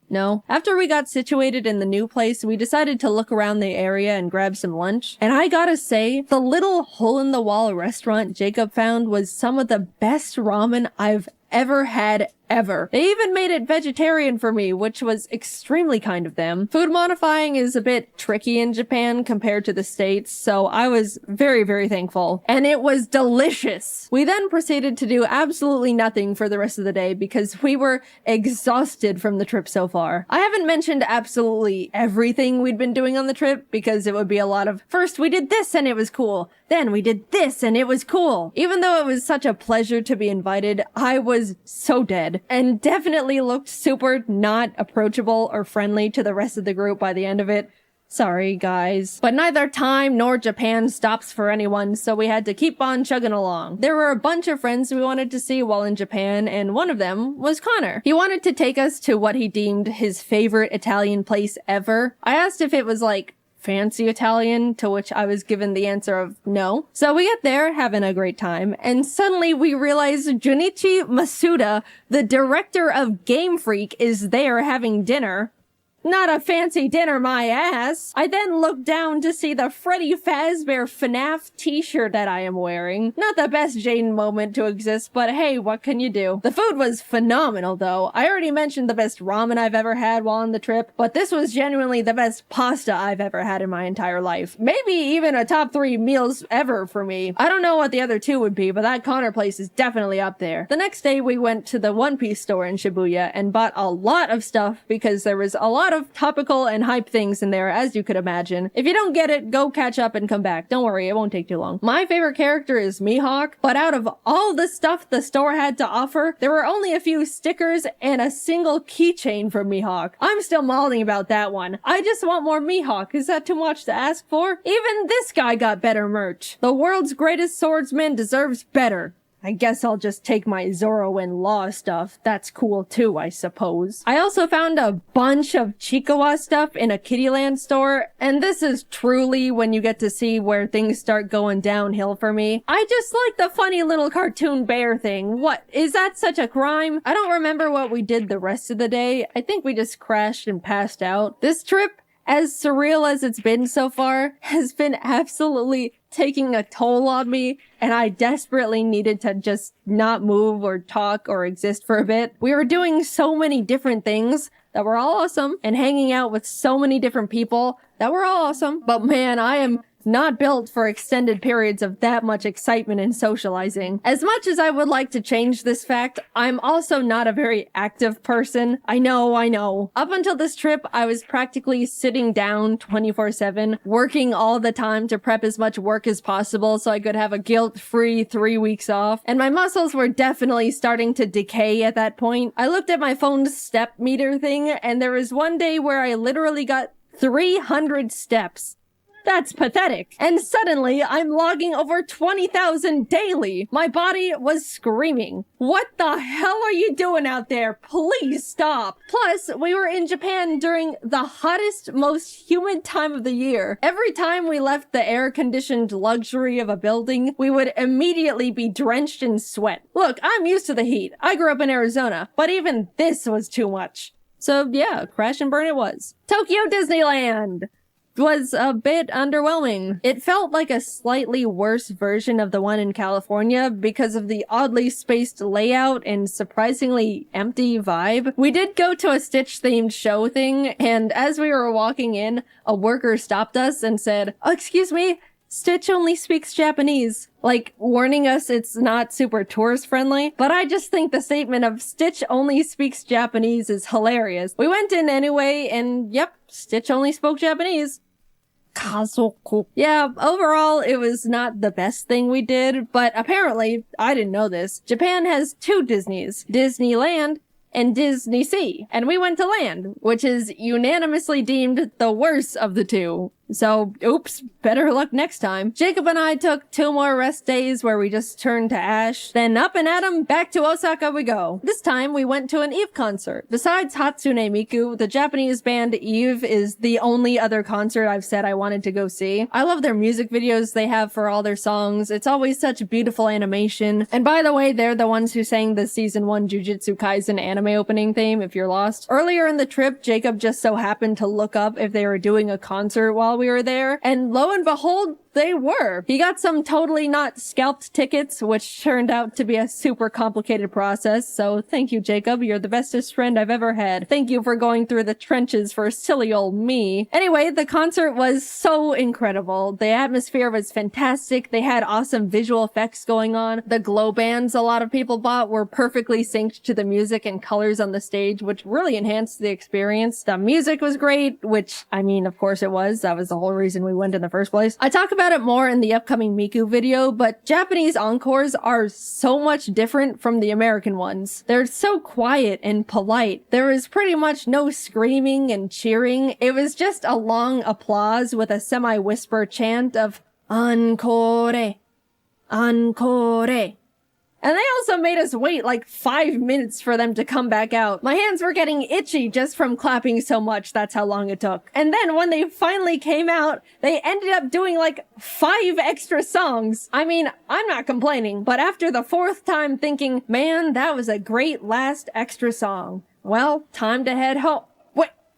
No. After we got situated in the new place, we decided to look around the area and grab some lunch. And I gotta say, the little hole-in-the-wall restaurant Jacob found was some of the best ramen I've ever had ever. They even made it vegetarian for me, which was extremely kind of them. Food modifying is a bit tricky in Japan compared to the States, so I was very, very thankful. And it was delicious. We then proceeded to do absolutely nothing for the rest of the day because we were exhausted from the trip so far. I haven't mentioned absolutely everything we'd been doing on the trip because it would be a lot of, first we did this and it was cool. Then we did this and it was cool. Even though it was such a pleasure to be invited, I was so dead. And definitely looked super not approachable or friendly to the rest of the group by the end of it. Sorry, guys. But neither time nor Japan stops for anyone, so we had to keep on chugging along. There were a bunch of friends we wanted to see while in Japan, and one of them was Connor. He wanted to take us to what he deemed his favorite Italian place ever. I asked if it was like fancy Italian, to which I was given the answer of no. So we get there, having a great time, and suddenly we realize Junichi Masuda, the director of Game Freak, is there having dinner. Not a fancy dinner, my ass. I then look down to see the Freddy Fazbear FNAF t-shirt that I am wearing. Not the best Jaiden moment to exist, but hey, what can you do? The food was phenomenal though. I already mentioned the best ramen I've ever had while on the trip, but this was genuinely the best pasta I've ever had in my entire life. Maybe even a top 3 meals ever for me. I don't know what the other 2 would be, but that Connor place is definitely up there. The next day we went to the One Piece store in Shibuya and bought a lot of stuff because there was a lot of topical and hype things in there, as you could imagine. If you don't get it, go catch up and come back. Don't worry, it won't take too long. My favorite character is Mihawk, but out of all the stuff the store had to offer, there were only a few stickers and a single keychain for Mihawk. I'm still mauling about that one. I just want more Mihawk. Is that too much to ask for? Even this guy got better merch. The world's greatest swordsman deserves better. I guess I'll just take my Zoro and Law stuff. That's cool too, I suppose. I also found a bunch of Chikawa stuff in a Kittyland store, and this is truly when you get to see where things start going downhill for me. I just like the funny little cartoon bear thing. What? Is that such a crime? I don't remember what we did the rest of the day. I think we just crashed and passed out. This trip, as surreal as it's been so far, has been absolutely taking a toll on me, and I desperately needed to just not move or talk or exist for a bit. We were doing so many different things that were all awesome, and hanging out with so many different people that were all awesome, but man, I am not built for extended periods of that much excitement and socializing. As much as I would like to change this fact, I'm also not a very active person. I know. Up until this trip, I was practically sitting down 24/7, working all the time to prep as much work as possible so I could have a guilt-free 3 weeks off, and my muscles were definitely starting to decay at that point. I looked at my phone's step meter thing, and there was one day where I literally got 300 steps. That's pathetic. And suddenly, I'm logging over 20,000 daily. My body was screaming. What the hell are you doing out there? Please stop. Plus, we were in Japan during the hottest, most humid time of the year. Every time we left the air-conditioned luxury of a building, we would immediately be drenched in sweat. Look, I'm used to the heat. I grew up in Arizona, but even this was too much. So yeah, crash and burn it was. Tokyo Disneyland was a bit underwhelming. It felt like a slightly worse version of the one in California because of the oddly spaced layout and surprisingly empty vibe. We did go to a Stitch-themed show thing, and as we were walking in, a worker stopped us and said, "Oh, excuse me, Stitch only speaks Japanese," like warning us it's not super tourist friendly. But I just think the statement of Stitch only speaks Japanese is hilarious. We went in anyway, and yep, Stitch only spoke Japanese. Kazoku. Yeah, overall, it was not the best thing we did, but apparently, I didn't know this, Japan has 2 Disneys, Disneyland and Disney Sea. And we went to Land, which is unanimously deemed the worst of the 2. So, oops, better luck next time. Jacob and I took 2 more rest days where we just turned to ash. Then up and at 'em, back to Osaka we go. This time we went to an Eve concert. Besides Hatsune Miku, the Japanese band Eve is the only other concert I've said I wanted to go see. I love their music videos they have for all their songs. It's always such beautiful animation. And by the way, they're the ones who sang the season 1 Jujutsu Kaisen anime opening theme, if you're lost. Earlier in the trip, Jacob just so happened to look up if they were doing a concert while we were there, and lo and behold, they were. He got some totally not scalped tickets, which turned out to be a super complicated process, so thank you, Jacob. You're the bestest friend I've ever had. Thank you for going through the trenches for silly old me. Anyway, the concert was so incredible. The atmosphere was fantastic. They had awesome visual effects going on. The glow bands a lot of people bought were perfectly synced to the music and colors on the stage, which really enhanced the experience. The music was great, which, I mean, of course it was. That was the whole reason we went in the first place. I talk about it more in the upcoming Miku video, but Japanese encores are so much different from the American ones. They're so quiet and polite. There was pretty much no screaming and cheering. It was just a long applause with a semi-whisper chant of "Encore! Encore!" And they also made us wait like 5 minutes for them to come back out. My hands were getting itchy just from clapping so much. That's how long it took. And then when they finally came out, they ended up doing like 5 extra songs. I mean, I'm not complaining, but after the 4th time thinking, man, that was a great last extra song. Well, time to head home.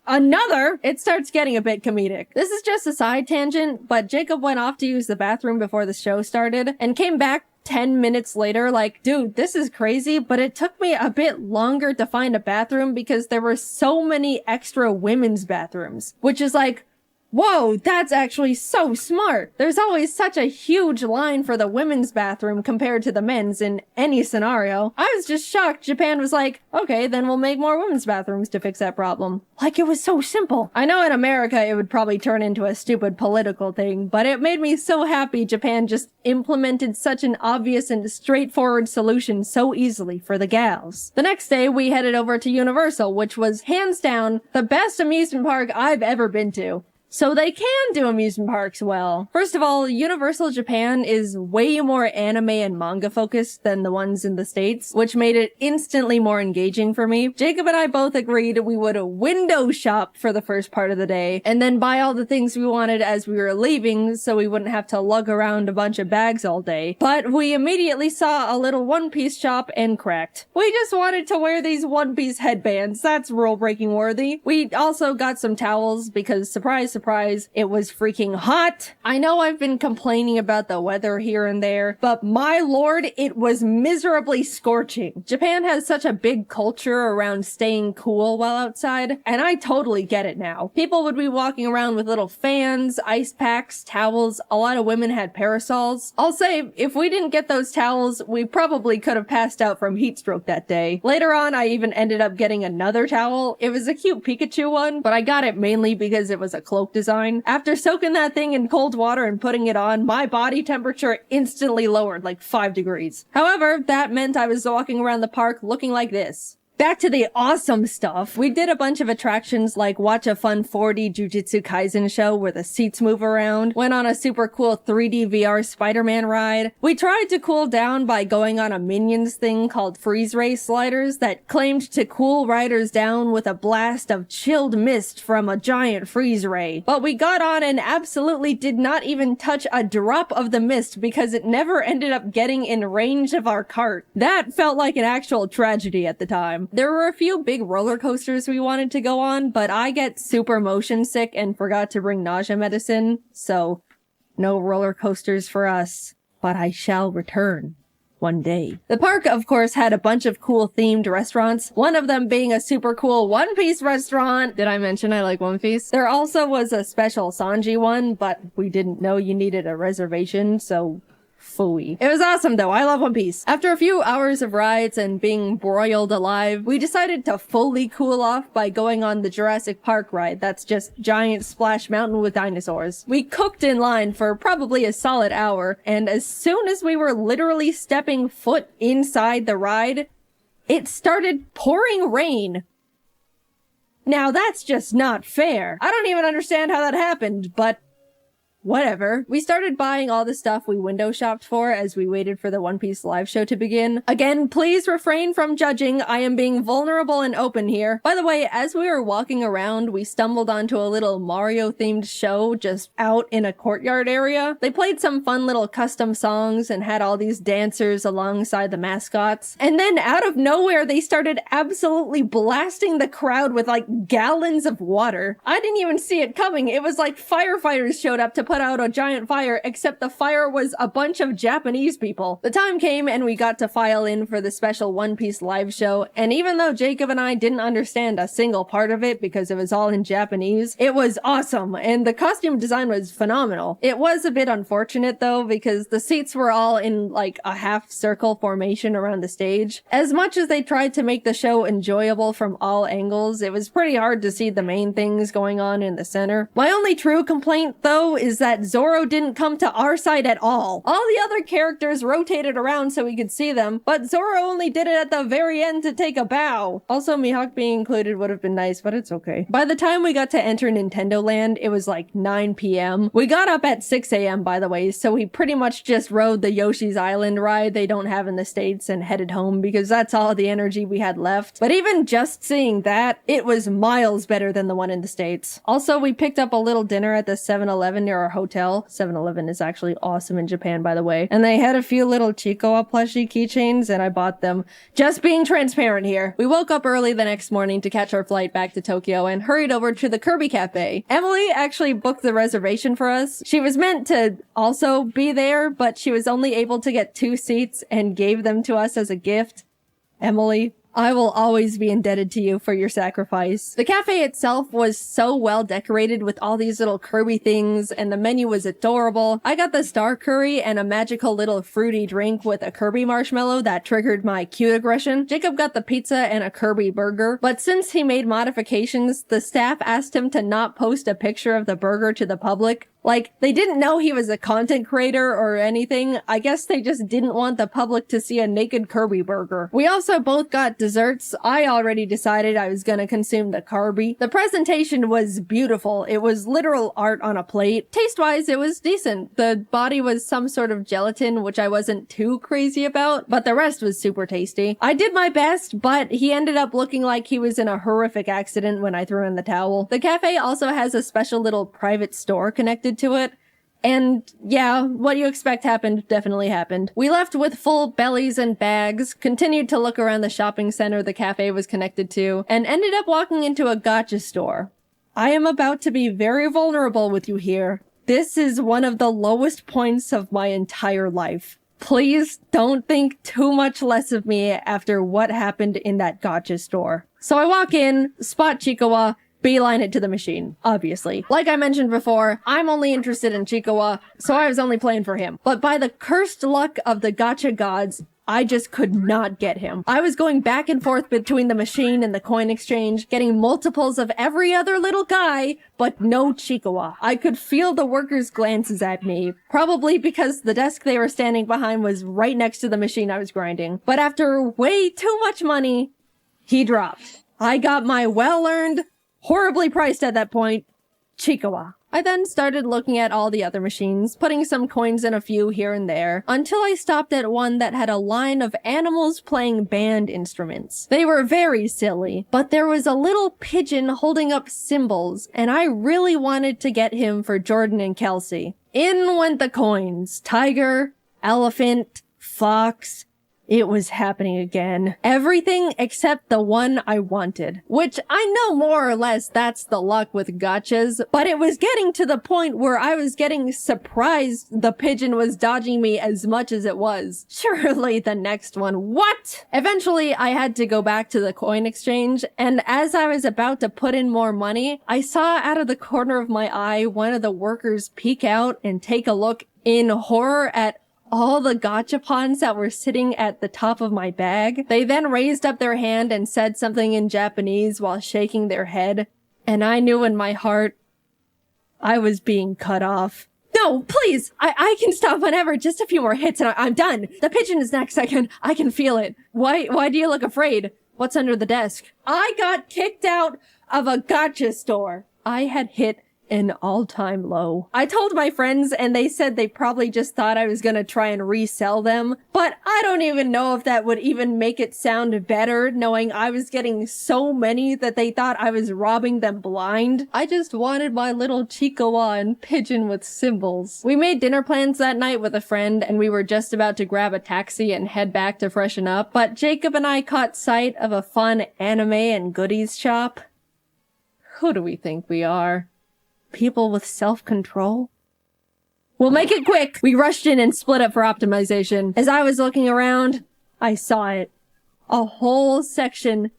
It starts getting a bit comedic. This is just a side tangent, but Jacob went off to use the bathroom before the show started and came back 10 minutes later like, dude, this is crazy, but it took me a bit longer to find a bathroom because there were so many extra women's bathrooms, which is like, whoa, that's actually so smart. There's always such a huge line for the women's bathroom compared to the men's in any scenario. I was just shocked Japan was like, okay, then we'll make more women's bathrooms to fix that problem. Like, it was so simple. I know in America it would probably turn into a stupid political thing, but it made me so happy Japan just implemented such an obvious and straightforward solution so easily for the gals. The next day, we headed over to Universal, which was hands down the best amusement park I've ever been to. So they can do amusement parks well. First of all, Universal Japan is way more anime and manga focused than the ones in the States, which made it instantly more engaging for me. Jacob and I both agreed we would window shop for the first part of the day, and then buy all the things we wanted as we were leaving so we wouldn't have to lug around a bunch of bags all day. But we immediately saw a little One Piece shop and cracked. We just wanted to wear these One Piece headbands. That's rule-breaking worthy. We also got some towels because surprise, surprise, it was freaking hot. I know I've been complaining about the weather here and there, but my lord, it was miserably scorching. Japan has such a big culture around staying cool while outside, and I totally get it now. People would be walking around with little fans, ice packs, towels. A lot of women had parasols. I'll say, if we didn't get those towels, we probably could have passed out from heat stroke that day. Later on, I even ended up getting another towel. It was a cute Pikachu one, but I got it mainly because it was a cloak design. After soaking that thing in cold water and putting it on, my body temperature instantly lowered like 5 degrees. However, that meant I was walking around the park looking like this. Back to the awesome stuff. We did a bunch of attractions like watch a fun 4D Jujutsu Kaisen show where the seats move around, went on a super cool 3D VR Spider-Man ride. We tried to cool down by going on a Minions thing called Freeze Ray sliders that claimed to cool riders down with a blast of chilled mist from a giant freeze ray. But we got on and absolutely did not even touch a drop of the mist because it never ended up getting in range of our cart. That felt like an actual tragedy at the time. There were a few big roller coasters we wanted to go on, but I get super motion sick and forgot to bring nausea medicine, so no roller coasters for us. But I shall return one day. The park, of course, had a bunch of cool themed restaurants, one of them being a super cool One Piece restaurant. Did I mention I like One Piece? There also was a special Sanji one, but we didn't know you needed a reservation, so phooey. It was awesome though. I love One Piece. After a few hours of rides and being broiled alive, we decided to fully cool off by going on the Jurassic Park ride. That's just giant splash mountain with dinosaurs. We cooked in line for probably a solid hour, and as soon as we were literally stepping foot inside the ride, it started pouring rain. Now that's just not fair. I don't even understand how that happened, but whatever. We started buying all the stuff we window shopped for as we waited for the One Piece live show to begin. Again, please refrain from judging. I am being vulnerable and open here. By the way, as we were walking around, we stumbled onto a little Mario-themed show just out in a courtyard area. They played some fun little custom songs and had all these dancers alongside the mascots. And then out of nowhere, they started absolutely blasting the crowd with like gallons of water. I didn't even see it coming. It was like firefighters showed up to put out a giant fire, except the fire was a bunch of Japanese people. The time came and we got to file in for the special One Piece live show, and even though Jacob and I didn't understand a single part of it because it was all in Japanese, it was awesome, and the costume design was phenomenal. It was a bit unfortunate though, because the seats were all in like a half circle formation around the stage. As much as they tried to make the show enjoyable from all angles, it was pretty hard to see the main things going on in the center. My only true complaint though is that Zoro didn't come to our side at all. All the other characters rotated around so we could see them, but Zoro only did it at the very end to take a bow. Also, Mihawk being included would have been nice, but it's okay. By the time we got to enter Nintendo Land, it was like 9 p.m. We got up at 6 a.m. by the way, so we pretty much just rode the Yoshi's Island ride they don't have in the States and headed home because that's all the energy we had left. But even just seeing that, it was miles better than the one in the States. Also, we picked up a little dinner at the 7-Eleven near our hotel. 7-Eleven is actually awesome in Japan, by the way. And they had a few little Chicoa plushie keychains, and I bought them. Just being transparent here. We woke up early the next morning to catch our flight back to Tokyo and hurried over to the Kirby Cafe. Emily actually booked the reservation for us. She was meant to also be there, but she was only able to get 2 seats and gave them to us as a gift. Emily, I will always be indebted to you for your sacrifice. The cafe itself was so well decorated with all these little Kirby things, and the menu was adorable. I got the star curry and a magical little fruity drink with a Kirby marshmallow that triggered my cute aggression. Jacob got the pizza and a Kirby burger, but since he made modifications, the staff asked him to not post a picture of the burger to the public. Like, they didn't know he was a content creator or anything. I guess they just didn't want the public to see a naked Kirby burger. We also both got desserts. I already decided I was gonna consume the Kirby. The presentation was beautiful. It was literal art on a plate. Taste-wise, it was decent. The body was some sort of gelatin, which I wasn't too crazy about, but the rest was super tasty. I did my best, but he ended up looking like he was in a horrific accident when I threw in the towel. The cafe also has a special little private store connected to it. And yeah, what you expect happened definitely happened. We left with full bellies and bags, continued to look around the shopping center the cafe was connected to, and ended up walking into a gacha store. I am about to be very vulnerable with you here. This is one of the lowest points of my entire life. Please don't think too much less of me after what happened in that gacha store. So I walk in, spot Chikawa, beeline it to the machine, obviously. Like I mentioned before, I'm only interested in Chikawa, so I was only playing for him. But by the cursed luck of the gacha gods, I just could not get him. I was going back and forth between the machine and the coin exchange, getting multiples of every other little guy, but no Chikawa. I could feel the workers' glances at me, probably because the desk they were standing behind was right next to the machine I was grinding. But after way too much money, he dropped. I got my well-earned, horribly priced at that point, Chikawa. I then started looking at all the other machines, putting some coins in a few here and there, until I stopped at one that had a line of animals playing band instruments. They were very silly, but there was a little pigeon holding up cymbals, and I really wanted to get him for Jordan and Kelsey. In went the coins. Tiger, elephant, fox. It was happening again. Everything except the one I wanted. Which I know more or less that's the luck with gachas, but it was getting to the point where I was getting surprised the pigeon was dodging me as much as it was. Surely the next one. What? Eventually, I had to go back to the coin exchange, and as I was about to put in more money, I saw out of the corner of my eye one of the workers peek out and take a look in horror at all the gachapons that were sitting at the top of my bag. They then raised up their hand and said something in Japanese while shaking their head, and I knew in my heart I was being cut off. No, please! I can stop whenever. Just a few more hits and I'm done. The pigeon is next. I can feel it. Why do you look afraid? What's under the desk? I got kicked out of a gacha store. I had hit an all-time low. I told my friends and they said they probably just thought I was gonna try and resell them, but I don't even know if that would even make it sound better knowing I was getting so many that they thought I was robbing them blind. I just wanted my little Chikawa and pigeon with cymbals. We made dinner plans that night with a friend and we were just about to grab a taxi and head back to freshen up, but Jacob and I caught sight of a fun anime and goodies shop. Who do we think we are? People with self-control? We'll make it quick! We rushed in and split up for optimization. As I was looking around, I saw it. A whole section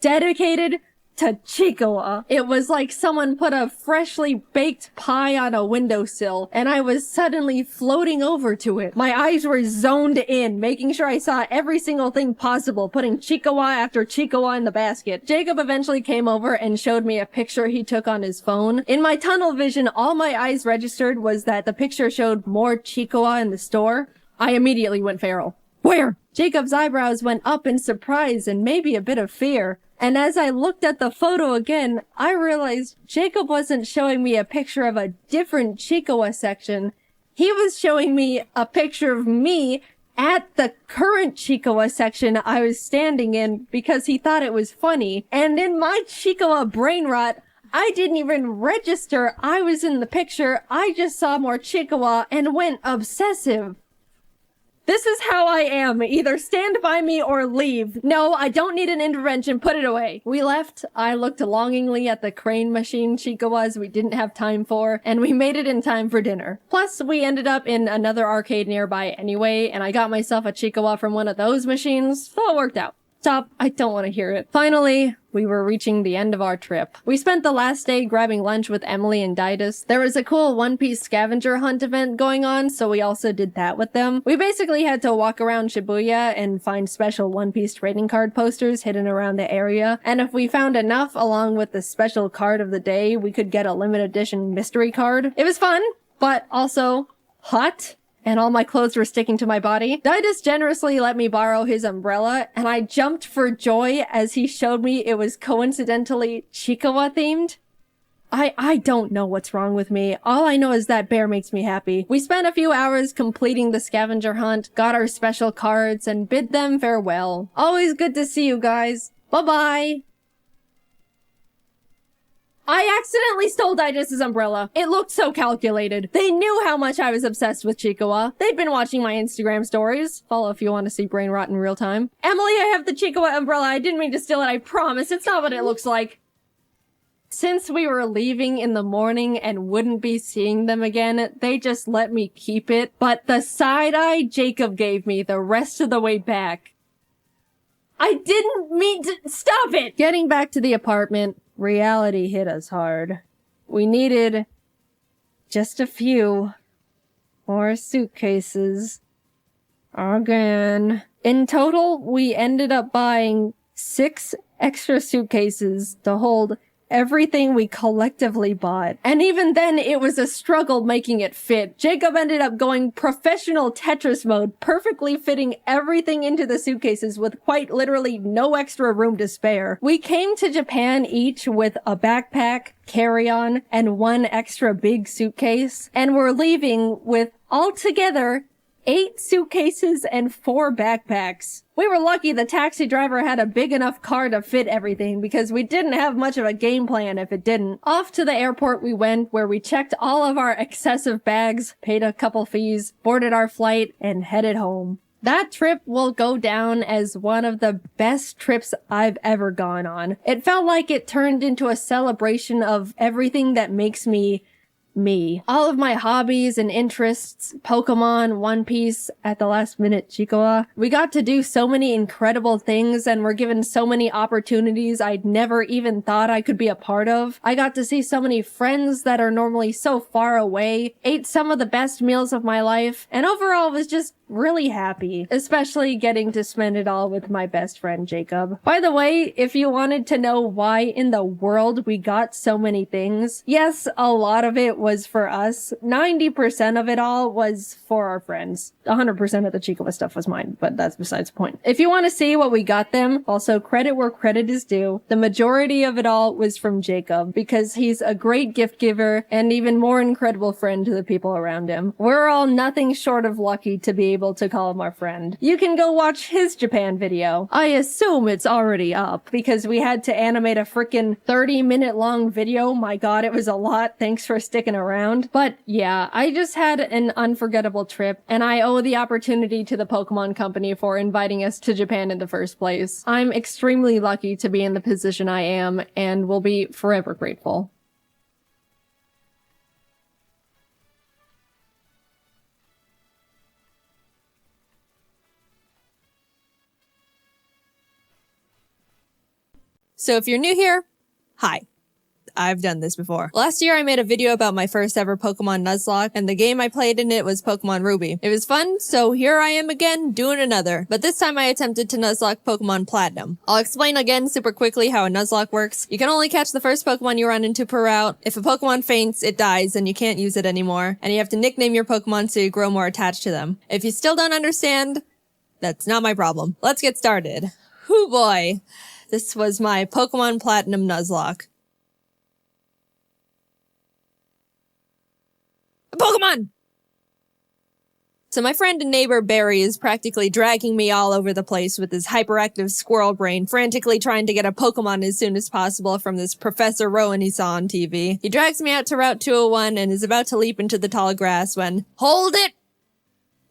dedicated to Chikawa. It was like someone put a freshly baked pie on a windowsill, and I was suddenly floating over to it. My eyes were zoned in, making sure I saw every single thing possible, putting Chikawa after Chikawa in the basket. Jacob eventually came over and showed me a picture he took on his phone. In my tunnel vision, all my eyes registered was that the picture showed more Chikawa in the store. I immediately went feral. Where? Jacob's eyebrows went up in surprise and maybe a bit of fear. And as I looked at the photo again, I realized Jacob wasn't showing me a picture of a different Chikawa section. He was showing me a picture of me at the current Chikawa section I was standing in because he thought it was funny. And in my Chikawa brain rot, I didn't even register I was in the picture. I just saw more Chikawa and went obsessive. This is how I am. Either stand by me or leave. No, I don't need an intervention. Put it away. We left. I looked longingly at the crane machine Chikawas we didn't have time for, and we made it in time for dinner. Plus, we ended up in another arcade nearby anyway, and I got myself a Chikawa from one of those machines, so it worked out. Stop. I don't want to hear it. Finally, we were reaching the end of our trip. We spent the last day grabbing lunch with Emily and Didus. There was a cool One Piece scavenger hunt event going on, so we also did that with them. We basically had to walk around Shibuya and find special One Piece trading card posters hidden around the area. And if we found enough along with the special card of the day, we could get a limited edition mystery card. It was fun, but also hot. And all my clothes were sticking to my body. Didus generously let me borrow his umbrella, and I jumped for joy as he showed me it was coincidentally Chikawa themed. I don't know what's wrong with me. All I know is that bear makes me happy. We spent a few hours completing the scavenger hunt, got our special cards, and bid them farewell. Always good to see you guys. Bye-bye. I accidentally stole Didus' umbrella. It looked so calculated. They knew how much I was obsessed with Chikawa. They'd been watching my Instagram stories. Follow if you want to see brain rot in real time. Emily, I have the Chikawa umbrella. I didn't mean to steal it, I promise. It's not what it looks like. Since we were leaving in the morning and wouldn't be seeing them again, they just let me keep it. But the side-eye Jacob gave me the rest of the way back. I didn't mean to— stop it! Getting back to the apartment, reality hit us hard. We needed just a few more suitcases. Again. In total, we ended up buying 6 extra suitcases to hold everything we collectively bought. And even then, it was a struggle making it fit. Jacob ended up going professional Tetris mode, perfectly fitting everything into the suitcases with quite literally no extra room to spare. We came to Japan each with a backpack, carry-on, and 1 extra big suitcase, and we're leaving with altogether 8 suitcases and 4 backpacks. We were lucky the taxi driver had a big enough car to fit everything because we didn't have much of a game plan if it didn't. Off to the airport we went, where we checked all of our excessive bags, paid a couple fees, boarded our flight, and headed home. That trip will go down as one of the best trips I've ever gone on. It felt like it turned into a celebration of everything that makes me me. All of my hobbies and interests, Pokemon, One Piece, at the last minute Chikawa. We got to do so many incredible things and were given so many opportunities I'd never even thought I could be a part of. I got to see so many friends that are normally so far away, ate some of the best meals of my life, and overall was just really happy, especially getting to spend it all with my best friend Jacob. By the way, if you wanted to know why in the world we got so many things, yes, a lot of it was for us. 90% of it all was for our friends. 100% of the Chikawa stuff was mine, but that's besides the point. If you want to see what we got them, also credit where credit is due, the majority of it all was from Jacob, because he's a great gift giver and even more incredible friend to the people around him. We're all nothing short of lucky to be able to call him our friend. You can go watch his Japan video. I assume it's already up because we had to animate a freaking 30-minute long video. My god, it was a lot. Thanks for sticking around. But yeah, I just had an unforgettable trip and I owe the opportunity to the Pokemon Company for inviting us to Japan in the first place. I'm extremely lucky to be in the position I am and will be forever grateful. So if you're new here, hi. I've done this before. Last year I made a video about my first ever Pokemon Nuzlocke, and the game I played in it was Pokemon Ruby. It was fun, so here I am again, doing another. But this time I attempted to Nuzlocke Pokemon Platinum. I'll explain again super quickly how a Nuzlocke works. You can only catch the first Pokemon you run into per route. If a Pokemon faints, it dies and you can't use it anymore. And you have to nickname your Pokemon so you grow more attached to them. If you still don't understand, that's not my problem. Let's get started. Hoo boy. This was my Pokemon Platinum Nuzlocke. Pokemon! So my friend and neighbor Barry is practically dragging me all over the place with his hyperactive squirrel brain, frantically trying to get a Pokemon as soon as possible from this Professor Rowan he saw on TV. He drags me out to Route 201 and is about to leap into the tall grass when, hold it!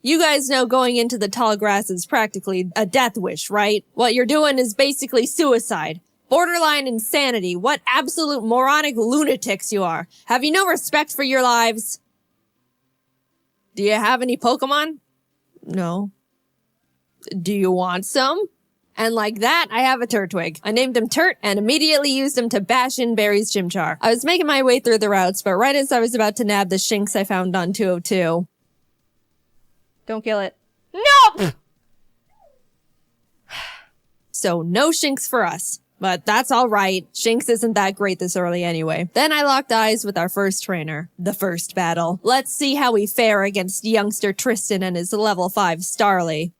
You guys know going into the tall grass is practically a death wish, right? What you're doing is basically suicide. Borderline insanity. What absolute moronic lunatics you are. Have you no respect for your lives? Do you have any Pokemon? No. Do you want some? And like that, I have a Turtwig. I named him Turt and immediately used him to bash in Barry's Chimchar. I was making my way through the routes, but right as I was about to nab the Shinx I found on 202. Don't kill it. No! So no Shinx for us. But that's alright. Shinx isn't that great this early anyway. Then I locked eyes with our first trainer. The first battle. Let's see how we fare against youngster Tristan and his level 5 Starly.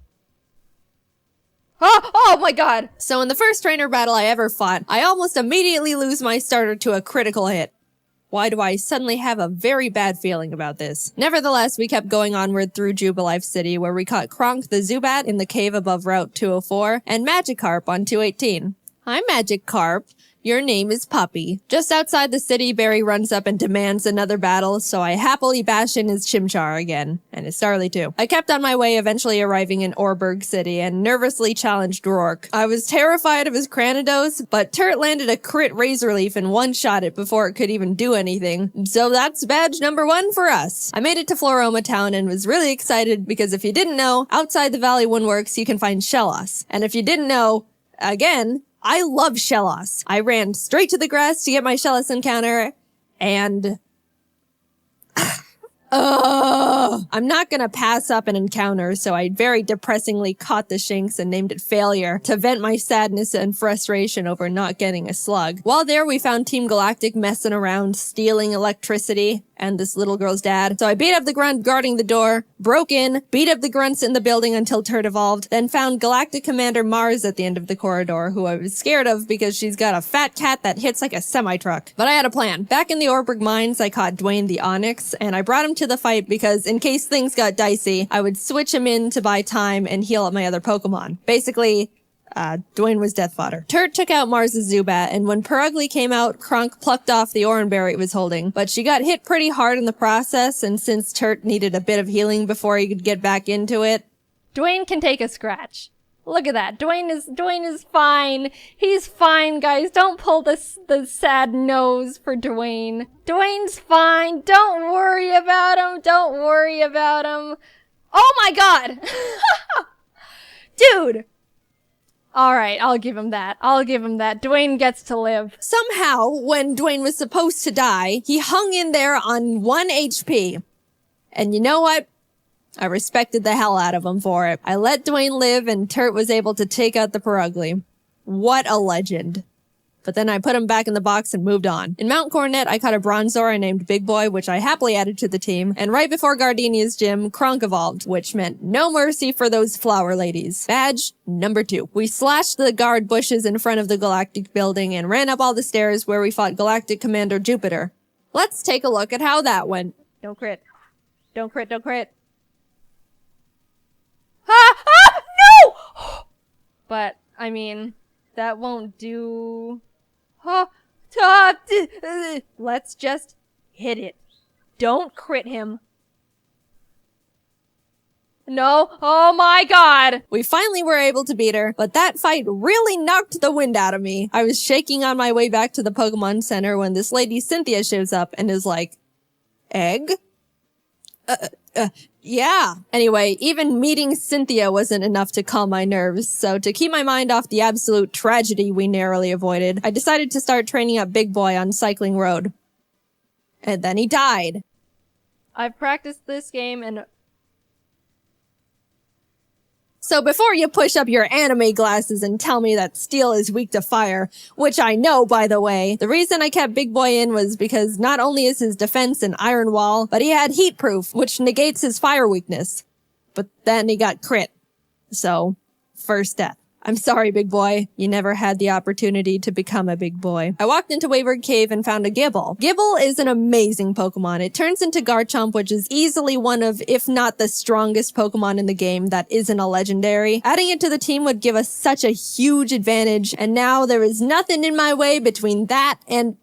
Oh my god! So in the first trainer battle I ever fought, I almost immediately lose my starter to a critical hit. Why do I suddenly have a very bad feeling about this? Nevertheless, we kept going onward through Jubilife City, where we caught Kronk the Zubat in the cave above Route 204, and Magikarp on 218. Hi, Magikarp. Your name is Puppy. Just outside the city, Barry runs up and demands another battle, so I happily bash in his Chimchar again, and his Starly too. I kept on my way, eventually arriving in Orberg City, and nervously challenged Rourke. I was terrified of his Cranidos, but Turt landed a crit Razor Leaf and one-shot it before it could even do anything, so that's badge number 1 for us. I made it to Floroma Town and was really excited because if you didn't know, outside the Valley Windworks you can find Shellos. And if you didn't know, again, I love Shellos. I ran straight to the grass to get my Shellos encounter, and I'm not gonna pass up an encounter, so I very depressingly caught the Shinx and named it Failure to vent my sadness and frustration over not getting a slug. While there, we found Team Galactic messing around, stealing electricity, and this little girl's dad. So I beat up the grunt guarding the door, broke in, beat up the grunts in the building until Turt evolved, then found Galactic Commander Mars at the end of the corridor, who I was scared of because she's got a fat cat that hits like a semi-truck. But I had a plan. Back in the Orberg Mines, I caught Dwayne the Onyx, and I brought him to the fight because in case things got dicey, I would switch him in to buy time and heal up my other Pokemon. Basically, Dwayne was death fodder. Turt took out Mars's Zubat, and when Perugly came out, Kronk plucked off the Oranberry it was holding. But she got hit pretty hard in the process, and since Turt needed a bit of healing before he could get back into it... Dwayne can take a scratch. Look at that. Dwayne is fine. He's fine, guys. Don't pull the sad nose for Dwayne. Dwayne's fine. Don't worry about him. Don't worry about him. Oh my god! Dude! Alright, I'll give him that. I'll give him that. Dwayne gets to live. Somehow, when Dwayne was supposed to die, he hung in there on 1 HP. And you know what? I respected the hell out of him for it. I let Dwayne live and Turt was able to take out the Perugly. What a legend. But then I put him back in the box and moved on. In Mount Coronet, I caught a Bronzor named Big Boy, which I happily added to the team. And right before Gardenia's gym, Kronk evolved, which meant no mercy for those flower ladies. Badge number 2. We slashed the guard bushes in front of the Galactic building and ran up all the stairs where we fought Galactic Commander Jupiter. Let's take a look at how that went. Don't crit. Don't crit, don't crit. No! But, I mean, that won't do... Let's just hit it. Don't crit him. No. Oh my god. We finally were able to beat her, but that fight really knocked the wind out of me. I was shaking on my way back to the Pokemon Center when this lady Cynthia shows up and is like, Egg? Yeah. Anyway, even meeting Cynthia wasn't enough to calm my nerves, so to keep my mind off the absolute tragedy we narrowly avoided, I decided to start training up Big Boy on Cycling Road. And then he died. I've practiced this game and... So before you push up your anime glasses and tell me that steel is weak to fire, which I know, by the way, the reason I kept Big Boy in was because not only is his defense an iron wall, but he had heat proof, which negates his fire weakness. But then he got crit. So, first death. I'm sorry, big boy. You never had the opportunity to become a big boy. I walked into Wayward Cave and found a Gibble. Gibble is an amazing Pokemon. It turns into Garchomp, which is easily one of, if not the strongest Pokemon in the game that isn't a legendary. Adding it to the team would give us such a huge advantage, and now there is nothing in my way between that and...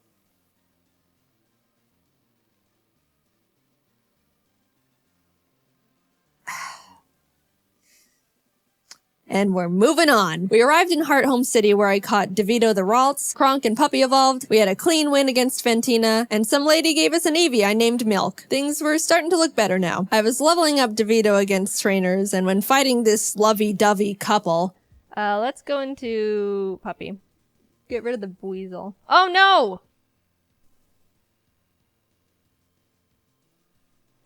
And we're moving on. We arrived in Hearthome City where I caught DeVito the Ralts, Kronk and Puppy evolved, we had a clean win against Fantina, and some lady gave us an Eevee I named Milk. Things were starting to look better now. I was leveling up DeVito against trainers, and when fighting this lovey-dovey couple... let's go into Puppy. Get rid of the weasel. Oh no!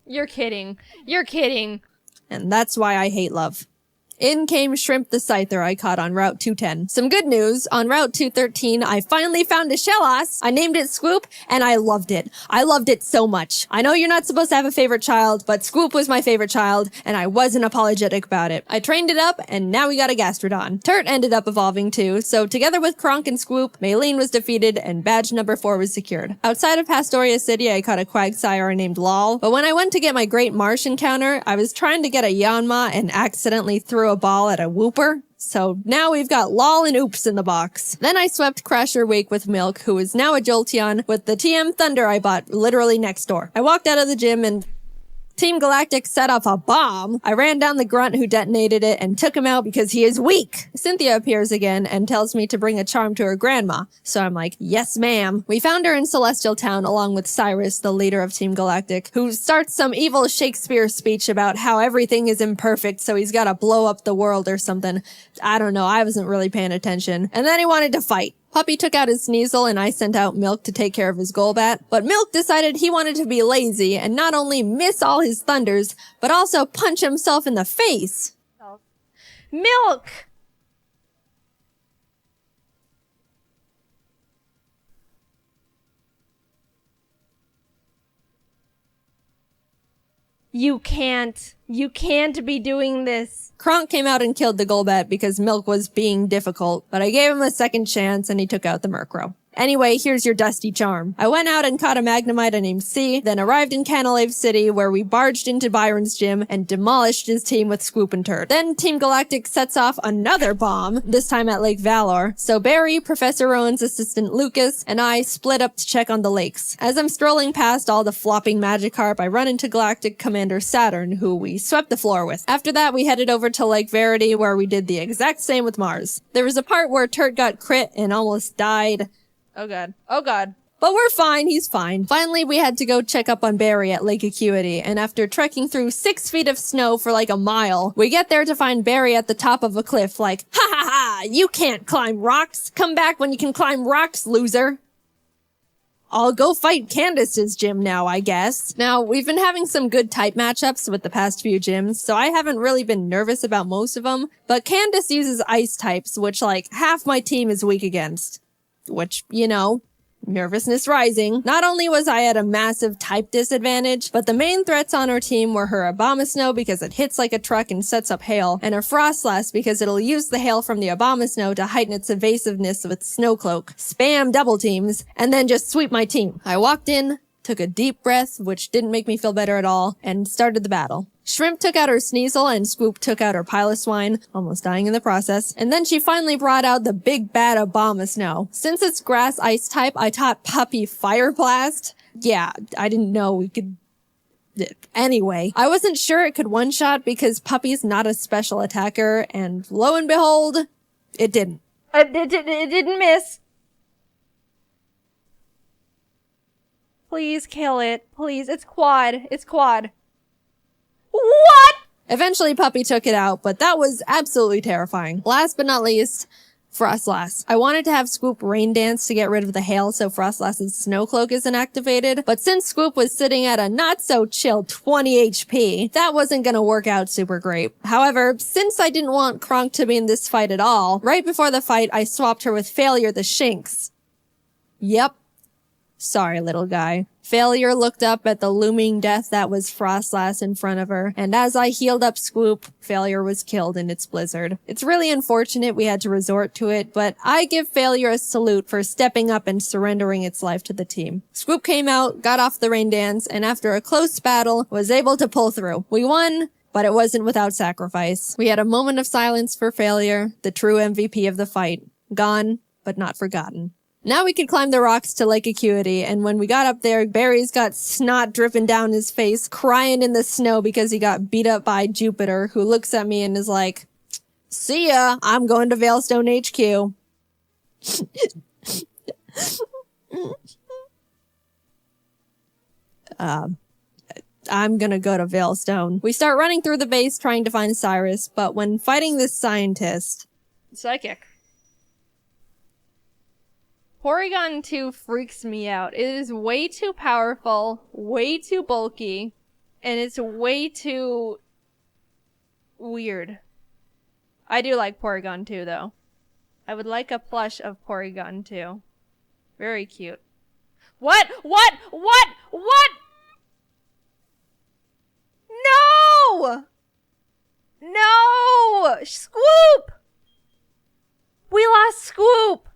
You're kidding. You're kidding. And that's why I hate love. In came Shrimp the Scyther I caught on Route 210. Some good news, on Route 213, I finally found a Shellos. I named it Swoop, and I loved it. I loved it so much. I know you're not supposed to have a favorite child, but Swoop was my favorite child, and I wasn't apologetic about it. I trained it up, and now we got a Gastrodon. Turt ended up evolving too, so together with Kronk and Swoop, Maylene was defeated, and badge number 4 was secured. Outside of Pastoria City, I caught a Quagsire named Lol, but when I went to get my Great Marsh encounter, I was trying to get a Yanma and accidentally threw a ball at a Wooper. So now we've got Lol and Oops in the box. Then I swept Crasher Wake with Milk, who is now a Jolteon, with the TM Thunder I bought literally next door. I walked out of the gym and Team Galactic set off a bomb. I ran down the grunt who detonated it and took him out because he is weak. Cynthia appears again and tells me to bring a charm to her grandma. So I'm like, yes ma'am. We found her in Celestial Town along with Cyrus, the leader of Team Galactic, who starts some evil Shakespeare speech about how everything is imperfect, so he's gotta blow up the world or something. I don't know, I wasn't really paying attention. And then he wanted to fight. Puppy took out his Sneasel and I sent out Milk to take care of his Golbat, but Milk decided he wanted to be lazy and not only miss all his thunders, but also punch himself in the face. Milk! You can't be doing this. Kronk came out and killed the Golbat because Milk was being difficult, but I gave him a second chance and he took out the Murkrow. Anyway, here's your dusty charm. I went out and caught a Magnemite named C, then arrived in Canalave City where we barged into Byron's gym and demolished his team with Swoop and Turd. Then Team Galactic sets off another bomb, this time at Lake Valor. So Barry, Professor Rowan's assistant Lucas, and I split up to check on the lakes. As I'm strolling past all the flopping Magikarp, I run into Galactic Commander Saturn, who we swept the floor with. After that, we headed over to Lake Verity where we did the exact same with Mars. There was a part where Turd got crit and almost died. Oh god. Oh god. But we're fine, he's fine. Finally, we had to go check up on Barry at Lake Acuity, and after trekking through 6 feet of snow for like a mile, we get there to find Barry at the top of a cliff like, ha ha ha, you can't climb rocks. Come back when you can climb rocks, loser. I'll go fight Candace's gym now, I guess. Now, we've been having some good type matchups with the past few gyms, so I haven't really been nervous about most of them, but Candace uses ice types, which like half my team is weak against. Which, you know, nervousness rising. Not only was I at a massive type disadvantage, but the main threats on our team were her Abomasnow because it hits like a truck and sets up hail, and her Frostlass because it'll use the hail from the Abomasnow to heighten its evasiveness with Snowcloak, spam double teams, and then just sweep my team. I walked in, took a deep breath, which didn't make me feel better at all, and started the battle. Shrimp took out her Sneasel and Swoop took out her Piloswine, almost dying in the process. And then she finally brought out the big bad Abomasnow. Since it's grass ice type, I taught Puppy Fire Blast. Yeah, I didn't know we could... Anyway, I wasn't sure it could one-shot because Puppy's not a special attacker, and lo and behold, it didn't. It didn't miss. Please kill it. Please, it's quad. It's quad. What? Eventually Puppy took it out, but that was absolutely terrifying. Last but not least, Frostlass. I wanted to have Swoop Rain Dance to get rid of the hail so Frostlass's Snowcloak isn't activated, but since Swoop was sitting at a not-so-chill 20 HP, that wasn't gonna work out super great. However, since I didn't want Kronk to be in this fight at all, right before the fight I swapped her with Failure the Shinx. Yep. Sorry, little guy. Failure looked up at the looming death that was Frostlass in front of her, and as I healed up Swoop, Failure was killed in its blizzard. It's really unfortunate we had to resort to it, but I give Failure a salute for stepping up and surrendering its life to the team. Swoop came out, got off the rain dance, and after a close battle, was able to pull through. We won, but it wasn't without sacrifice. We had a moment of silence for Failure, the true MVP of the fight. Gone, but not forgotten. Now we could climb the rocks to Lake Acuity, and when we got up there, Barry's got snot dripping down his face, crying in the snow because he got beat up by Jupiter, who looks at me and is like, "See ya, I'm going to Veilstone HQ." I'm gonna go to Veilstone. We start running through the base trying to find Cyrus, but when fighting this scientist... Psychic. Porygon 2 freaks me out. It is way too powerful, way too bulky, and it's way too weird. I do like Porygon 2 though. I would like a plush of Porygon 2. Very cute. What? No! No! Scoop! We lost Scoop!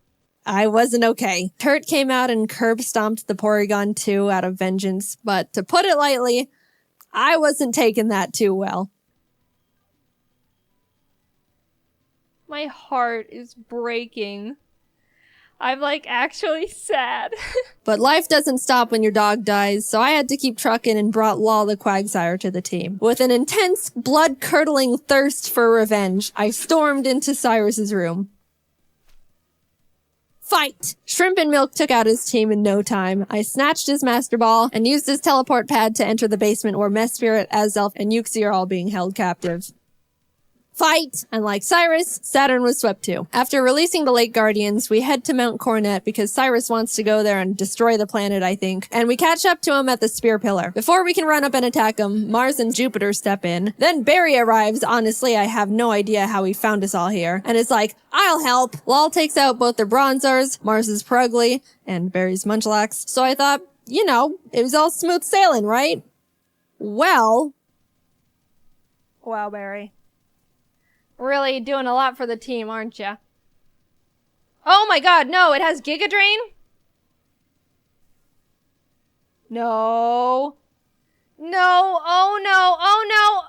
I wasn't okay. Kurt came out and curb stomped the Porygon 2 out of vengeance, but to put it lightly, I wasn't taking that too well. My heart is breaking. I'm like actually sad. But life doesn't stop when your dog dies, so I had to keep trucking and brought Law the Quagsire to the team. With an intense, blood-curdling thirst for revenge, I stormed into Cyrus's room. Fight! Shrimp and Milk took out his team in no time. I snatched his Master Ball and used his teleport pad to enter the basement where Mesprit, Azelf, and Uxie are all being held captive. Fight! And like Cyrus, Saturn was swept too. After releasing the Lake Guardians, we head to Mount Coronet because Cyrus wants to go there and destroy the planet, I think, and we catch up to him at the Spear Pillar. Before we can run up and attack him, Mars and Jupiter step in. Then Barry arrives. Honestly, I have no idea how he found us all here, and is like, "I'll help." Lol takes out both the Bronzors, Mars's Prugly, and Barry's Munchlax, so I thought, you know, it was all smooth sailing, right? Well... Wow, Barry. Really doing a lot for the team, aren't ya? Oh my god, no, it has Giga Drain? No. No, oh no.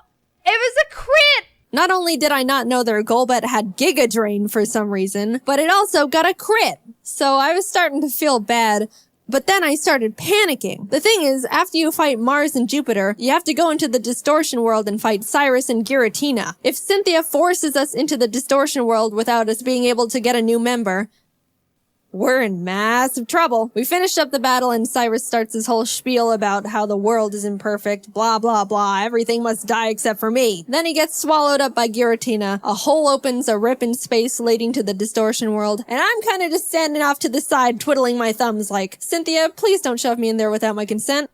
It was a crit! Not only did I not know their Golbat had Giga Drain for some reason, but it also got a crit. So I was starting to feel bad, but then I started panicking. The thing is, after you fight Mars and Jupiter, you have to go into the Distortion World and fight Cyrus and Giratina. If Cynthia forces us into the Distortion World without us being able to get a new member, we're in massive trouble. We finished up the battle and Cyrus starts his whole spiel about how the world is imperfect, blah blah blah, everything must die except for me. Then he gets swallowed up by Giratina, a hole opens a rip in space leading to the Distortion World, and I'm kinda just standing off to the side twiddling my thumbs like, "Cynthia, please don't shove me in there without my consent."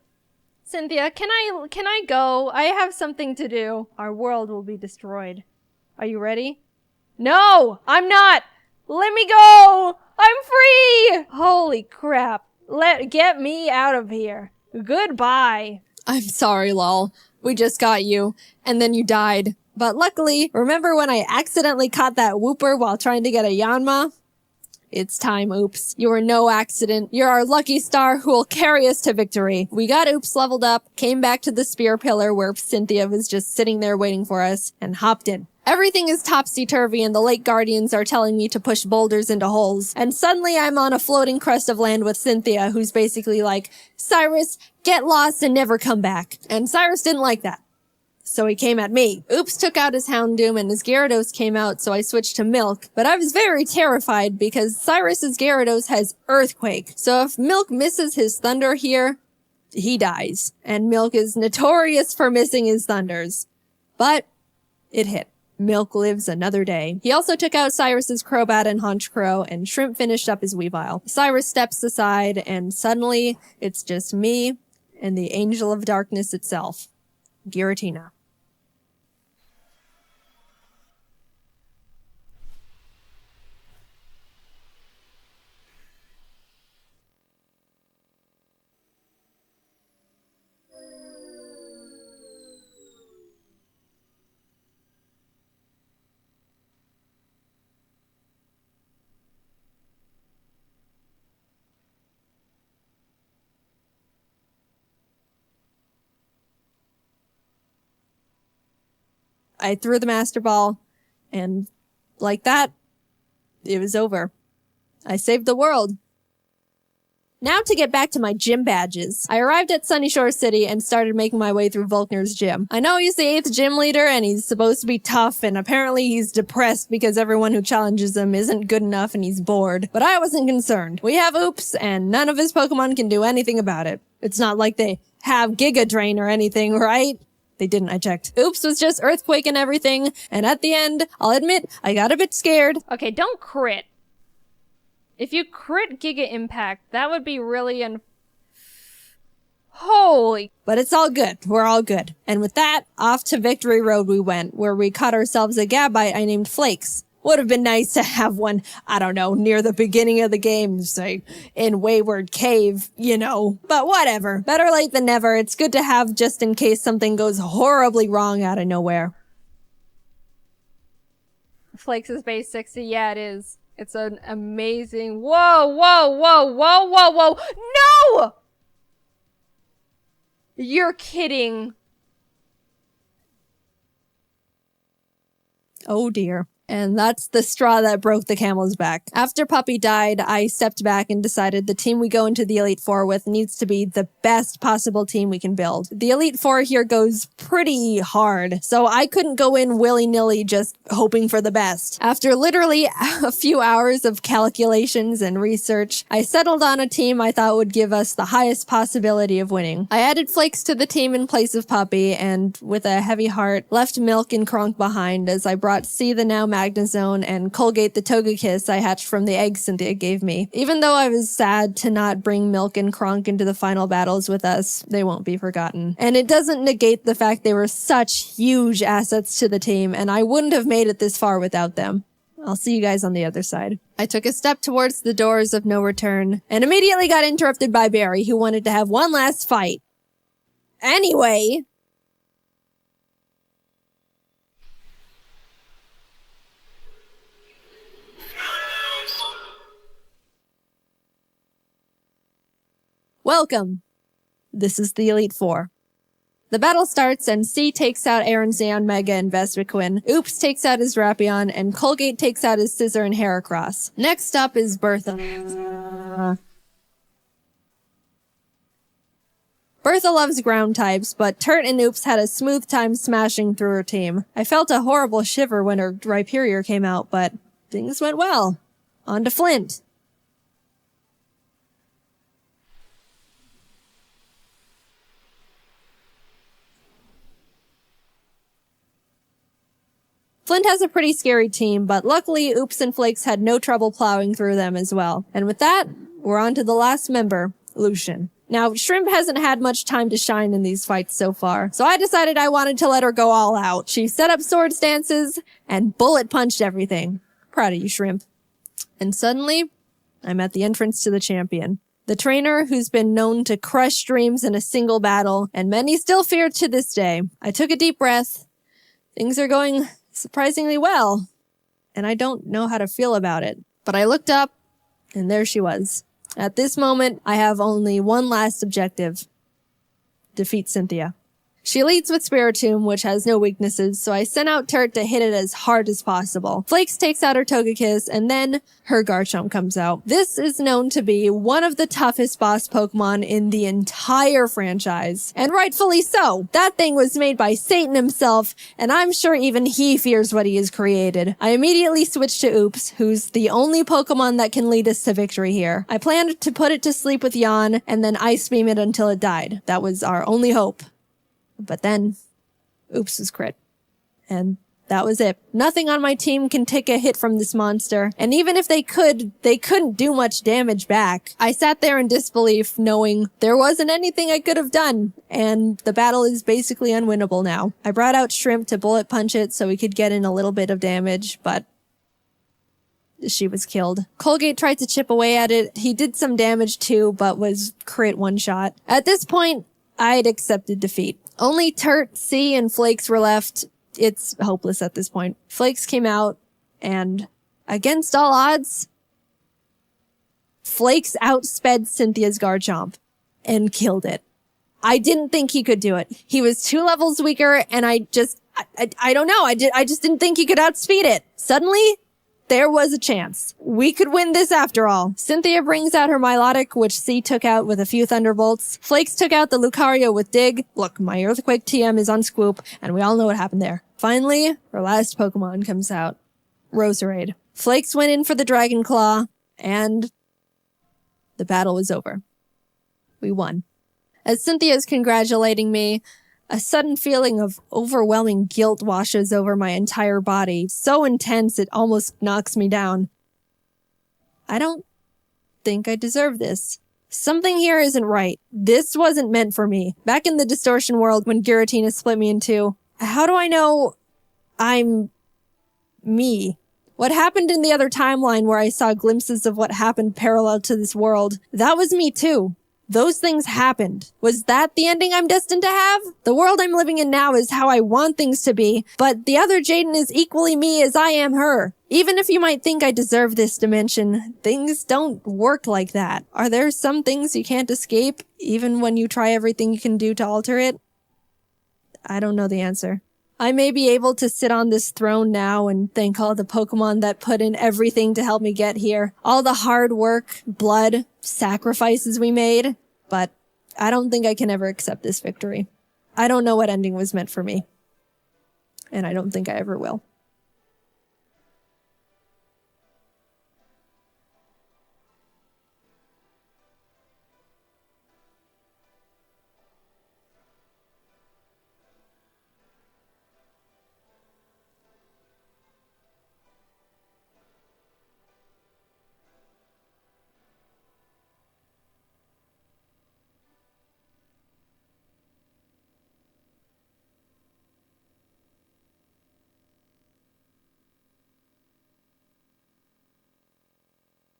Cynthia, can I go? I have something to do. Our world will be destroyed. Are you ready? No, I'm not! Let me go! I'm free! Holy crap. Get me out of here. Goodbye. I'm sorry, lol. We just got you, and then you died. But luckily, remember when I accidentally caught that Wooper while trying to get a Yanma? It's time, Oops. You were no accident. You're our lucky star who will carry us to victory. We got Oops leveled up, came back to the Spear Pillar where Cynthia was just sitting there waiting for us, and hopped in. Everything is topsy-turvy and the Lake Guardians are telling me to push boulders into holes. And suddenly I'm on a floating crest of land with Cynthia, who's basically like, "Cyrus, get lost and never come back." And Cyrus didn't like that. So he came at me. Oops took out his Houndoom and his Gyarados came out, so I switched to Milk. But I was very terrified because Cyrus's Gyarados has Earthquake. So if Milk misses his Thunder here, he dies. And Milk is notorious for missing his Thunders. But it hit. Milk lives another day. He also took out Cyrus's Crobat and Honchkrow, and Shrimp finished up his Weavile. Cyrus steps aside, and suddenly, it's just me and the Angel of Darkness itself, Giratina. I threw the Master Ball, and like that, it was over. I saved the world. Now to get back to my gym badges. I arrived at Sunny Shore City and started making my way through Volkner's gym. I know he's the 8th gym leader and he's supposed to be tough, and apparently he's depressed because everyone who challenges him isn't good enough and he's bored. But I wasn't concerned. We have Oops and none of his Pokemon can do anything about it. It's not like they have Giga Drain or anything, right? They didn't, I checked. Oops was just Earthquake and everything, and at the end, I'll admit, I got a bit scared. Okay, don't crit. If you crit Giga Impact, that would be really holy. But it's all good. We're all good. And with that, off to Victory Road we went, where we caught ourselves a Gabite I named Flakes. Would have been nice to have one, I don't know, near the beginning of the game, say, in Wayward Cave, you know. But whatever. Better late than never. It's good to have just in case something goes horribly wrong out of nowhere. Flakes is base 60. Yeah, it is. It's an amazing... Whoa, whoa, whoa, whoa, whoa, whoa. No! You're kidding. Oh dear. And that's the straw that broke the camel's back. After Puppy died, I stepped back and decided the team we go into the Elite Four with needs to be the best possible team we can build. The Elite Four here goes pretty hard, so I couldn't go in willy-nilly just hoping for the best. After literally a few hours of calculations and research, I settled on a team I thought would give us the highest possibility of winning. I added Flakes to the team in place of Puppy, and with a heavy heart, left Milk and Kronk behind as I brought C the now Magnezone and Colgate the Togekiss I hatched from the eggs Cynthia gave me. Even though I was sad to not bring Milk and Kronk into the final battles with us, they won't be forgotten. And it doesn't negate the fact they were such huge assets to the team, and I wouldn't have made it this far without them. I'll see you guys on the other side. I took a step towards the doors of no return, and immediately got interrupted by Barry, who wanted to have one last fight. Anyway... Welcome. This is the Elite Four. The battle starts and C takes out Aaron Zeon, Mega, and Vespiquen. Oops takes out his Drapion, and Colgate takes out his Scizor and Heracross. Next up is Bertha. Bertha loves ground types, but Turt and Oops had a smooth time smashing through her team. I felt a horrible shiver when her Rhyperior came out, but things went well. On to Flint. Flint has a pretty scary team, but luckily Oops and Flakes had no trouble plowing through them as well. And with that, we're on to the last member, Lucian. Now, Shrimp hasn't had much time to shine in these fights so far, so I decided I wanted to let her go all out. She set up sword stances and bullet punched everything. Proud of you, Shrimp. And suddenly, I'm at the entrance to the champion. The trainer who's been known to crush dreams in a single battle, and many still fear to this day. I took a deep breath. Things are going surprisingly well, and I don't know how to feel about it. But I looked up, and there she was. At this moment, I have only one last objective. Defeat Cynthia. She leads with Spiritomb, which has no weaknesses, so I sent out Turt to hit it as hard as possible. Flakes takes out her Togekiss, and then her Garchomp comes out. This is known to be one of the toughest boss Pokemon in the entire franchise. And rightfully so. That thing was made by Satan himself, and I'm sure even he fears what he has created. I immediately switched to Oops, who's the only Pokemon that can lead us to victory here. I planned to put it to sleep with Yawn, and then Ice Beam it until it died. That was our only hope. But then, Oops was crit. And that was it. Nothing on my team can take a hit from this monster. And even if they could, they couldn't do much damage back. I sat there in disbelief, knowing there wasn't anything I could have done. And the battle is basically unwinnable now. I brought out Shrimp to bullet punch it so we could get in a little bit of damage, but she was killed. Colgate tried to chip away at it. He did some damage too, but was crit one shot. At this point, I'd accepted defeat. Only Turt, C, and Flakes were left. It's hopeless at this point. Flakes came out, and against all odds, Flakes outsped Cynthia's Garchomp and killed it. I didn't think he could do it. He was 2 levels weaker, and I I don't know. I just didn't think he could outspeed it. Suddenly, there was a chance. We could win this after all. Cynthia brings out her Milotic, which C took out with a few Thunderbolts. Flakes took out the Lucario with Dig. Look, my Earthquake TM is on Swoop, and we all know what happened there. Finally, her last Pokemon comes out. Roserade. Flakes went in for the Dragon Claw, and the battle was over. We won. As Cynthia's congratulating me, a sudden feeling of overwhelming guilt washes over my entire body, so intense it almost knocks me down. I don't think I deserve this. Something here isn't right. This wasn't meant for me. Back in the distortion world when Giratina split me in two, how do I know I'm me? What happened in the other timeline where I saw glimpses of what happened parallel to this world, that was me too. Those things happened. Was that the ending I'm destined to have? The world I'm living in now is how I want things to be, but the other Jaiden is equally me as I am her. Even if you might think I deserve this dimension, things don't work like that. Are there some things you can't escape, even when you try everything you can do to alter it? I don't know the answer. I may be able to sit on this throne now and thank all the Pokemon that put in everything to help me get here. All the hard work, blood, sacrifices we made. But I don't think I can ever accept this victory. I don't know what ending was meant for me. And I don't think I ever will.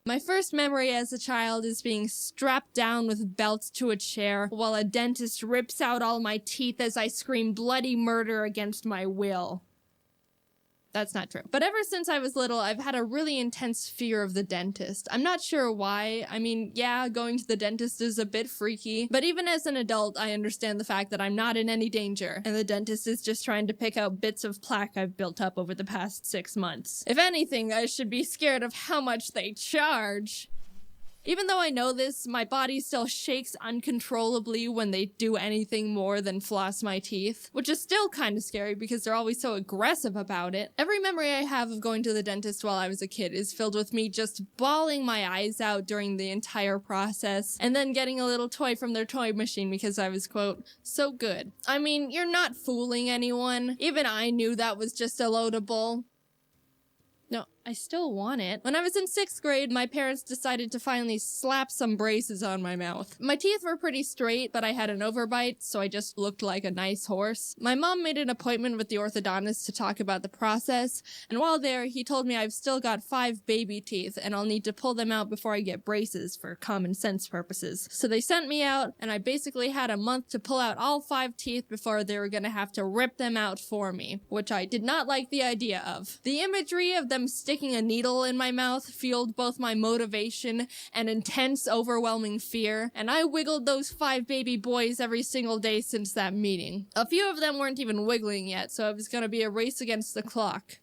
My first memory as a child is being strapped down with belts to a chair while a dentist rips out all my teeth as I scream bloody murder against my will. That's not true. But ever since I was little, I've had a really intense fear of the dentist. I'm not sure why. I mean, yeah, going to the dentist is a bit freaky, but even as an adult, I understand the fact that I'm not in any danger, and the dentist is just trying to pick out bits of plaque I've built up over the past 6 months. If anything, I should be scared of how much they charge. Even though I know this, my body still shakes uncontrollably when they do anything more than floss my teeth, which is still kind of scary because they're always so aggressive about it. Every memory I have of going to the dentist while I was a kid is filled with me just bawling my eyes out during the entire process, and then getting a little toy from their toy machine because I was, quote, so good. I mean, you're not fooling anyone. Even I knew that was just a loadable. No, I still want it. When I was in 6th grade, my parents decided to finally slap some braces on my mouth. My teeth were pretty straight, but I had an overbite, so I just looked like a nice horse. My mom made an appointment with the orthodontist to talk about the process, and while there, he told me I've still got 5 baby teeth, and I'll need to pull them out before I get braces for common sense purposes. So they sent me out, and I basically had a month to pull out all 5 teeth before they were gonna have to rip them out for me, which I did not like the idea of. The imagery of them sticking a needle in my mouth fueled both my motivation and intense, overwhelming fear, and I wiggled those 5 baby boys every single day since that meeting. A few of them weren't even wiggling yet, so it was gonna be a race against the clock.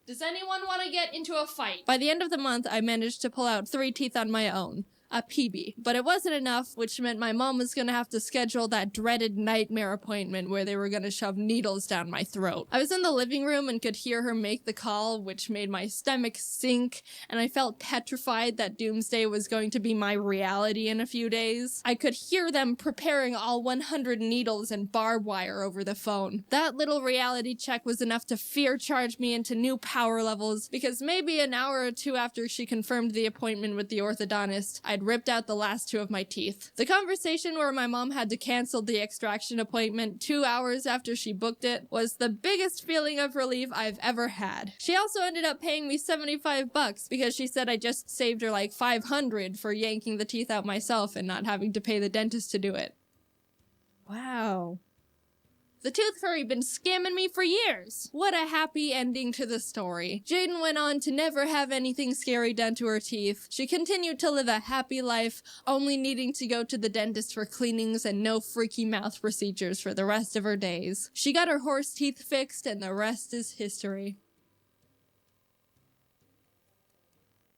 Does anyone want to get into a fight? By the end of the month, I managed to pull out 3 teeth on my own. A PB. But it wasn't enough, which meant my mom was gonna have to schedule that dreaded nightmare appointment where they were gonna shove needles down my throat. I was in the living room and could hear her make the call, which made my stomach sink, and I felt petrified that doomsday was going to be my reality in a few days. I could hear them preparing all 100 needles and barbed wire over the phone. That little reality check was enough to fear charge me into new power levels, because maybe an hour or 2 after she confirmed the appointment with the orthodontist, I'd ripped out the last 2 of my teeth. The conversation where my mom had to cancel the extraction appointment 2 hours after she booked it was the biggest feeling of relief I've ever had. She also ended up paying me $75 because she said I just saved her like $500 for yanking the teeth out myself and not having to pay the dentist to do it. Wow. The tooth fairy been scamming me for years. What a happy ending to the story. Jaiden went on to never have anything scary done to her teeth. She continued to live a happy life, only needing to go to the dentist for cleanings and no freaky mouth procedures for the rest of her days. She got her horse teeth fixed and the rest is history.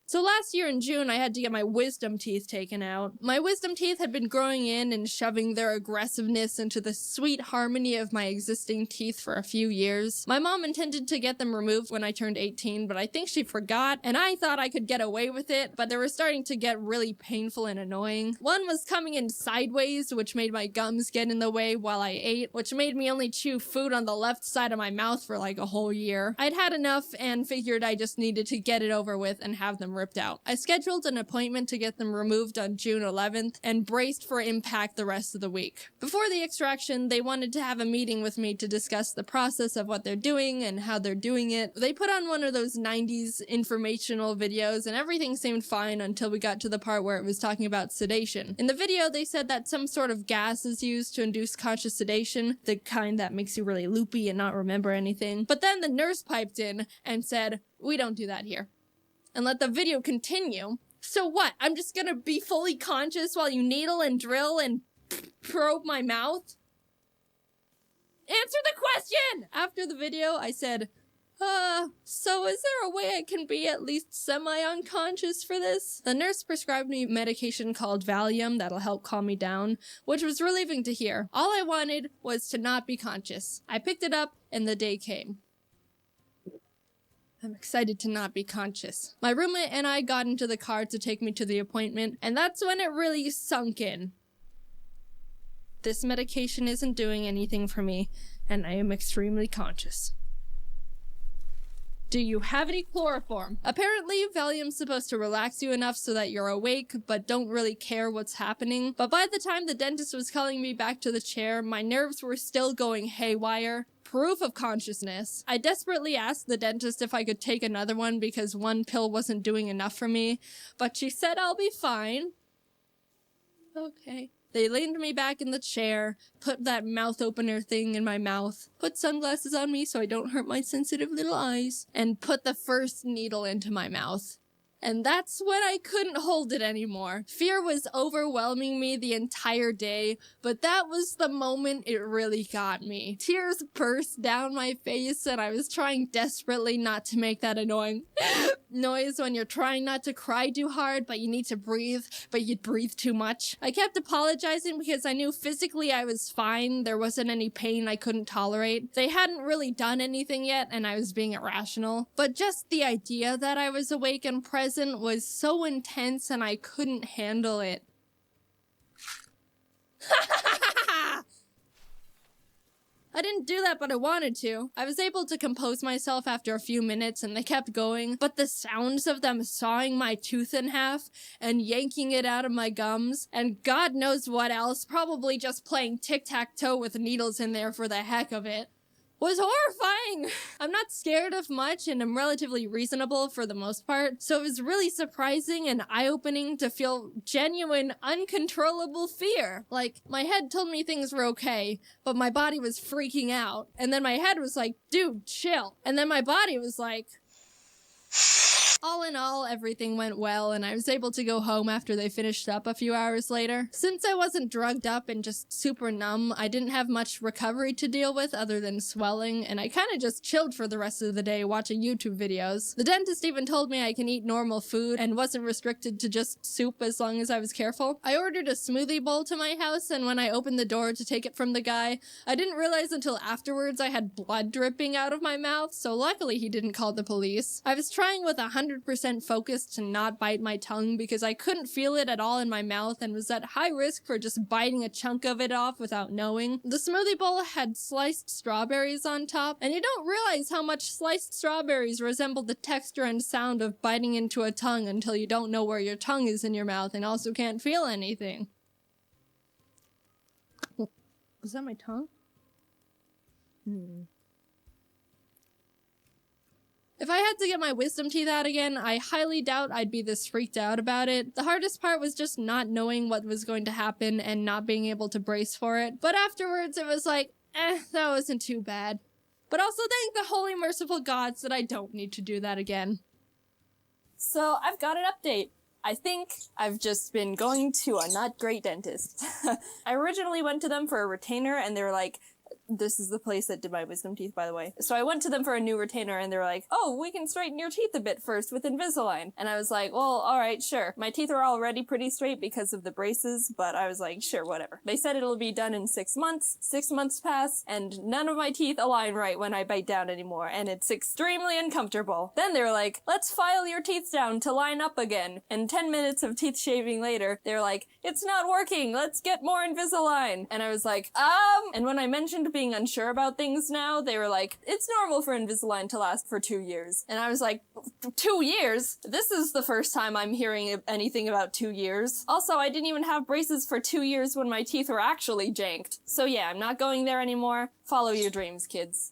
So last year in June, I had to get my wisdom teeth taken out. My wisdom teeth had been growing in and shoving their aggressiveness into the sweet harmony of my existing teeth for a few years. My mom intended to get them removed when I turned 18, but I think she forgot, and I thought I could get away with it, but they were starting to get really painful and annoying. One was coming in sideways, which made my gums get in the way while I ate, which made me only chew food on the left side of my mouth for like a whole year. I'd had enough and figured I just needed to get it over with and have them ripped out. I scheduled an appointment to get them removed on June 11th and braced for impact the rest of the week. Before the extraction, they wanted to have a meeting with me to discuss the process of what they're doing and how they're doing it. They put on one of those 90s informational videos and everything seemed fine until we got to the part where it was talking about sedation. In the video, they said that some sort of gas is used to induce conscious sedation, the kind that makes you really loopy and not remember anything. But then the nurse piped in and said, "We don't do that here," and let the video continue. So what? I'm just gonna be fully conscious while you needle and drill and probe my mouth? Answer the question! After the video, I said, so is there a way I can be at least semi-unconscious for this? The nurse prescribed me medication called Valium that'll help calm me down, which was relieving to hear. All I wanted was to not be conscious. I picked it up and the day came. I'm excited to not be conscious. My roommate and I got into the car to take me to the appointment, and that's when it really sunk in. This medication isn't doing anything for me, and I am extremely conscious. Do you have any chloroform? Apparently, Valium's supposed to relax you enough so that you're awake, but don't really care what's happening. But by the time the dentist was calling me back to the chair, my nerves were still going haywire. Proof of consciousness. I desperately asked the dentist if I could take another one because one pill wasn't doing enough for me, but she said I'll be fine. Okay. They leaned me back in the chair, put that mouth opener thing in my mouth, put sunglasses on me so I don't hurt my sensitive little eyes, and put the first needle into my mouth. And that's when I couldn't hold it anymore. Fear was overwhelming me the entire day, but that was the moment it really got me. Tears burst down my face, and I was trying desperately not to make that annoying noise when you're trying not to cry too hard, but you need to breathe, but you breathe too much. I kept apologizing because I knew physically I was fine. There wasn't any pain I couldn't tolerate. They hadn't really done anything yet, and I was being irrational. But just the idea that I was awake and present was so intense and I couldn't handle it. I didn't do that, but I wanted to. I was able to compose myself after a few minutes and they kept going, but the sounds of them sawing my tooth in half and yanking it out of my gums, and God knows what else, probably just playing tic-tac-toe with needles in there for the heck of it, was horrifying. I'm not scared of much and I'm relatively reasonable for the most part, so it was really surprising and eye-opening to feel genuine, uncontrollable fear. Like, my head told me things were okay, but my body was freaking out. And then my head was like, dude, chill. And then my body was like... All in all, everything went well, and I was able to go home after they finished up a few hours later. Since I wasn't drugged up and just super numb, I didn't have much recovery to deal with other than swelling, and I kinda just chilled for the rest of the day watching YouTube videos. The dentist even told me I can eat normal food and wasn't restricted to just soup as long as I was careful. I ordered a smoothie bowl to my house, and when I opened the door to take it from the guy, I didn't realize until afterwards I had blood dripping out of my mouth, so luckily he didn't call the police. I was trying with 100% focus to not bite my tongue because I couldn't feel it at all in my mouth and was at high risk for just biting a chunk of it off without knowing. The smoothie bowl had sliced strawberries on top, and you don't realize how much sliced strawberries resemble the texture and sound of biting into a tongue until you don't know where your tongue is in your mouth and also can't feel anything. Was that my tongue? If I had to get my wisdom teeth out again, I highly doubt I'd be this freaked out about it. The hardest part was just not knowing what was going to happen and not being able to brace for it. But afterwards, it was like, That wasn't too bad. But also thank the holy merciful gods that I don't need to do that again. So I've got an update. I think I've just been going to a not great dentist. I originally went to them for a retainer and they were like, this is the place that did my wisdom teeth, by the way. So I went to them for a new retainer and they were like, oh, we can straighten your teeth a bit first with Invisalign. And I was like, well, alright, sure. My teeth are already pretty straight because of the braces, but I was like, sure, whatever. They said it'll be done in 6 months. 6 months pass, and none of my teeth align right when I bite down anymore, and it's extremely uncomfortable. Then they were like, let's file your teeth down to line up again. And 10 minutes of teeth shaving later, they were like, it's not working, let's get more Invisalign. And I was like, and when I mentioned being unsure about things now, they were like, it's normal for Invisalign to last for 2 years. And I was like, 2 years? This is the first time I'm hearing anything about 2 years. Also, I didn't even have braces for 2 years when my teeth were actually janked. So yeah, I'm not going there anymore. Follow your dreams, kids.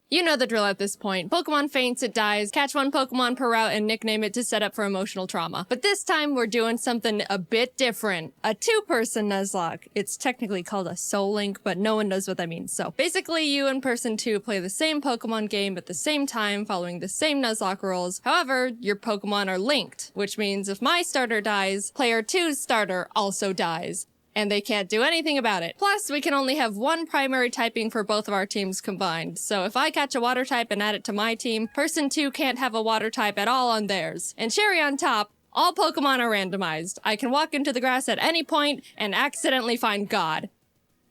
You know the drill at this point. Pokemon faints, it dies, catch one Pokemon per route and nickname it to set up for emotional trauma. But this time we're doing something a bit different. A 2-person Nuzlocke. It's technically called a Soul Link, but no one knows what that means. So basically you and person 2 play the same Pokemon game at the same time, following the same Nuzlocke rules. However, your Pokemon are linked, which means if my starter dies, player 2's starter also dies. And they can't do anything about it. Plus, we can only have one primary typing for both of our teams combined. So if I catch a water type and add it to my team, person 2 can't have a water type at all on theirs. And cherry on top, all Pokemon are randomized. I can walk into the grass at any point and accidentally find God.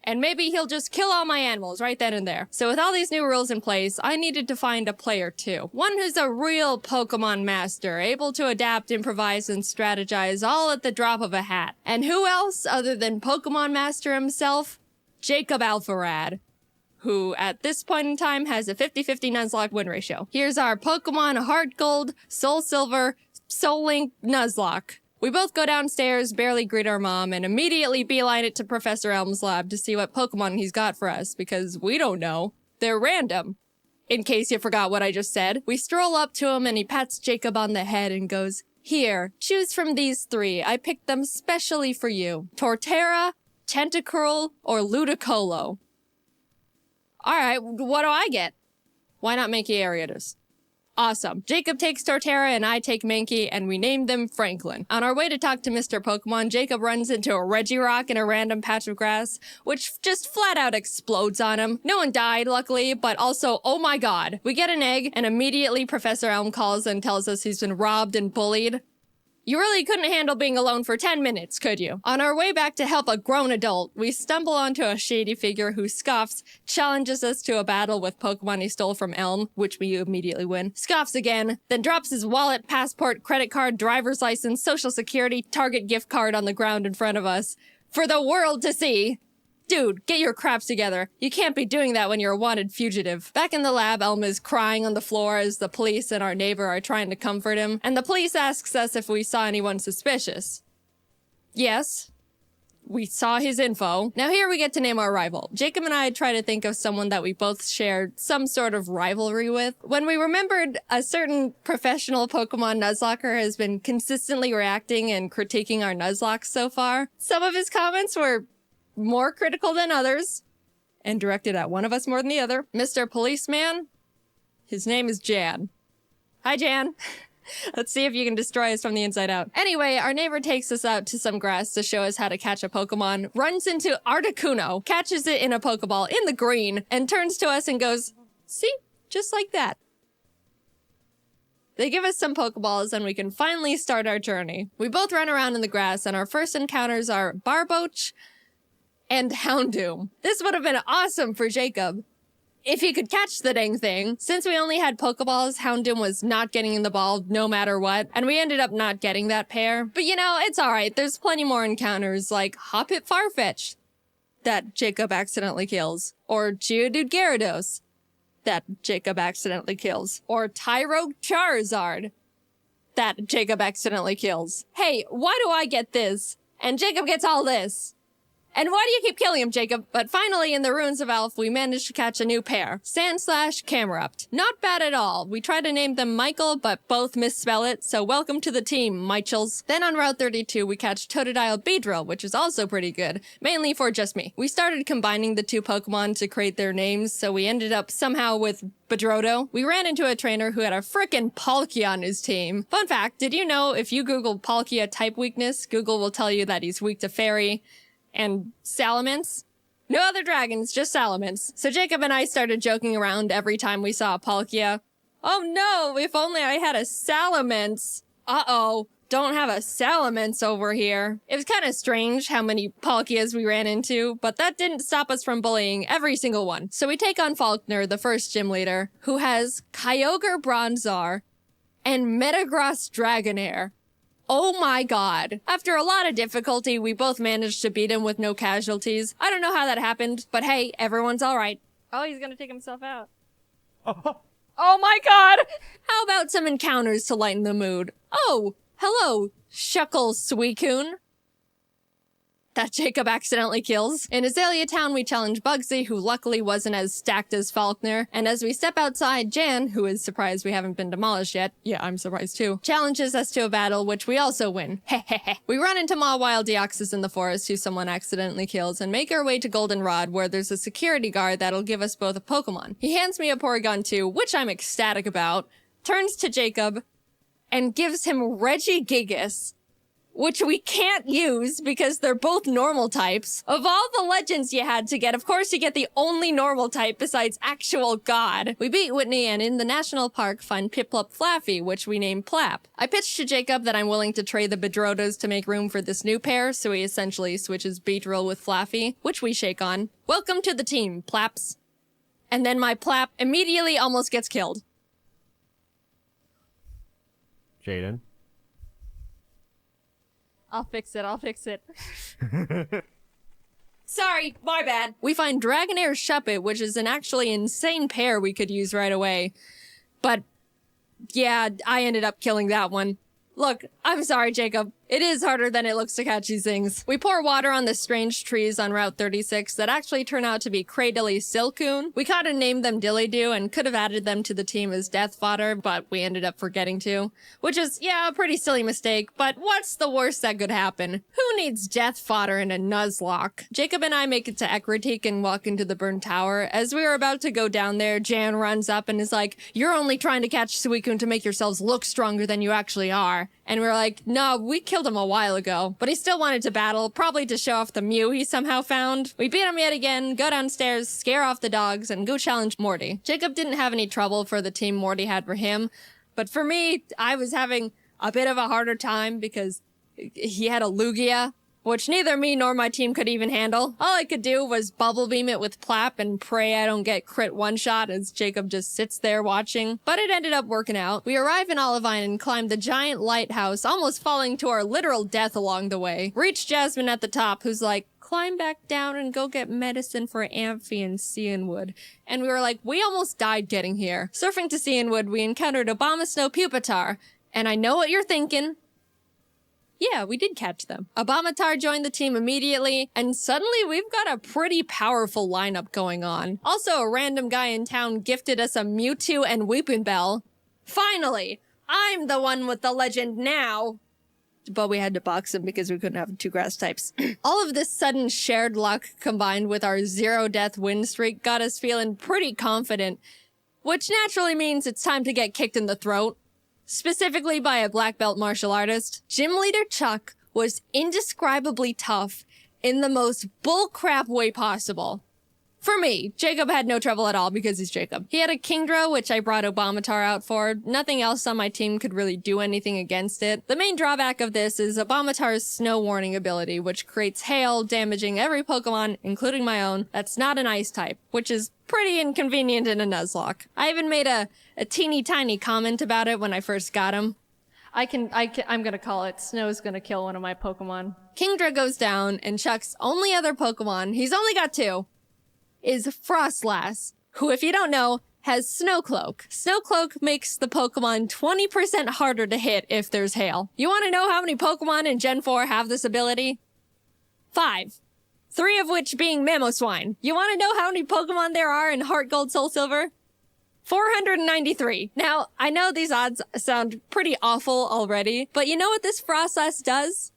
And maybe he'll just kill all my animals right then and there. So with all these new rules in place, I needed to find a player 2. One who's a real Pokemon master, able to adapt, improvise, and strategize all at the drop of a hat. And who else other than Pokemon Master himself? Jacob Alpharad, who at this point in time has a 50-50 Nuzlocke win ratio. Here's our Pokemon Heart Gold, Soul Silver, Soul Link Nuzlocke. We both go downstairs, barely greet our mom, and immediately beeline it to Professor Elm's lab to see what Pokemon he's got for us, because we don't know. They're random. In case you forgot what I just said, we stroll up to him and he pats Jacob on the head and goes, here, choose from these 3. I picked them specially for you. Torterra, Tentacruel, or Ludicolo. Alright, what do I get? Why not Mankey Ariatus? Awesome. Jacob takes Torterra and I take Mankey, and we named them Franklin. On our way to talk to Mr. Pokemon, Jacob runs into a Regirock in a random patch of grass, which just flat out explodes on him. No one died, luckily, but also, oh my god. We get an egg, and immediately Professor Elm calls and tells us he's been robbed and bullied. You really couldn't handle being alone for 10 minutes, could you? On our way back to help a grown adult, we stumble onto a shady figure who scoffs, challenges us to a battle with Pokemon he stole from Elm, which we immediately win, scoffs again, then drops his wallet, passport, credit card, driver's license, social security, Target gift card on the ground in front of us, for the world to see. Dude, get your craps together. You can't be doing that when you're a wanted fugitive. Back in the lab, Elm is crying on the floor as the police and our neighbor are trying to comfort him, and the police asks us if we saw anyone suspicious. Yes. We saw his info. Now here we get to name our rival. Jacob and I try to think of someone that we both shared some sort of rivalry with. When we remembered a certain professional Pokemon Nuzlocker has been consistently reacting and critiquing our Nuzlocke so far, some of his comments were more critical than others, and directed at one of us more than the other. Mr. Policeman, his name is Jan. Hi, Jan. Let's see if you can destroy us from the inside out. Anyway, our neighbor takes us out to some grass to show us how to catch a Pokemon, runs into Articuno, catches it in a Pokeball in the green, and turns to us and goes, see? Just like that. They give us some Pokeballs and we can finally start our journey. We both run around in the grass and our first encounters are Barboach and Houndoom. This would have been awesome for Jacob if he could catch the dang thing. Since we only had Pokeballs, Houndoom was not getting in the ball no matter what, and we ended up not getting that pair. But you know, it's alright. There's plenty more encounters like Hoppip Farfetch that Jacob accidentally kills, or Geodude Gyarados that Jacob accidentally kills, or Tyrogue Charizard that Jacob accidentally kills. Hey, why do I get this? And Jacob gets all this? And why do you keep killing him, Jacob? But finally, in the ruins of Elf, we managed to catch a new pair. Sand/Camerupt. Not bad at all. We tried to name them Michael, but both misspell it, so welcome to the team, Michels. Then on Route 32, we catch Totodile Beedrill, which is also pretty good, mainly for just me. We started combining the two Pokemon to create their names, so we ended up somehow with Bedrodo. We ran into a trainer who had a frickin' Palkia on his team. Fun fact, did you know if you Google Palkia type weakness, Google will tell you that he's weak to Fairy and Salamence? No other dragons, just Salamence. So Jacob and I started joking around every time we saw a Palkia. Oh no, if only I had a Salamence. Uh-oh, don't have a Salamence over here. It was kind of strange how many Palkias we ran into, but that didn't stop us from bullying every single one. So we take on Faulkner, the first gym leader, who has Kyogre Bronzor and Metagross Dragonair. Oh my god. After a lot of difficulty, we both managed to beat him with no casualties. I don't know how that happened, but hey, everyone's alright. Oh, he's gonna take himself out. Oh my god! How about some encounters to lighten the mood? Oh, hello, Shuckle Suicune. That Jacob accidentally kills. In Azalea Town, we challenge Bugsy, who luckily wasn't as stacked as Faulkner. And as we step outside, Jan, who is surprised we haven't been demolished yet, yeah, I'm surprised too, challenges us to a battle, which we also win. Hehehe. We run into Mawile Deoxys in the forest, who someone accidentally kills, and make our way to Goldenrod, where there's a security guard that'll give us both a Pokemon. He hands me a Porygon 2, which I'm ecstatic about, turns to Jacob, and gives him Regigigas, which we can't use because they're both normal types. Of all the legends you had to get, of course you get the only normal type besides actual God. We beat Whitney and in the national park find Piplup Flaffy, which we name Plap. I pitched to Jacob that I'm willing to trade the Bedrodos to make room for this new pair, so he essentially switches Beedrill with Flaffy, which we shake on. Welcome to the team, Plaps. And then my Plap immediately almost gets killed. Jaiden. I'll fix it. Sorry, my bad. We find Dragonair Shuppet, which is an actually insane pair we could use right away. But, yeah, I ended up killing that one. Look, I'm sorry, Jacob. It is harder than it looks to catch these things. We pour water on the strange trees on Route 36 that actually turn out to be Cradily Silcoon. We kind of named them Dillydoo and could have added them to the team as death fodder, but we ended up forgetting to. Which is, yeah, a pretty silly mistake, but what's the worst that could happen? Who needs death fodder in a Nuzlocke? Jacob and I make it to Ekritique and walk into the burned tower. As we were about to go down there, Jan runs up and is like, "You're only trying to catch Suicune to make yourselves look stronger than you actually are." And we're like, "No, we killed him a while ago." But he still wanted to battle, probably to show off the Mew he somehow found. We beat him yet again, go downstairs, scare off the dogs, and go challenge Morty. Jacob didn't have any trouble for the team Morty had for him. But for me, I was having a bit of a harder time because he had a Lugia, which neither me nor my team could even handle. All I could do was bubble beam it with Plap and pray I don't get crit one-shot as Jacob just sits there watching. But it ended up working out. We arrive in Olivine and climb the giant lighthouse, almost falling to our literal death along the way. Reach Jasmine at the top, who's like, "Climb back down and go get medicine for Amphi and Cianwood." And we were like, we almost died getting here. Surfing to Cianwood, we encountered Abomasnow Pupitar. And I know what you're thinking. Yeah, we did catch them. Abomatar joined the team immediately, and suddenly we've got a pretty powerful lineup going on. Also, a random guy in town gifted us a Mewtwo and Weepinbell. Finally! I'm the one with the legend now! But we had to box him because we couldn't have two grass types. All of this sudden shared luck combined with our 0-death win streak got us feeling pretty confident, which naturally means it's time to get kicked in the throat. Specifically by a black belt martial artist. Gym leader Chuck was indescribably tough in the most bullcrap way possible. For me, Jacob had no trouble at all because he's Jacob. He had a Kingdra, which I brought Abomatar out for. Nothing else on my team could really do anything against it. The main drawback of this is Abomatar's Snow Warning ability, which creates hail, damaging every Pokemon, including my own, that's not an ice type, which is pretty inconvenient in a Nuzlocke. I even made a teeny tiny comment about it when I first got him. I'm gonna call it. Snow's gonna kill one of my Pokemon. Kingdra goes down, and Chuck's only other Pokemon, he's only got two, is Frostlass, who, if you don't know, has Snowcloak. Snowcloak makes the Pokemon 20% harder to hit if there's hail. You want to know how many Pokemon in Gen 4 have this ability? 5. 3 of which being Mamoswine. You want to know how many Pokemon there are in Heart Gold Soul Silver? 493. Now, I know these odds sound pretty awful already, but you know what this Frostlass does?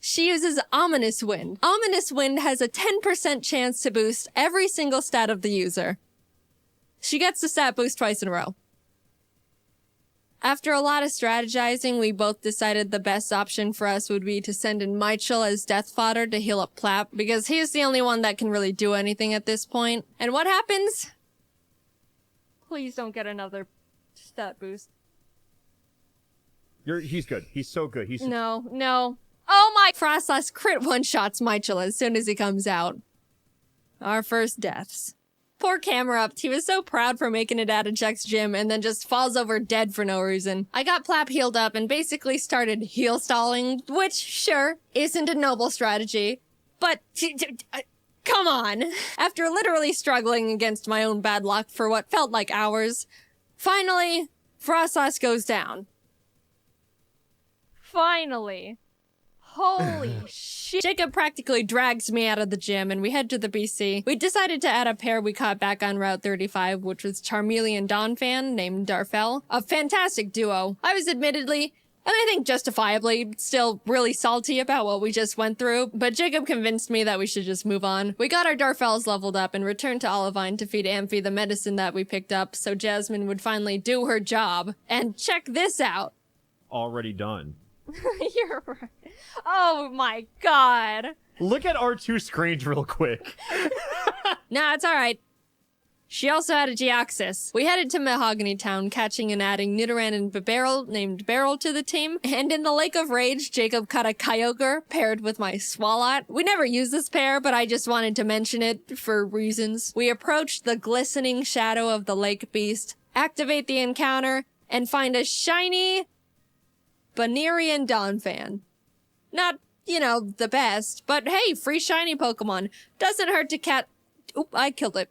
She uses Ominous Wind. Ominous Wind has a 10% chance to boost every single stat of the user. She gets the stat boost twice in a row. After a lot of strategizing, we both decided the best option for us would be to send in Michel as death fodder to heal up Plap, because he's the only one that can really do anything at this point. And what happens? Please don't get another stat boost. He's good. He's so good. No. Oh my! Frostlass crit one-shots Michel as soon as he comes out. Our first deaths. Poor Camerupt. He was so proud for making it out of Jack's gym and then just falls over dead for no reason. I got Plap healed up and basically started heal stalling, which, sure, isn't a noble strategy. But, come on. After literally struggling against my own bad luck for what felt like hours, finally, Frostlass goes down. Finally. Holy shit. Jacob practically drags me out of the gym and we head to the BC. We decided to add a pair we caught back on Route 35, which was Charmeleon Donphan named Darfel. A fantastic duo. I was admittedly, and I think justifiably, still really salty about what we just went through, but Jacob convinced me that we should just move on. We got our Darfels leveled up and returned to Olivine to feed Amphi the medicine that we picked up so Jasmine would finally do her job. And check this out. Already done. You're right. Oh my god. Look at our 2 screens real quick. Nah, it's alright. She also had a Geoxys. We headed to Mahogany Town, catching and adding Nidoran and Bibarel named Beryl to the team. And in the Lake of Rage, Jacob caught a Kyogre paired with my Swalot. We never used this pair, but I just wanted to mention it for reasons. We approached the glistening shadow of the lake beast, activate the encounter, and find a shiny Banerian Donphan. Not, the best, but hey, free shiny Pokemon. Doesn't hurt to Oop, I killed it.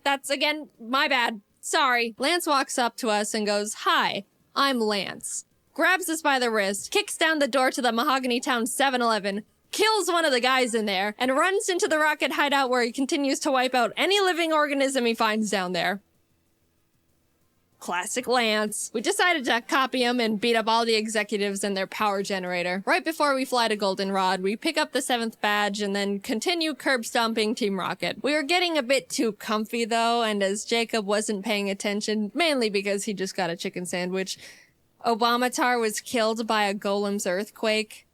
That's, again, my bad. Sorry. Lance walks up to us and goes, "Hi, I'm Lance." Grabs us by the wrist, kicks down the door to the Mahogany Town 7-Eleven, kills one of the guys in there, and runs into the rocket hideout where he continues to wipe out any living organism he finds down there. Classic Lance. We decided to copy him and beat up all the executives and their power generator. Right before we fly to Goldenrod, we pick up the 7th badge and then continue curb stomping Team Rocket. We were getting a bit too comfy though, and as Jacob wasn't paying attention, mainly because he just got a chicken sandwich, Obamatar was killed by a Golem's earthquake.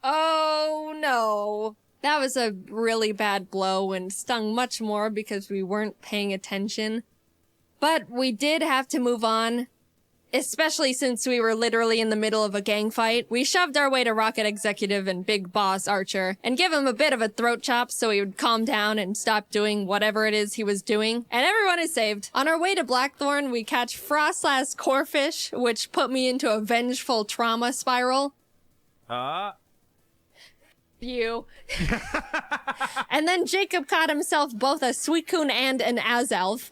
Oh no. That was a really bad blow and stung much more because we weren't paying attention. But we did have to move on, especially since we were literally in the middle of a gang fight. We shoved our way to Rocket Executive and Big Boss Archer and give him a bit of a throat chop so he would calm down and stop doing whatever it is he was doing. And everyone is saved. On our way to Blackthorn, we catch Frostlass Corfish, which put me into a vengeful trauma spiral. You. And then Jacob caught himself both a Suicune and an Azelf.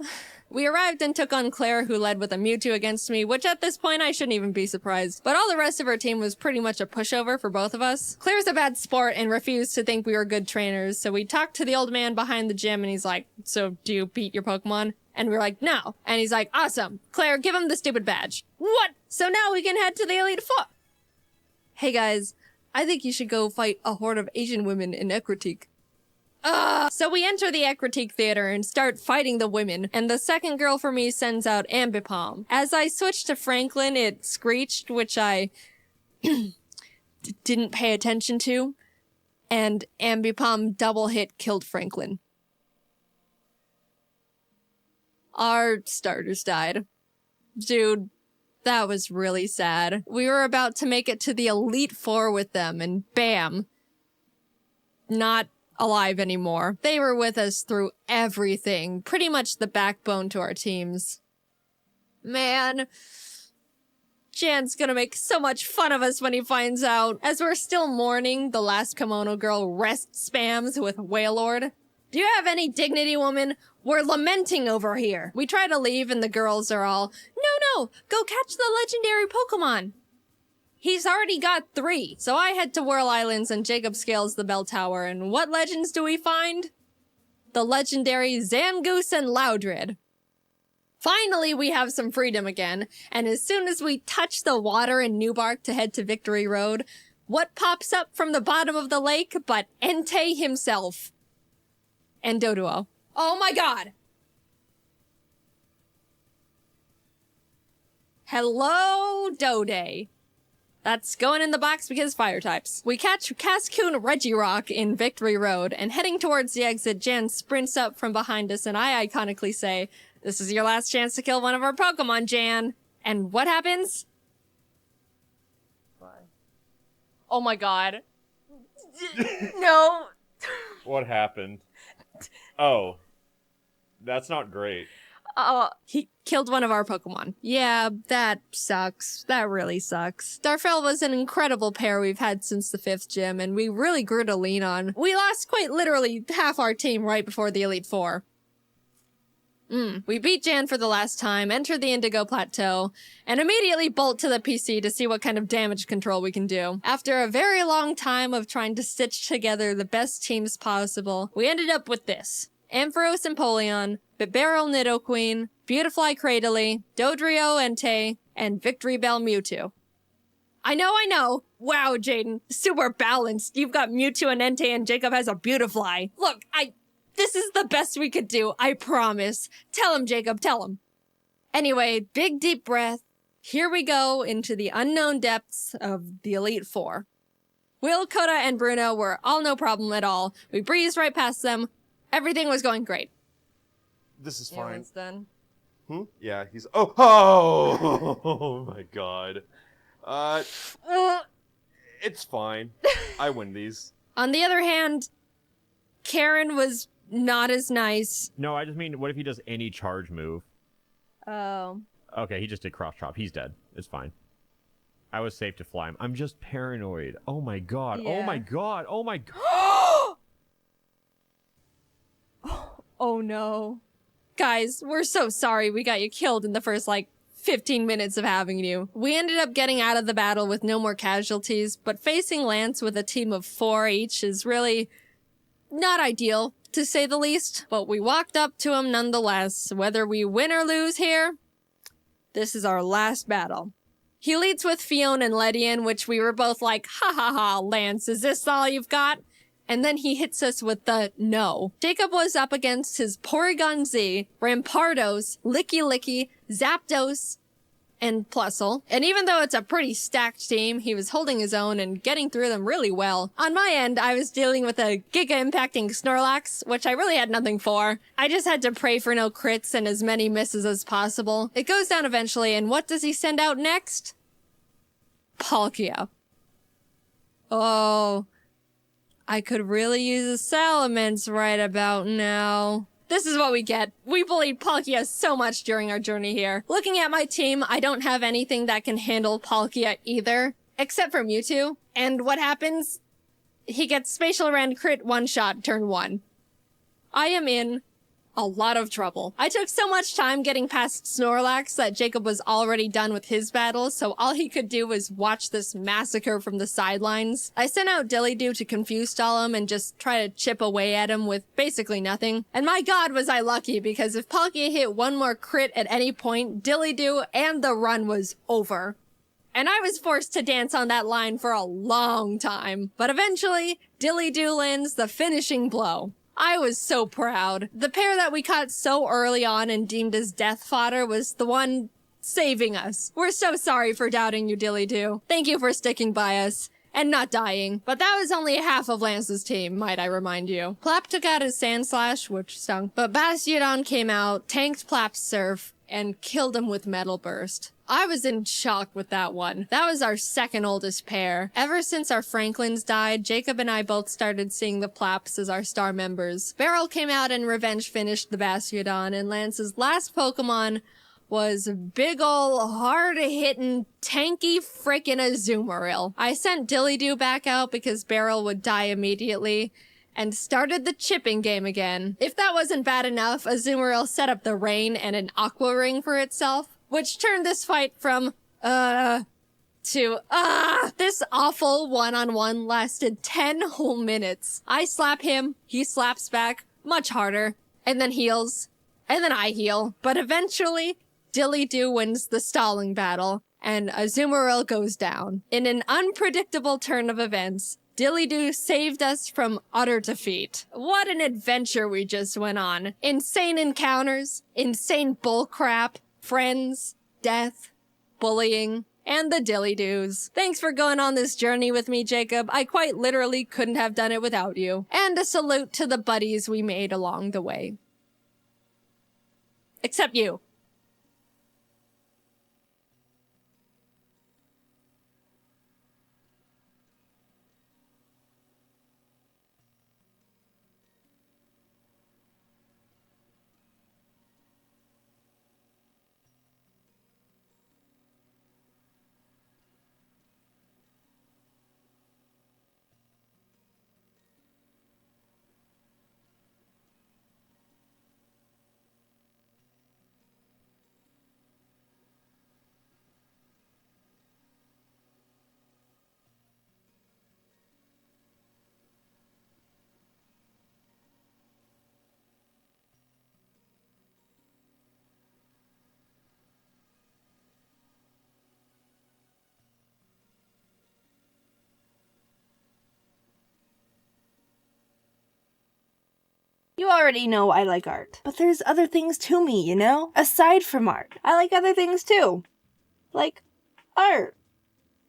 We arrived and took on Claire, who led with a Mewtwo against me, which at this point I shouldn't even be surprised. But all the rest of her team was pretty much a pushover for both of us. Claire's a bad sport and refused to think we were good trainers, so we talked to the old man behind the gym and he's like, "So do you beat your Pokemon?" And we were like, "No." And he's like, "Awesome. Claire, give him the stupid badge." What? So now we can head to the Elite Four. Hey guys, I think you should go fight a horde of Asian women in Ekritique. So we enter the Ekritique Theater and start fighting the women, and the second girl for me sends out Ambipom. As I switched to Franklin, it screeched, which I didn't pay attention to, and Ambipom double hit killed Franklin. Our starters died. Dude, that was really sad. We were about to make it to the Elite Four with them, and bam. Not alive anymore. They were with us through everything. Pretty much the backbone to our teams. Man. Jan's gonna make so much fun of us when he finds out. As we're still mourning, the last kimono girl rest spams with Wailord. "Do you have any dignity, woman? We're lamenting over here." We try to leave and the girls are all, "No, go catch the legendary Pokemon." He's already got 3. So I head to Whirl Islands and Jacob scales the bell tower. And what legends do we find? The legendary Zangoose and Loudred. Finally, we have some freedom again. And as soon as we touch the water in Newbark to head to Victory Road, what pops up from the bottom of the lake but Entei himself? And Doduo. Oh my god! Hello, Dode. That's going in the box because fire types. We catch Cascoon Regirock in Victory Road, and heading towards the exit, Jan sprints up from behind us, and I iconically say, "This is your last chance to kill one of our Pokemon, Jan." And what happens? Why? Oh my god. No. What happened? Oh. That's not great. He killed one of our Pokemon. Yeah, that sucks. That really sucks. Darfell was an incredible pair we've had since the 5th gym, and we really grew to lean on. We lost quite literally half our team right before the Elite Four. We beat Jan for the last time, enter the Indigo Plateau, and immediately bolt to the PC to see what kind of damage control we can do. After a very long time of trying to stitch together the best teams possible, we ended up with this. Ampharos Empoleon, Bibarel Nidoqueen, Beautifly Cradily, Dodrio Entei, and Victory Bell Mewtwo. I know! Wow, Jaiden, super balanced. You've got Mewtwo and Entei and Jacob has a Beautifly. Look, this is the best we could do, I promise. Tell him, Jacob, tell him. Anyway, big deep breath. Here we go into the unknown depths of the Elite Four. Will, Coda, and Bruno were all no problem at all. We breezed right past them. Everything was going great. This is fine. It's done. Yeah, he's... Oh my god. It's fine. I win these. On the other hand, Karen was not as nice. No, I just mean, what if he does any charge move? Oh. Okay, he just did cross chop. He's dead. It's fine. I was safe to fly him. I'm just paranoid. Oh my god. Yeah. Oh my god. Oh my god. Oh no. Guys, we're so sorry we got you killed in the first, 15 minutes of having you. We ended up getting out of the battle with no more casualties, but facing Lance with a team of 4 each is really not ideal, to say the least. But we walked up to him nonetheless. Whether we win or lose here, this is our last battle. He leads with Fiona and Ledian, which we were both like, ha ha ha, Lance, is this all you've got? And then he hits us with the no. Jacob was up against his Porygon Z, Rampardos, Licky Licky, Zapdos, and Plusle. And even though it's a pretty stacked team, he was holding his own and getting through them really well. On my end, I was dealing with a giga-impacting Snorlax, which I really had nothing for. I just had to pray for no crits and as many misses as possible. It goes down eventually, and what does he send out next? Palkia. Oh... I could really use a Salamence right about now. This is what we get. We bullied Palkia so much during our journey here. Looking at my team, I don't have anything that can handle Palkia either, except for Mewtwo. And what happens? He gets Spatial Rend crit one-shot turn 1. I am in a lot of trouble. I took so much time getting past Snorlax that Jacob was already done with his battle, so all he could do was watch this massacre from the sidelines. I sent out Dillydoo to confuse stall him and just try to chip away at him with basically nothing. And my god was I lucky, because if Palkia hit one more crit at any point, Dillydoo and the run was over. And I was forced to dance on that line for a long time. But eventually, Dillydoo lands the finishing blow. I was so proud. The pair that we caught so early on and deemed as death fodder was the one saving us. We're so sorry for doubting you, Dillydoo. Thank you for sticking by us and not dying. But that was only half of Lance's team, might I remind you. Plap took out his Sand Slash, which stunk, but Bastiodon came out, tanked Plap's Surf, and killed him with Metal Burst. I was in shock with that one. That was our second oldest pair. Ever since our Franklins died, Jacob and I both started seeing the Plaps as our star members. Beryl came out and revenge finished the Bastiodon, and Lance's last Pokemon was big ol' hard-hitting, tanky frickin' Azumarill. I sent Dillydoo back out because Beryl would die immediately, and started the chipping game again. If that wasn't bad enough, Azumarill set up the Rain and an Aqua Ring for itself, which turned this fight from, to to, this awful one-on-one lasted 10 whole minutes. I slap him, he slaps back, much harder, and then heals, and then I heal. But eventually, Dilly-Doo wins the stalling battle, and Azumarill goes down. In an unpredictable turn of events, Dilly-Doo saved us from utter defeat. What an adventure we just went on. Insane encounters, insane bullcrap, friends, death, bullying, and the Dilly-Doos. Thanks for going on this journey with me, Jacob. I quite literally couldn't have done it without you. And a salute to the buddies we made along the way. Except you. You already know I like art. But there's other things to me, you know? Aside from art, I like other things too. Like art.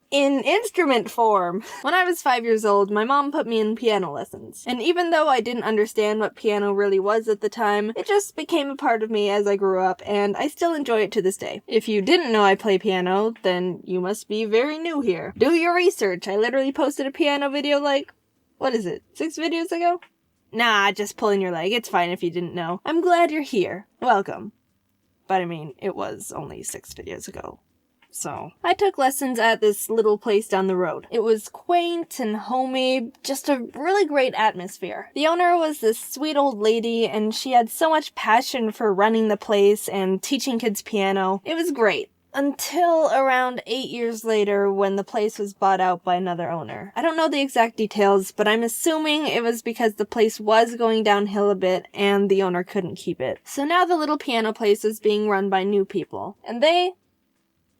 In instrument form. When I was 5 years old, my mom put me in piano lessons. And even though I didn't understand what piano really was at the time, it just became a part of me as I grew up, and I still enjoy it to this day. If you didn't know I play piano, then you must be very new here. Do your research. I literally posted a piano video like, what is it, 6 videos ago? Nah, just pulling your leg. It's fine if you didn't know. I'm glad you're here. Welcome. But I mean, it was only 6 videos ago. So, I took lessons at this little place down the road. It was quaint and homey, just a really great atmosphere. The owner was this sweet old lady, and she had so much passion for running the place and teaching kids piano. It was great. Until around 8 years later when the place was bought out by another owner. I don't know the exact details, but I'm assuming it was because the place was going downhill a bit and the owner couldn't keep it. So now the little piano place is being run by new people. And they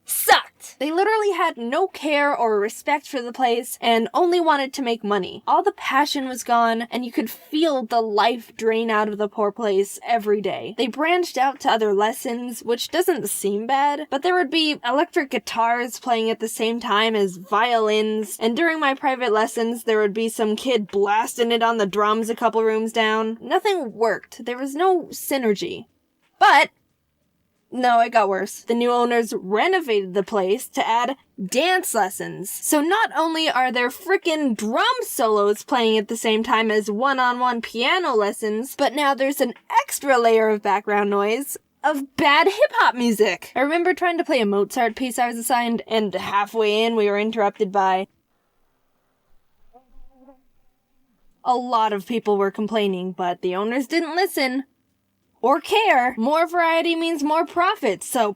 sucked. They literally had no care or respect for the place and only wanted to make money. All the passion was gone and you could feel the life drain out of the poor place every day. They branched out to other lessons, which doesn't seem bad, but there would be electric guitars playing at the same time as violins, and during my private lessons there would be some kid blasting it on the drums a couple rooms down. Nothing worked. There was no synergy. But no, it got worse. The new owners renovated the place to add dance lessons. So not only are there frickin' drum solos playing at the same time as one-on-one piano lessons, but now there's an extra layer of background noise of bad hip-hop music. I remember trying to play a Mozart piece I was assigned, and halfway in we were interrupted by a lot of people were complaining, but the owners didn't listen. Or care. More variety means more profit, so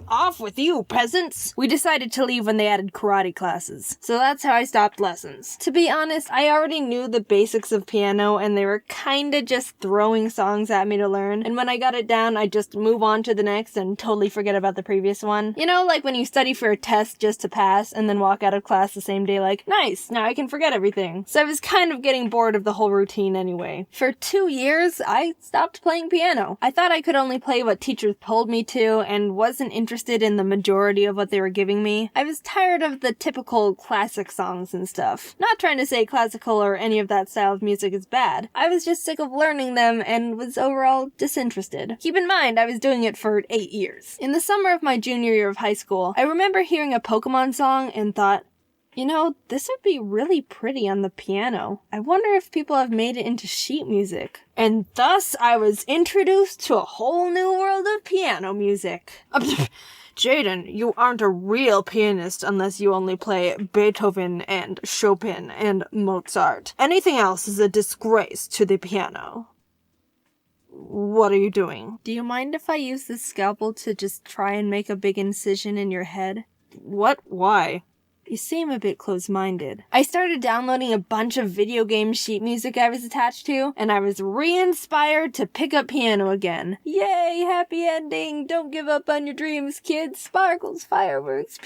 off with you, peasants. We decided to leave when they added karate classes, so that's how I stopped lessons. To be honest, I already knew the basics of piano and they were kinda just throwing songs at me to learn, and when I got it down, I just move on to the next and totally forget about the previous one. You know, like when you study for a test just to pass and then walk out of class the same day like, nice, now I can forget everything. So I was kind of getting bored of the whole routine anyway. For 2 years, I stopped playing piano. I thought I could only play what teachers told me to and wasn't interested in the majority of what they were giving me. I was tired of the typical classic songs and stuff. Not trying to say classical or any of that style of music is bad. I was just sick of learning them and was overall disinterested. Keep in mind, I was doing it for 8 years. In the summer of my junior year of high school, I remember hearing a Pokémon song and thought, you know, this would be really pretty on the piano. I wonder if people have made it into sheet music. And thus, I was introduced to a whole new world of piano music. Jaiden, you aren't a real pianist unless you only play Beethoven and Chopin and Mozart. Anything else is a disgrace to the piano. What are you doing? Do you mind if I use this scalpel to just try and make a big incision in your head? What? Why? You seem a bit close-minded. I started downloading a bunch of video game sheet music I was attached to, and I was re-inspired to pick up piano again. Yay, happy ending! Don't give up on your dreams, kids! Sparkles, fireworks.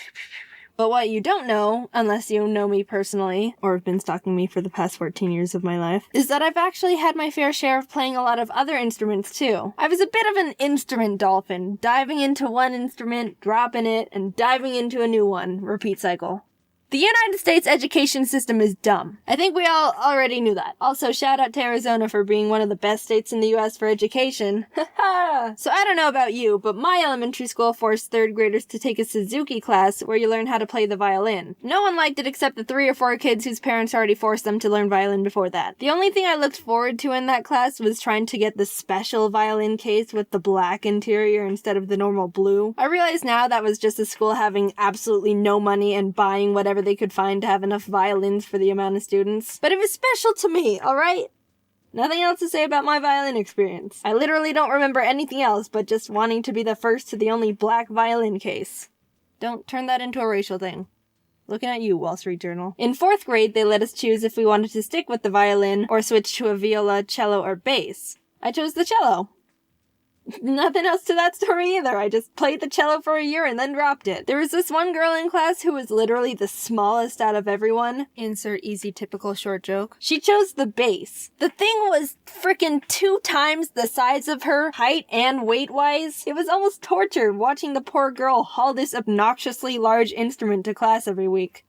But what you don't know, unless you know me personally, or have been stalking me for the past 14 years of my life, is that I've actually had my fair share of playing a lot of other instruments too. I was a bit of an instrument dolphin, diving into one instrument, dropping it, and diving into a new one. Repeat cycle. The United States education system is dumb. I think we all already knew that. Also, shout out to Arizona for being one of the best states in the US for education. Haha! So I don't know about you, but my elementary school forced 3rd graders to take a Suzuki class where you learn how to play the violin. No one liked it except the 3 or 4 kids whose parents already forced them to learn violin before that. The only thing I looked forward to in that class was trying to get the special violin case with the black interior instead of the normal blue. I realize now that was just the school having absolutely no money and buying whatever they could find to have enough violins for the amount of students. But it was special to me, alright? Nothing else to say about my violin experience. I literally don't remember anything else but just wanting to be the first to the only black violin case. Don't turn that into a racial thing. Looking at you, Wall Street Journal. In 4th grade, they let us choose if we wanted to stick with the violin or switch to a viola, cello, or bass. I chose the cello. Nothing else to that story either. I just played the cello for a year and then dropped it. There was this one girl in class who was literally the smallest out of everyone. Insert easy typical short joke. She chose the bass. The thing was frickin' 2 times the size of her, height and weight-wise. It was almost torture watching the poor girl haul this obnoxiously large instrument to class every week.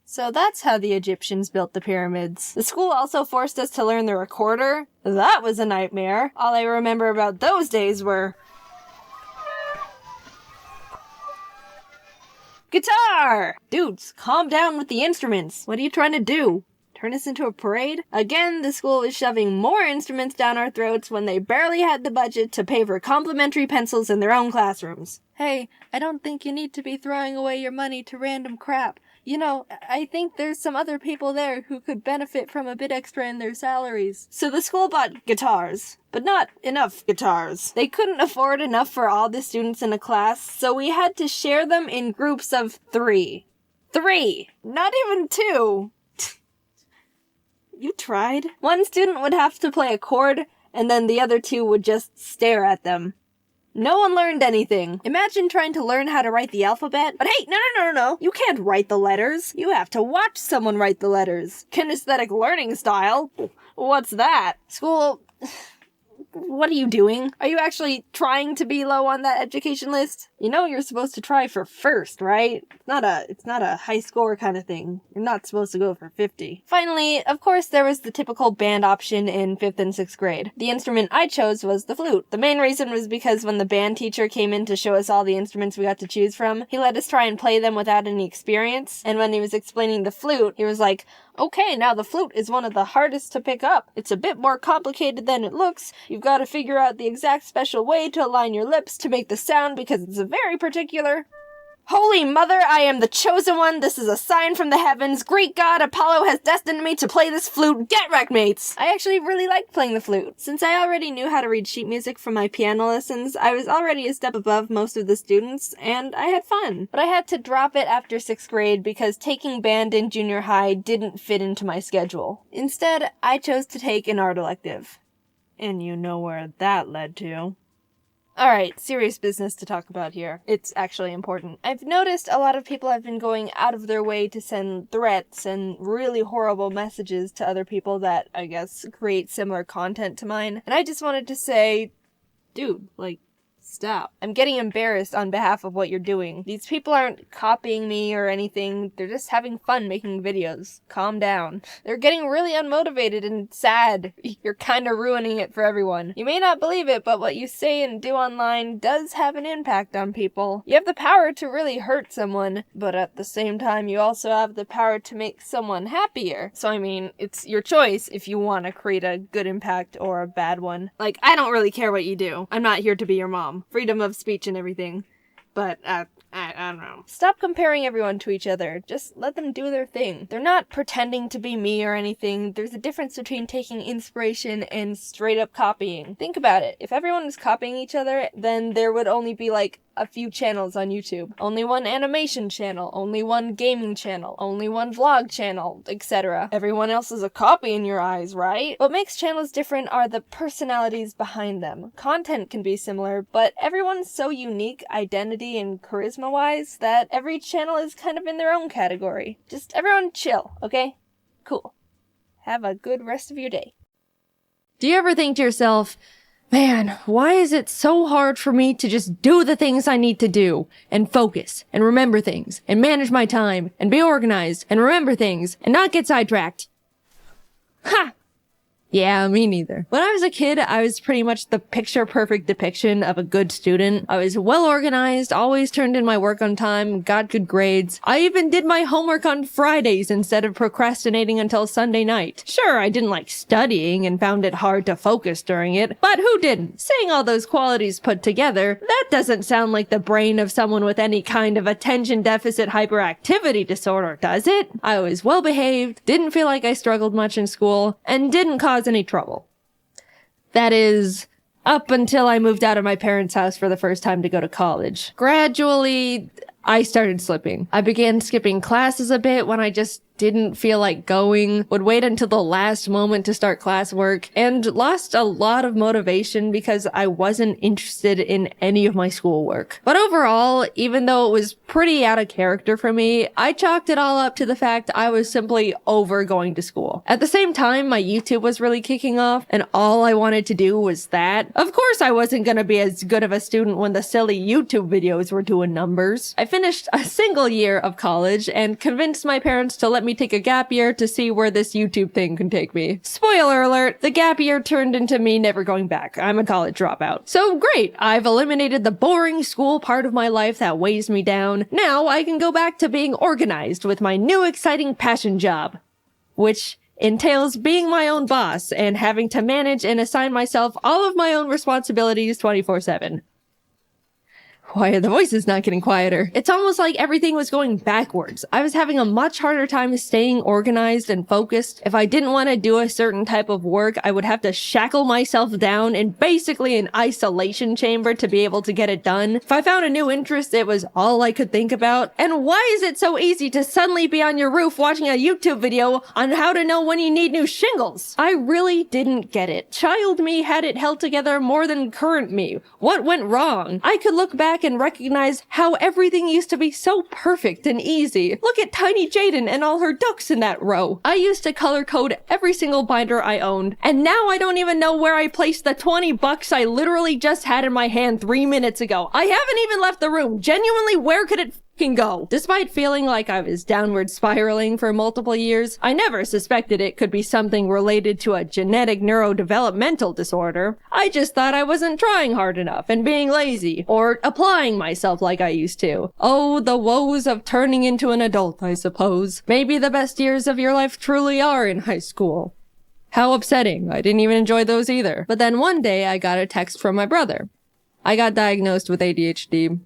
So that's how the Egyptians built the pyramids. The school also forced us to learn the recorder. That was a nightmare. All I remember about those days were... guitar! Dudes, calm down with the instruments. What are you trying to do? Turn us into a parade? Again, the school was shoving more instruments down our throats when they barely had the budget to pay for complimentary pencils in their own classrooms. Hey, I don't think you need to be throwing away your money to random crap. You know, I think there's some other people there who could benefit from a bit extra in their salaries. So the school bought guitars, but not enough guitars. They couldn't afford enough for all the students in a class, so we had to share them in groups of 3. 3! Not even 2! You tried. One student would have to play a chord, and then the other 2 would just stare at them. No one learned anything. Imagine trying to learn how to write the alphabet. But hey, no. You can't write the letters. You have to watch someone write the letters. Kinesthetic learning style. What's that? School... What are you doing? Are you actually trying to be low on that education list? You know you're supposed to try for first, right? It's not a high score kind of thing. You're not supposed to go for 50. Finally, of course, there was the typical band option in 5th and 6th grade. The instrument I chose was the flute. The main reason was because when the band teacher came in to show us all the instruments we got to choose from, he let us try and play them without any experience. And when he was explaining the flute, he was like, okay, now the flute is one of the hardest to pick up. It's a bit more complicated than it looks. You've got to figure out the exact special way to align your lips to make the sound because it's a very particular... Holy Mother, I am the chosen one. This is a sign from the heavens. Greek god Apollo has destined me to play this flute. Get wrecked, mates! I actually really liked playing the flute. Since I already knew how to read sheet music from my piano lessons, I was already a step above most of the students, and I had fun. But I had to drop it after 6th grade because taking band in junior high didn't fit into my schedule. Instead, I chose to take an art elective. And you know where that led to. Alright, serious business to talk about here. It's actually important. I've noticed a lot of people have been going out of their way to send threats and really horrible messages to other people that, I guess, create similar content to mine. And I just wanted to say, dude, stop. I'm getting embarrassed on behalf of what you're doing. These people aren't copying me or anything. They're just having fun making videos. Calm down. They're getting really unmotivated and sad. You're kind of ruining it for everyone. You may not believe it, but what you say and do online does have an impact on people. You have the power to really hurt someone, but at the same time, you also have the power to make someone happier. So I mean, it's your choice if you want to create a good impact or a bad one. I don't really care what you do. I'm not here to be your mom. Freedom of speech and everything. But, I don't know. Stop comparing everyone to each other. Just let them do their thing. They're not pretending to be me or anything. There's a difference between taking inspiration and straight up copying. Think about it. If everyone was copying each other, then there would only be a few channels on YouTube. Only one animation channel, only one gaming channel, only one vlog channel, etc. Everyone else is a copy in your eyes, right? What makes channels different are the personalities behind them. Content can be similar, but everyone's so unique identity and charisma-wise that every channel is kind of in their own category. Just everyone chill, okay? Cool. Have a good rest of your day. Do you ever think to yourself, man, why is it so hard for me to just do the things I need to do and focus and remember things and manage my time and be organized and remember things and not get sidetracked? Ha! Yeah, me neither. When I was a kid, I was pretty much the picture-perfect depiction of a good student. I was well-organized, always turned in my work on time, got good grades. I even did my homework on Fridays instead of procrastinating until Sunday night. Sure, I didn't like studying and found it hard to focus during it, but who didn't? Saying all those qualities put together, that doesn't sound like the brain of someone with any kind of attention deficit hyperactivity disorder, does it? I was well-behaved, didn't feel like I struggled much in school, and didn't cause any trouble. That is, up until I moved out of my parents' house for the first time to go to college. Gradually, I started slipping. I began skipping classes a bit when I just didn't feel like going, would wait until the last moment to start classwork, and lost a lot of motivation because I wasn't interested in any of my schoolwork. But overall, even though it was pretty out of character for me, I chalked it all up to the fact I was simply over going to school. At the same time, my YouTube was really kicking off, and all I wanted to do was that. Of course, I wasn't gonna be as good of a student when the silly YouTube videos were doing numbers. I finished a single year of college and convinced my parents to let me take a gap year to see where this YouTube thing can take me. Spoiler alert, the gap year turned into me never going back. I'm a college dropout. So great, I've eliminated the boring school part of my life that weighs me down. Now I can go back to being organized with my new exciting passion job, which entails being my own boss and having to manage and assign myself all of my own responsibilities 24/7. Why are the voices not getting quieter? It's almost like everything was going backwards. I was having a much harder time staying organized and focused. If I didn't want to do a certain type of work, I would have to shackle myself down in basically an isolation chamber to be able to get it done. If I found a new interest, it was all I could think about. And why is it so easy to suddenly be on your roof watching a YouTube video on how to know when you need new shingles? I really didn't get it. Child me had it held together more than current me. What went wrong? I could look back and recognize how everything used to be so perfect and easy. Look at tiny Jaiden and all her ducks in that row. I used to color code every single binder I owned, and now I don't even know where I placed the $20 I literally just had in my hand 3 minutes ago. I haven't even left the room. Genuinely, where could it can go? Despite feeling like I was downward spiraling for multiple years, I never suspected it could be something related to a genetic neurodevelopmental disorder. I just thought I wasn't trying hard enough and being lazy, or applying myself like I used to. Oh, the woes of turning into an adult, I suppose. Maybe the best years of your life truly are in high school. How upsetting. I didn't even enjoy those either. But then one day I got a text from my brother. I got diagnosed with ADHD.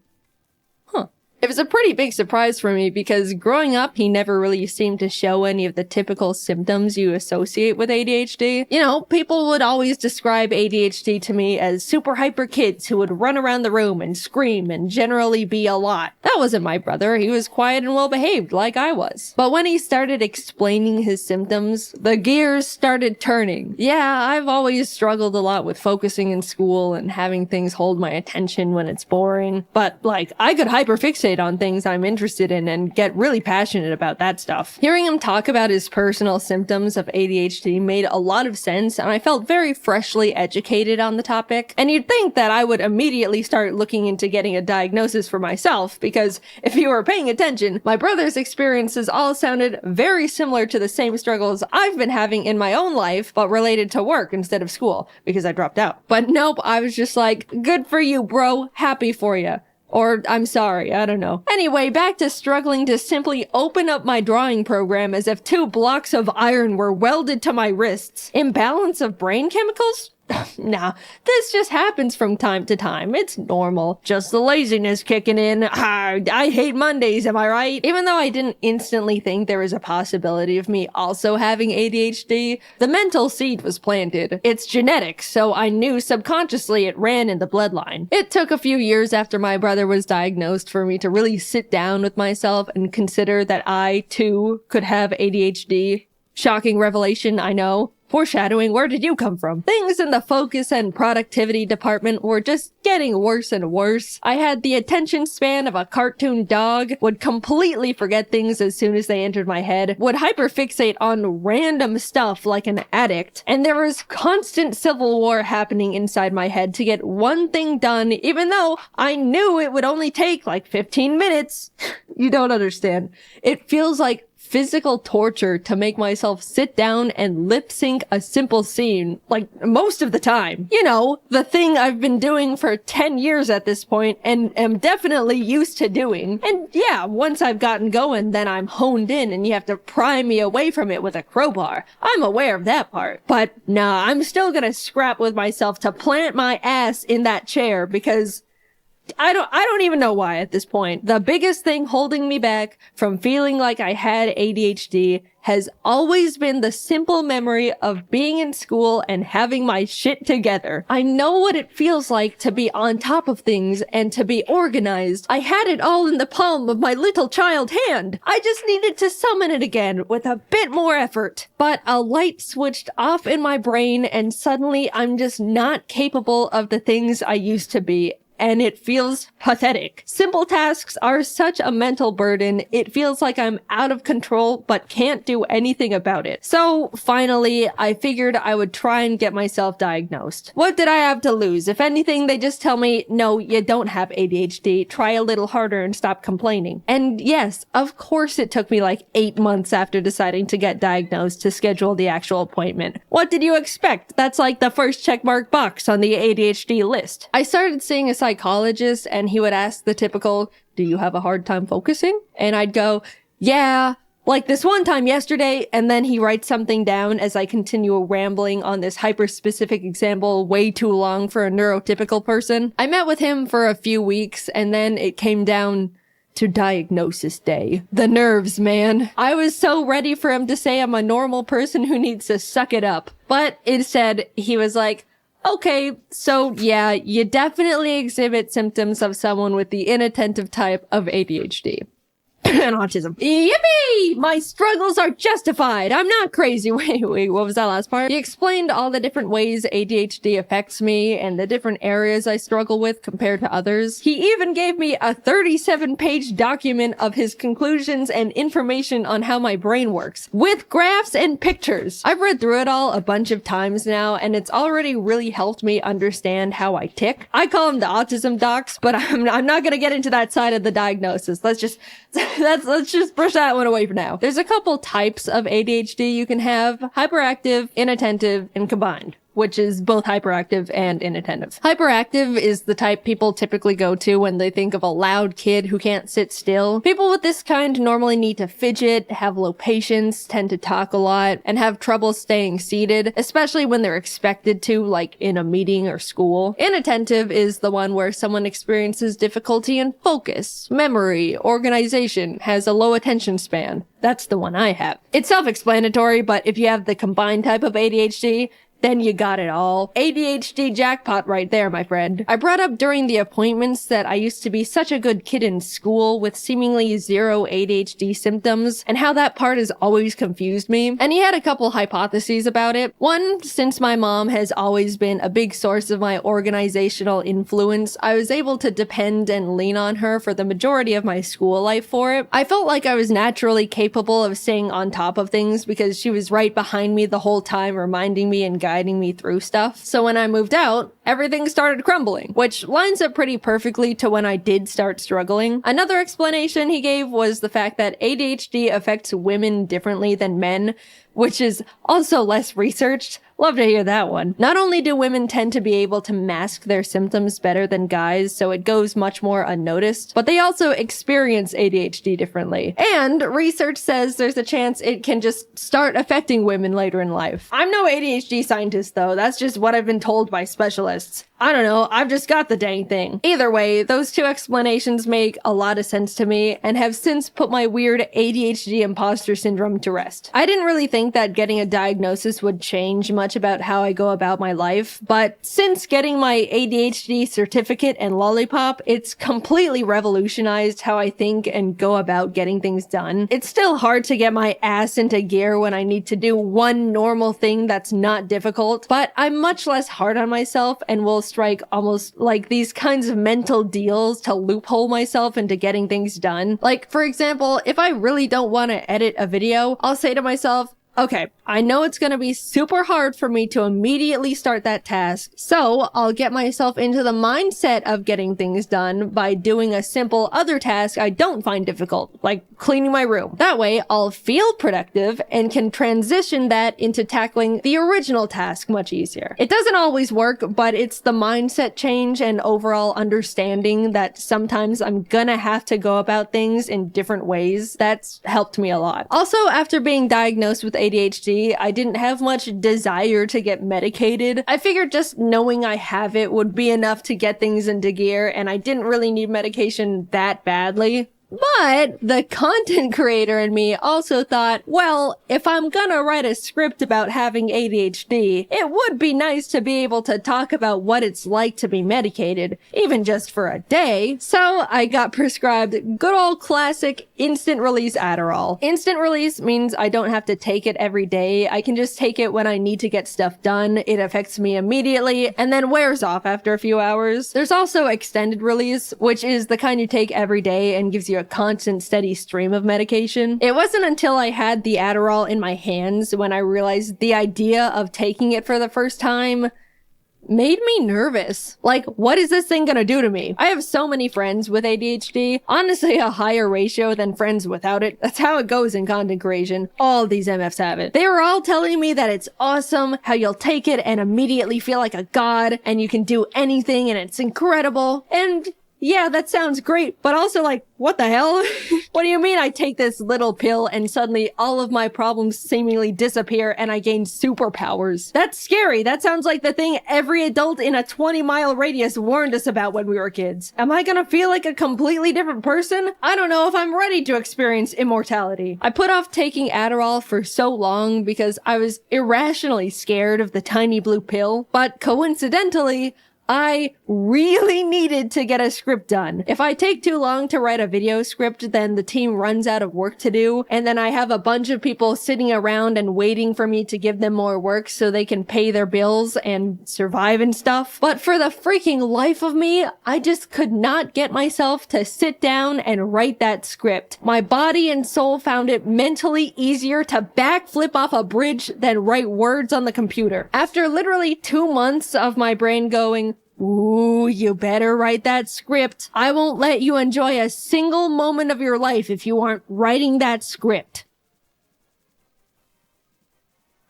It was a pretty big surprise for me because growing up, he never really seemed to show any of the typical symptoms you associate with ADHD. You know, people would always describe ADHD to me as super hyper kids who would run around the room and scream and generally be a lot. That wasn't my brother. He was quiet and well behaved like I was. But when he started explaining his symptoms, the gears started turning. Yeah, I've always struggled a lot with focusing in school and having things hold my attention when it's boring. But like, I could hyperfixate on things I'm interested in and get really passionate about that stuff. Hearing him talk about his personal symptoms of ADHD made a lot of sense, and I felt very freshly educated on the topic. And you'd think that I would immediately start looking into getting a diagnosis for myself, because if you were paying attention, my brother's experiences all sounded very similar to the same struggles I've been having in my own life, but related to work instead of school, because I dropped out. But nope, I was just like, good for you, bro. Happy for you. Or, I'm sorry, I don't know. Anyway, back to struggling to simply open up my drawing program as if 2 blocks of iron were welded to my wrists. Imbalance of brain chemicals? Nah, this just happens from time to time. It's normal. Just the laziness kicking in. I hate Mondays, am I right? Even though I didn't instantly think there was a possibility of me also having ADHD, the mental seed was planted. It's genetic, so I knew subconsciously it ran in the bloodline. It took a few years after my brother was diagnosed for me to really sit down with myself and consider that I, too, could have ADHD. Shocking revelation, I know. Foreshadowing, where did you come from? Things in the focus and productivity department were just getting worse and worse. I had the attention span of a cartoon dog, would completely forget things as soon as they entered my head, would hyperfixate on random stuff like an addict, and there was constant civil war happening inside my head to get one thing done, even though I knew it would only take like 15 minutes. You don't understand. It feels like physical torture to make myself sit down and lip sync a simple scene, like most of the time. You know, the thing I've been doing for 10 years at this point and am definitely used to doing. And yeah, once I've gotten going, then I'm honed in and you have to pry me away from it with a crowbar. I'm aware of that part. But nah, I'm still gonna scrap with myself to plant my ass in that chair because I don't even know why at this point. The biggest thing holding me back from feeling like I had ADHD has always been the simple memory of being in school and having my shit together. I know what it feels like to be on top of things and to be organized. I had it all in the palm of my little child hand. I just needed to summon it again with a bit more effort. But a light switched off in my brain and suddenly I'm just not capable of the things I used to be. And it feels pathetic. Simple tasks are such a mental burden, it feels like I'm out of control but can't do anything about it. So finally, I figured I would try and get myself diagnosed. What did I have to lose? If anything, they just tell me, no, you don't have ADHD, try a little harder and stop complaining. And yes, of course it took me like 8 months after deciding to get diagnosed to schedule the actual appointment. What did you expect? That's like the first checkmark box on the ADHD list. I started seeing a psychologist and he would ask the typical, do you have a hard time focusing? And I'd go, yeah, like this one time yesterday, and then he writes something down as I continue rambling on this hyper-specific example way too long for a neurotypical person. I met with him for a few weeks and then it came down to diagnosis day. The nerves, man. I was so ready for him to say I'm a normal person who needs to suck it up. But instead, he was like, okay, so yeah, you definitely exhibit symptoms of someone with the inattentive type of ADHD. And autism. Yippee! My struggles are justified. I'm not crazy. Wait, what was that last part? He explained all the different ways ADHD affects me and the different areas I struggle with compared to others. He even gave me a 37-page document of his conclusions and information on how my brain works, with graphs and pictures. I've read through it all a bunch of times now, and it's already really helped me understand how I tick. I call them the autism docs, but I'm not gonna get into that side of the diagnosis. Let's just brush that one away for now. There's a couple types of ADHD you can have: hyperactive, inattentive, and combined, which is both hyperactive and inattentive. Hyperactive is the type people typically go to when they think of a loud kid who can't sit still. People with this kind normally need to fidget, have low patience, tend to talk a lot, and have trouble staying seated, especially when they're expected to, like in a meeting or school. Inattentive is the one where someone experiences difficulty in focus, memory, organization, has a low attention span. That's the one I have. It's self-explanatory, but if you have the combined type of ADHD, then you got it all. ADHD jackpot right there, my friend. I brought up during the appointments that I used to be such a good kid in school with seemingly zero ADHD symptoms, and how that part has always confused me. And he had a couple hypotheses about it. One, since my mom has always been a big source of my organizational influence, I was able to depend and lean on her for the majority of my school life for it. I felt like I was naturally capable of staying on top of things because she was right behind me the whole time, reminding me and guiding me through stuff. So when I moved out, everything started crumbling, which lines up pretty perfectly to when I did start struggling. Another explanation he gave was the fact that ADHD affects women differently than men, which is also less researched. Love to hear that one. Not only do women tend to be able to mask their symptoms better than guys, so it goes much more unnoticed, but they also experience ADHD differently. And research says there's a chance it can just start affecting women later in life. I'm no ADHD scientist though, that's just what I've been told by specialists. I don't know, I've just got the dang thing. Either way, those two explanations make a lot of sense to me and have since put my weird ADHD imposter syndrome to rest. I didn't really think that getting a diagnosis would change much about how I go about my life, but since getting my ADHD certificate and lollipop, it's completely revolutionized how I think and go about getting things done. It's still hard to get my ass into gear when I need to do one normal thing that's not difficult, but I'm much less hard on myself and will strike almost like these kinds of mental deals to loophole myself into getting things done. Like, for example, if I really don't want to edit a video, I'll say to myself, okay, I know it's gonna be super hard for me to immediately start that task, so I'll get myself into the mindset of getting things done by doing a simple other task I don't find difficult, like cleaning my room. That way, I'll feel productive and can transition that into tackling the original task much easier. It doesn't always work, but it's the mindset change and overall understanding that sometimes I'm gonna have to go about things in different ways that's helped me a lot. Also, after being diagnosed with ADHD, I didn't have much desire to get medicated. I figured just knowing I have it would be enough to get things into gear, and I didn't really need medication that badly. But the content creator in me also thought, well, if I'm gonna write a script about having ADHD, it would be nice to be able to talk about what it's like to be medicated, even just for a day. So I got prescribed good old classic instant release Adderall. Instant release means I don't have to take it every day. I can just take it when I need to get stuff done. It affects me immediately and then wears off after a few hours. There's also extended release, which is the kind you take every day and gives you a constant steady stream of medication. It wasn't until I had the Adderall in my hands when I realized the idea of taking it for the first time made me nervous. Like, what is this thing gonna do to me? I have so many friends with ADHD, honestly a higher ratio than friends without it. That's how it goes in content creation. All these MFs have it. They were all telling me that it's awesome, how you'll take it and immediately feel like a god, and you can do anything and it's incredible. And yeah, that sounds great, but also like, what the hell? What do you mean I take this little pill and suddenly all of my problems seemingly disappear and I gain superpowers? That's scary. That sounds like the thing every adult in a 20-mile radius warned us about when we were kids. Am I gonna feel like a completely different person? I don't know if I'm ready to experience immortality. I put off taking Adderall for so long because I was irrationally scared of the tiny blue pill, but coincidentally, I really needed to get a script done. If I take too long to write a video script, then the team runs out of work to do, and then I have a bunch of people sitting around and waiting for me to give them more work so they can pay their bills and survive and stuff. But for the freaking life of me, I just could not get myself to sit down and write that script. My body and soul found it mentally easier to backflip off a bridge than write words on the computer. After literally 2 months of my brain going, ooh, you better write that script. I won't let you enjoy a single moment of your life if you aren't writing that script.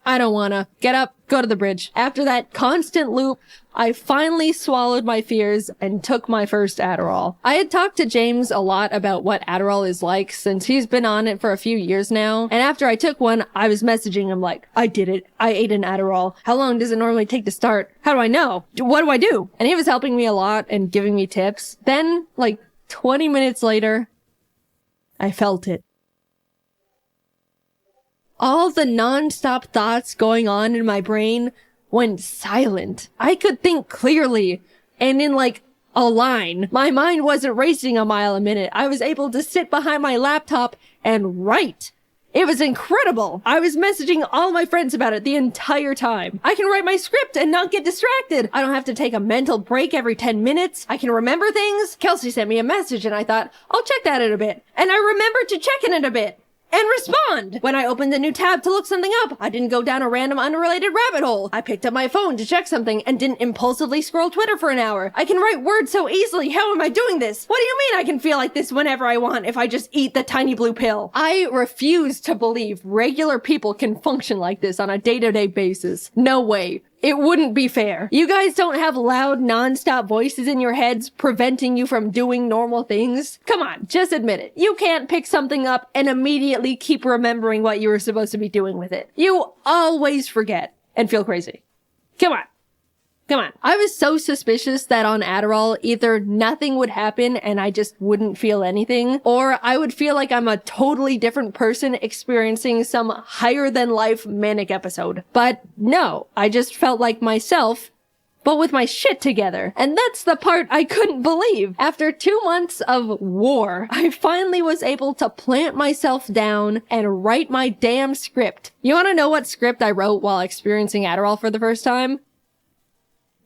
I don't wanna. Get up, go to the bridge. After that constant loop, I finally swallowed my fears and took my first Adderall. I had talked to James a lot about what Adderall is like since he's been on it for a few years now. And after I took one, I was messaging him like, I did it. I ate an Adderall. How long does it normally take to start? How do I know? What do I do? And he was helping me a lot and giving me tips. Then, like 20 minutes later, I felt it. All the non-stop thoughts going on in my brain went silent. I could think clearly and in like a line. My mind wasn't racing a mile a minute. I was able to sit behind my laptop and write. It was incredible. I was messaging all my friends about it the entire time. I can write my script and not get distracted. I don't have to take a mental break every 10 minutes. I can remember things. Kelsey sent me a message and I thought, I'll check that in a bit. And I remembered to check it in a bit. and respond. When I opened a new tab to look something up, I didn't go down a random unrelated rabbit hole. I picked up my phone to check something and didn't impulsively scroll Twitter for an hour. I can write words so easily. How am I doing this? What do you mean I can feel like this whenever I want if I just eat the tiny blue pill? I refuse to believe regular people can function like this on a day-to-day basis. No way. It wouldn't be fair. You guys don't have loud, non-stop voices in your heads preventing you from doing normal things? Come on, just admit it. You can't pick something up and immediately keep remembering what you were supposed to be doing with it. You always forget and feel crazy. Come on. Come on. I was so suspicious that on Adderall, either nothing would happen and I just wouldn't feel anything, or I would feel like I'm a totally different person experiencing some higher-than-life manic episode. But no, I just felt like myself, but with my shit together. And that's the part I couldn't believe. After 2 months of war, I finally was able to plant myself down and write my damn script. You wanna know what script I wrote while experiencing Adderall for the first time?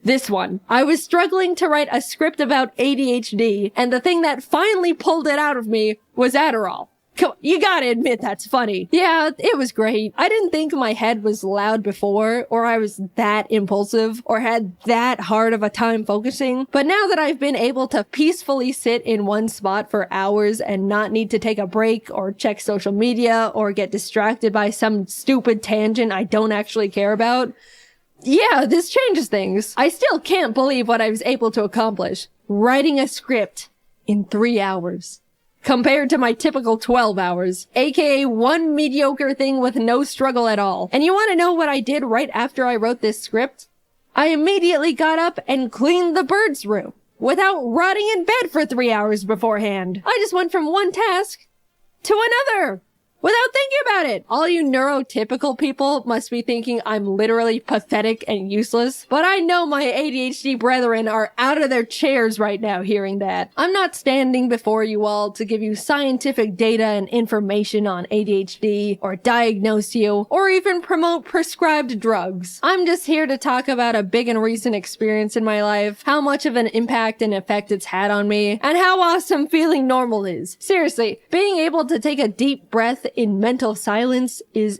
This one. I was struggling to write a script about ADHD, and the thing that finally pulled it out of me was Adderall. Come on, you gotta admit that's funny. Yeah, it was great. I didn't think my head was loud before, or I was that impulsive, or had that hard of a time focusing. But now that I've been able to peacefully sit in one spot for hours and not need to take a break, or check social media, or get distracted by some stupid tangent I don't actually care about, yeah, this changes things. I still can't believe what I was able to accomplish. Writing a script in 3 hours. Compared to my typical 12 hours. AKA one mediocre thing with no struggle at all. And you want to know what I did right after I wrote this script? I immediately got up and cleaned the bird's room. Without rotting in bed for 3 hours beforehand. I just went from one task to another. Without thinking about it. All you neurotypical people must be thinking I'm literally pathetic and useless. But I know my ADHD brethren are out of their chairs right now hearing that. I'm not standing before you all to give you scientific data and information on ADHD, or diagnose you, or even promote prescribed drugs. I'm just here to talk about a big and recent experience in my life, how much of an impact and effect it's had on me, and how awesome feeling normal is. Seriously, being able to take a deep breath in mental silence is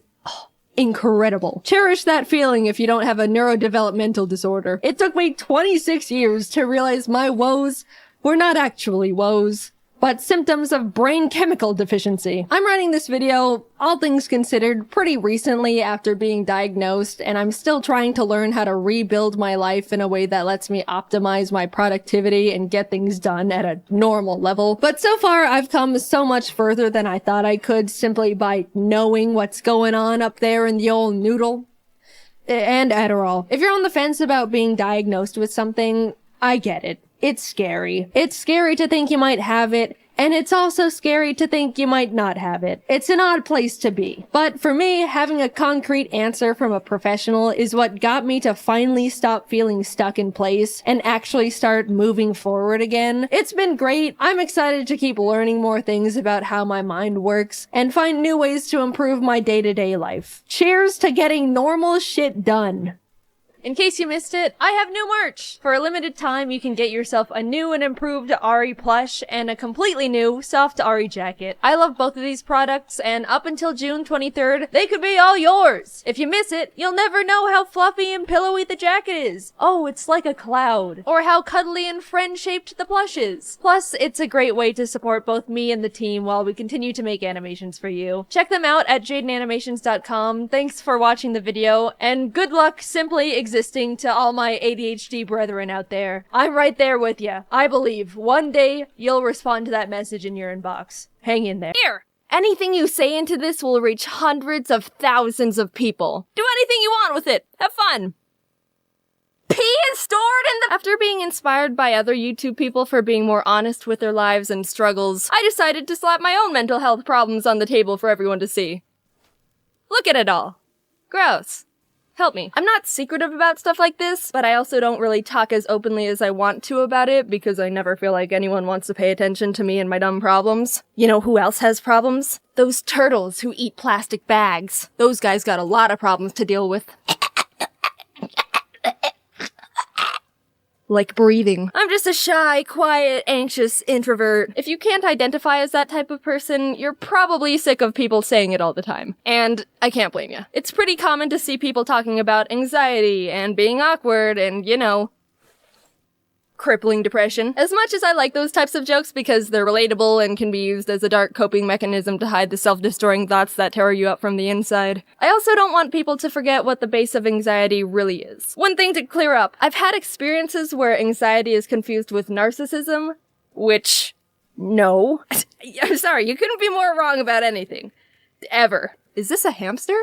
incredible. Cherish that feeling if you don't have a neurodevelopmental disorder. It took me 26 years to realize my woes were not actually woes, but symptoms of brain chemical deficiency. I'm writing this video, all things considered, pretty recently after being diagnosed, and I'm still trying to learn how to rebuild my life in a way that lets me optimize my productivity and get things done at a normal level. But so far, I've come so much further than I thought I could simply by knowing what's going on up there in the old noodle. And Adderall. If you're on the fence about being diagnosed with something, I get it. It's scary. It's scary to think you might have it, and it's also scary to think you might not have it. It's an odd place to be. But for me, having a concrete answer from a professional is what got me to finally stop feeling stuck in place and actually start moving forward again. It's been great. I'm excited to keep learning more things about how my mind works and find new ways to improve my day-to-day life. Cheers to getting normal shit done. In case you missed it, I have new merch! For a limited time, you can get yourself a new and improved Ari plush and a completely new soft Ari jacket. I love both of these products, and up until June 23rd, they could be all yours! If you miss it, you'll never know how fluffy and pillowy the jacket is. Oh, it's like a cloud. Or how cuddly and friend-shaped the plush is. Plus, it's a great way to support both me and the team while we continue to make animations for you. Check them out at JaidenAnimations.com. Thanks for watching the video, and good luck simply existing to all my ADHD brethren out there. I'm right there with you. I believe one day you'll respond to that message in your inbox. Hang in there. Here! Anything you say into this will reach hundreds of thousands of people. Do anything you want with it. Have fun. Pee is stored in the— After being inspired by other YouTube people for being more honest with their lives and struggles, I decided to slap my own mental health problems on the table for everyone to see. Look at it all. Gross. Help me. I'm not secretive about stuff like this, but I also don't really talk as openly as I want to about it because I never feel like anyone wants to pay attention to me and my dumb problems. You know who else has problems? Those turtles who eat plastic bags. Those guys got a lot of problems to deal with. like breathing. I'm just a shy, quiet, anxious introvert. If you can't identify as that type of person, you're probably sick of people saying it all the time. And I can't blame you. It's pretty common to see people talking about anxiety and being awkward and, crippling depression. As much as I like those types of jokes because they're relatable and can be used as a dark coping mechanism to hide the self-destroying thoughts that tear you up from the inside, I also don't want people to forget what the base of anxiety really is. One thing to clear up, I've had experiences where anxiety is confused with narcissism, which, no. I'm sorry, you couldn't be more wrong about anything. Ever. Is this a hamster?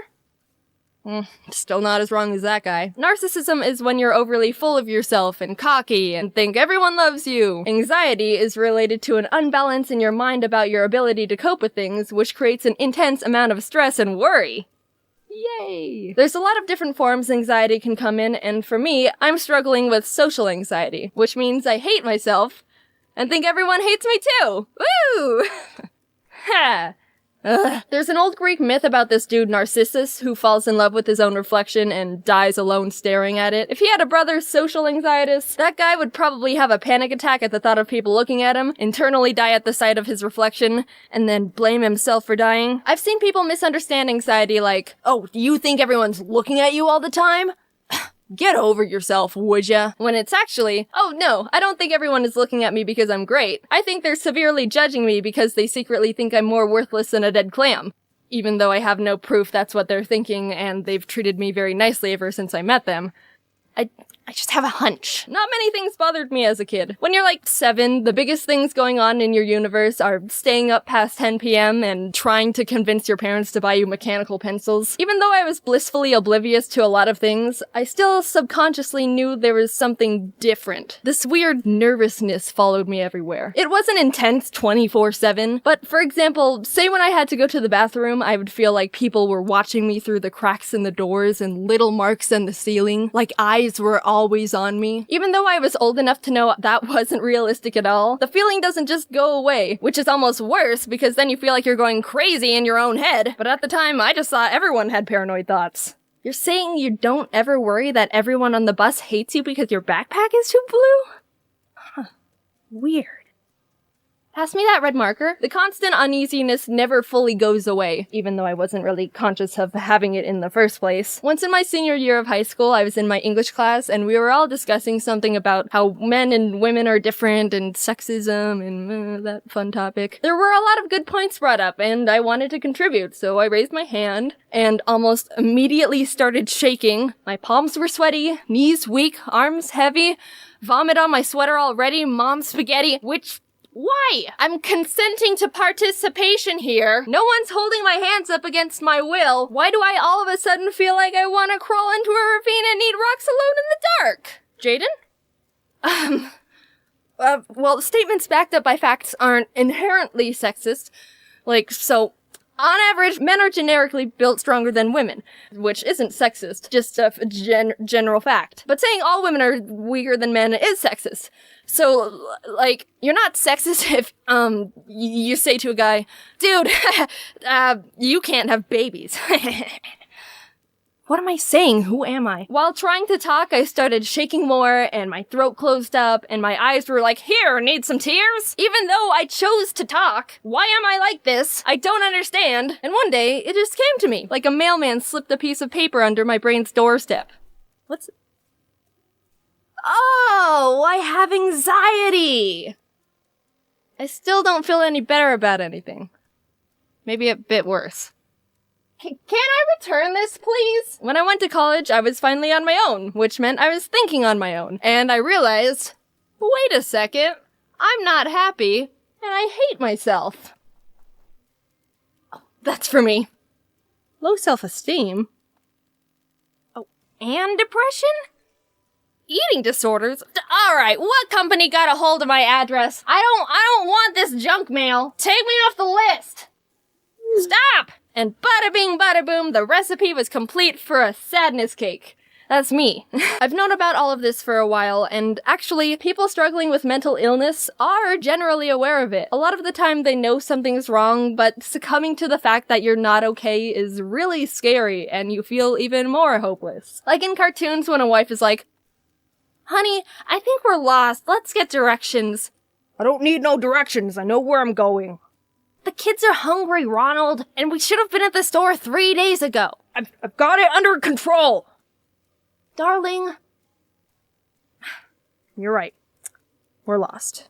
Still not as wrong as that guy. Narcissism is when you're overly full of yourself and cocky and think everyone loves you. Anxiety is related to an unbalance in your mind about your ability to cope with things, which creates an intense amount of stress and worry. Yay! There's a lot of different forms anxiety can come in, and for me, I'm struggling with social anxiety, which means I hate myself and think everyone hates me too. Woo! Ha! Ugh. There's an old Greek myth about this dude Narcissus who falls in love with his own reflection and dies alone staring at it. If he had a brother, social anxietus, that guy would probably have a panic attack at the thought of people looking at him, internally die at the sight of his reflection, and then blame himself for dying. I've seen people misunderstand anxiety like, oh, you think everyone's looking at you all the time? Get over yourself, would ya? When it's actually, oh no, I don't think everyone is looking at me because I'm great. I think they're severely judging me because they secretly think I'm more worthless than a dead clam. Even though I have no proof that's what they're thinking, and they've treated me very nicely ever since I met them. I just have a hunch. Not many things bothered me as a kid. When you're like 7, the biggest things going on in your universe are staying up past 10 p.m. and trying to convince your parents to buy you mechanical pencils. Even though I was blissfully oblivious to a lot of things, I still subconsciously knew there was something different. This weird nervousness followed me everywhere. It wasn't intense 24/7, but for example, say when I had to go to the bathroom, I would feel like people were watching me through the cracks in the doors and little marks in the ceiling, like eyes were always on me. Even though I was old enough to know that wasn't realistic at all, the feeling doesn't just go away, which is almost worse because then you feel like you're going crazy in your own head. But at the time, I just thought everyone had paranoid thoughts. You're saying you don't ever worry that everyone on the bus hates you because your backpack is too blue? Huh. Weird. Pass me that red marker. The constant uneasiness never fully goes away, even though I wasn't really conscious of having it in the first place. Once in my senior year of high school, I was in my English class, and we were all discussing something about how men and women are different, and sexism, and that fun topic. There were a lot of good points brought up, and I wanted to contribute, so I raised my hand, and almost immediately started shaking. My palms were sweaty, knees weak, arms heavy, vomit on my sweater already, mom spaghetti, Why? I'm consenting to participation here. No one's holding my hands up against my will. Why do I all of a sudden feel like I want to crawl into a ravine and eat rocks alone in the dark? Jaiden? Well, statements backed up by facts aren't inherently sexist. On average, men are generically built stronger than women, which isn't sexist, just a general fact. But saying all women are weaker than men is sexist. So, you're not sexist if, you say to a guy, dude, you can't have babies. What am I saying? Who am I? While trying to talk, I started shaking more, and my throat closed up, and my eyes were like, here, need some tears? Even though I chose to talk. Why am I like this? I don't understand. And one day, it just came to me, like a mailman slipped a piece of paper under my brain's doorstep. Oh, I have anxiety! I still don't feel any better about anything. Maybe a bit worse. Can I return this, please? When I went to college, I was finally on my own, which meant I was thinking on my own. And I realized, wait a second, I'm not happy, and I hate myself. Oh, that's for me. Low self-esteem? Oh, and depression? Eating disorders? Alright, what company got a hold of my address? I don't want this junk mail. Take me off the list. Stop! And bada bing bada boom, the recipe was complete for a sadness cake. That's me. I've known about all of this for a while, and actually, people struggling with mental illness are generally aware of it. A lot of the time they know something's wrong, but succumbing to the fact that you're not okay is really scary, and you feel even more hopeless. Like in cartoons when a wife is like, Honey, I think we're lost. Let's get directions. I don't need no directions. I know where I'm going. The kids are hungry, Ronald, and we should have been at the store 3 days ago. I've got it under control. Darling. You're right. We're lost.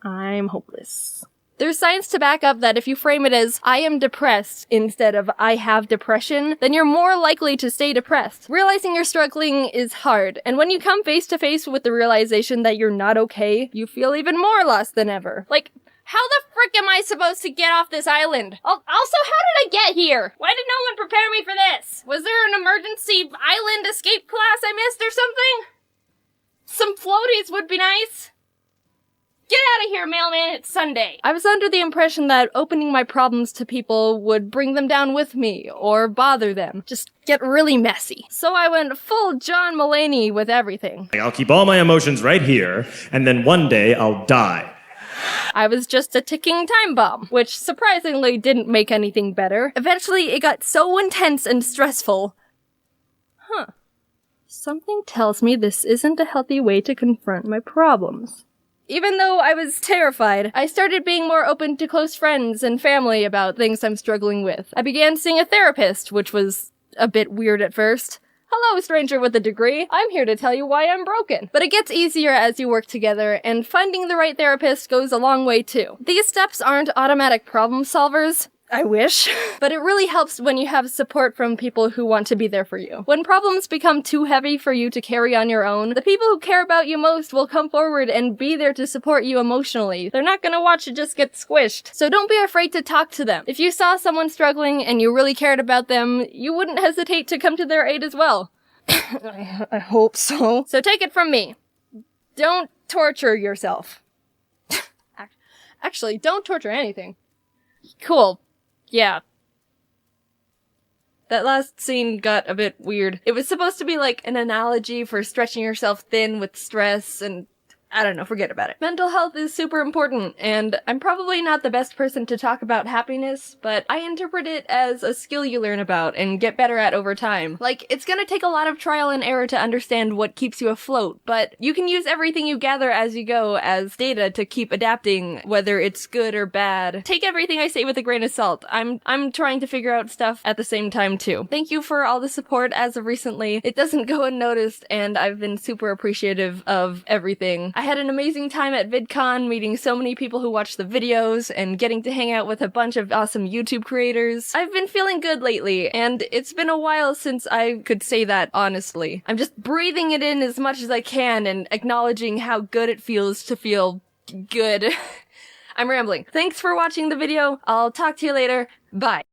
I'm hopeless. There's science to back up that if you frame it as, I am depressed, instead of, I have depression, then you're more likely to stay depressed. Realizing you're struggling is hard, and when you come face to face with the realization that you're not okay, you feel even more lost than ever. Like, how the frick am I supposed to get off this island? Also, how did I get here? Why did no one prepare me for this? Was there an emergency island escape class I missed or something? Some floaties would be nice. Get out of here, mailman, it's Sunday. I was under the impression that opening my problems to people would bring them down with me, or bother them. Just get really messy. So I went full John Mulaney with everything. I'll keep all my emotions right here, and then one day I'll die. I was just a ticking time bomb, which surprisingly didn't make anything better. Eventually, it got so intense and stressful. Something tells me this isn't a healthy way to confront my problems. Even though I was terrified, I started being more open to close friends and family about things I'm struggling with. I began seeing a therapist, which was a bit weird at first. Hello, stranger with a degree. I'm here to tell you why I'm broken. But it gets easier as you work together, and finding the right therapist goes a long way too. These steps aren't automatic problem solvers. I wish. But it really helps when you have support from people who want to be there for you. When problems become too heavy for you to carry on your own, the people who care about you most will come forward and be there to support you emotionally. They're not gonna watch you just get squished. So don't be afraid to talk to them. If you saw someone struggling and you really cared about them, you wouldn't hesitate to come to their aid as well. I hope so. So take it from me. Don't torture yourself. Actually, don't torture anything. Cool. Yeah. That last scene got a bit weird. It was supposed to be like an analogy for stretching yourself thin with stress and I don't know, forget about it. Mental health is super important, and I'm probably not the best person to talk about happiness, but I interpret it as a skill you learn about and get better at over time. Like, it's gonna take a lot of trial and error to understand what keeps you afloat, but you can use everything you gather as you go as data to keep adapting, whether it's good or bad. Take everything I say with a grain of salt. I'm trying to figure out stuff at the same time too. Thank you for all the support as of recently. It doesn't go unnoticed, and I've been super appreciative of everything. I had an amazing time at VidCon, meeting so many people who watch the videos and getting to hang out with a bunch of awesome YouTube creators. I've been feeling good lately, and it's been a while since I could say that honestly. I'm just breathing it in as much as I can and acknowledging how good it feels to feel good. I'm rambling. Thanks for watching the video. I'll talk to you later. Bye.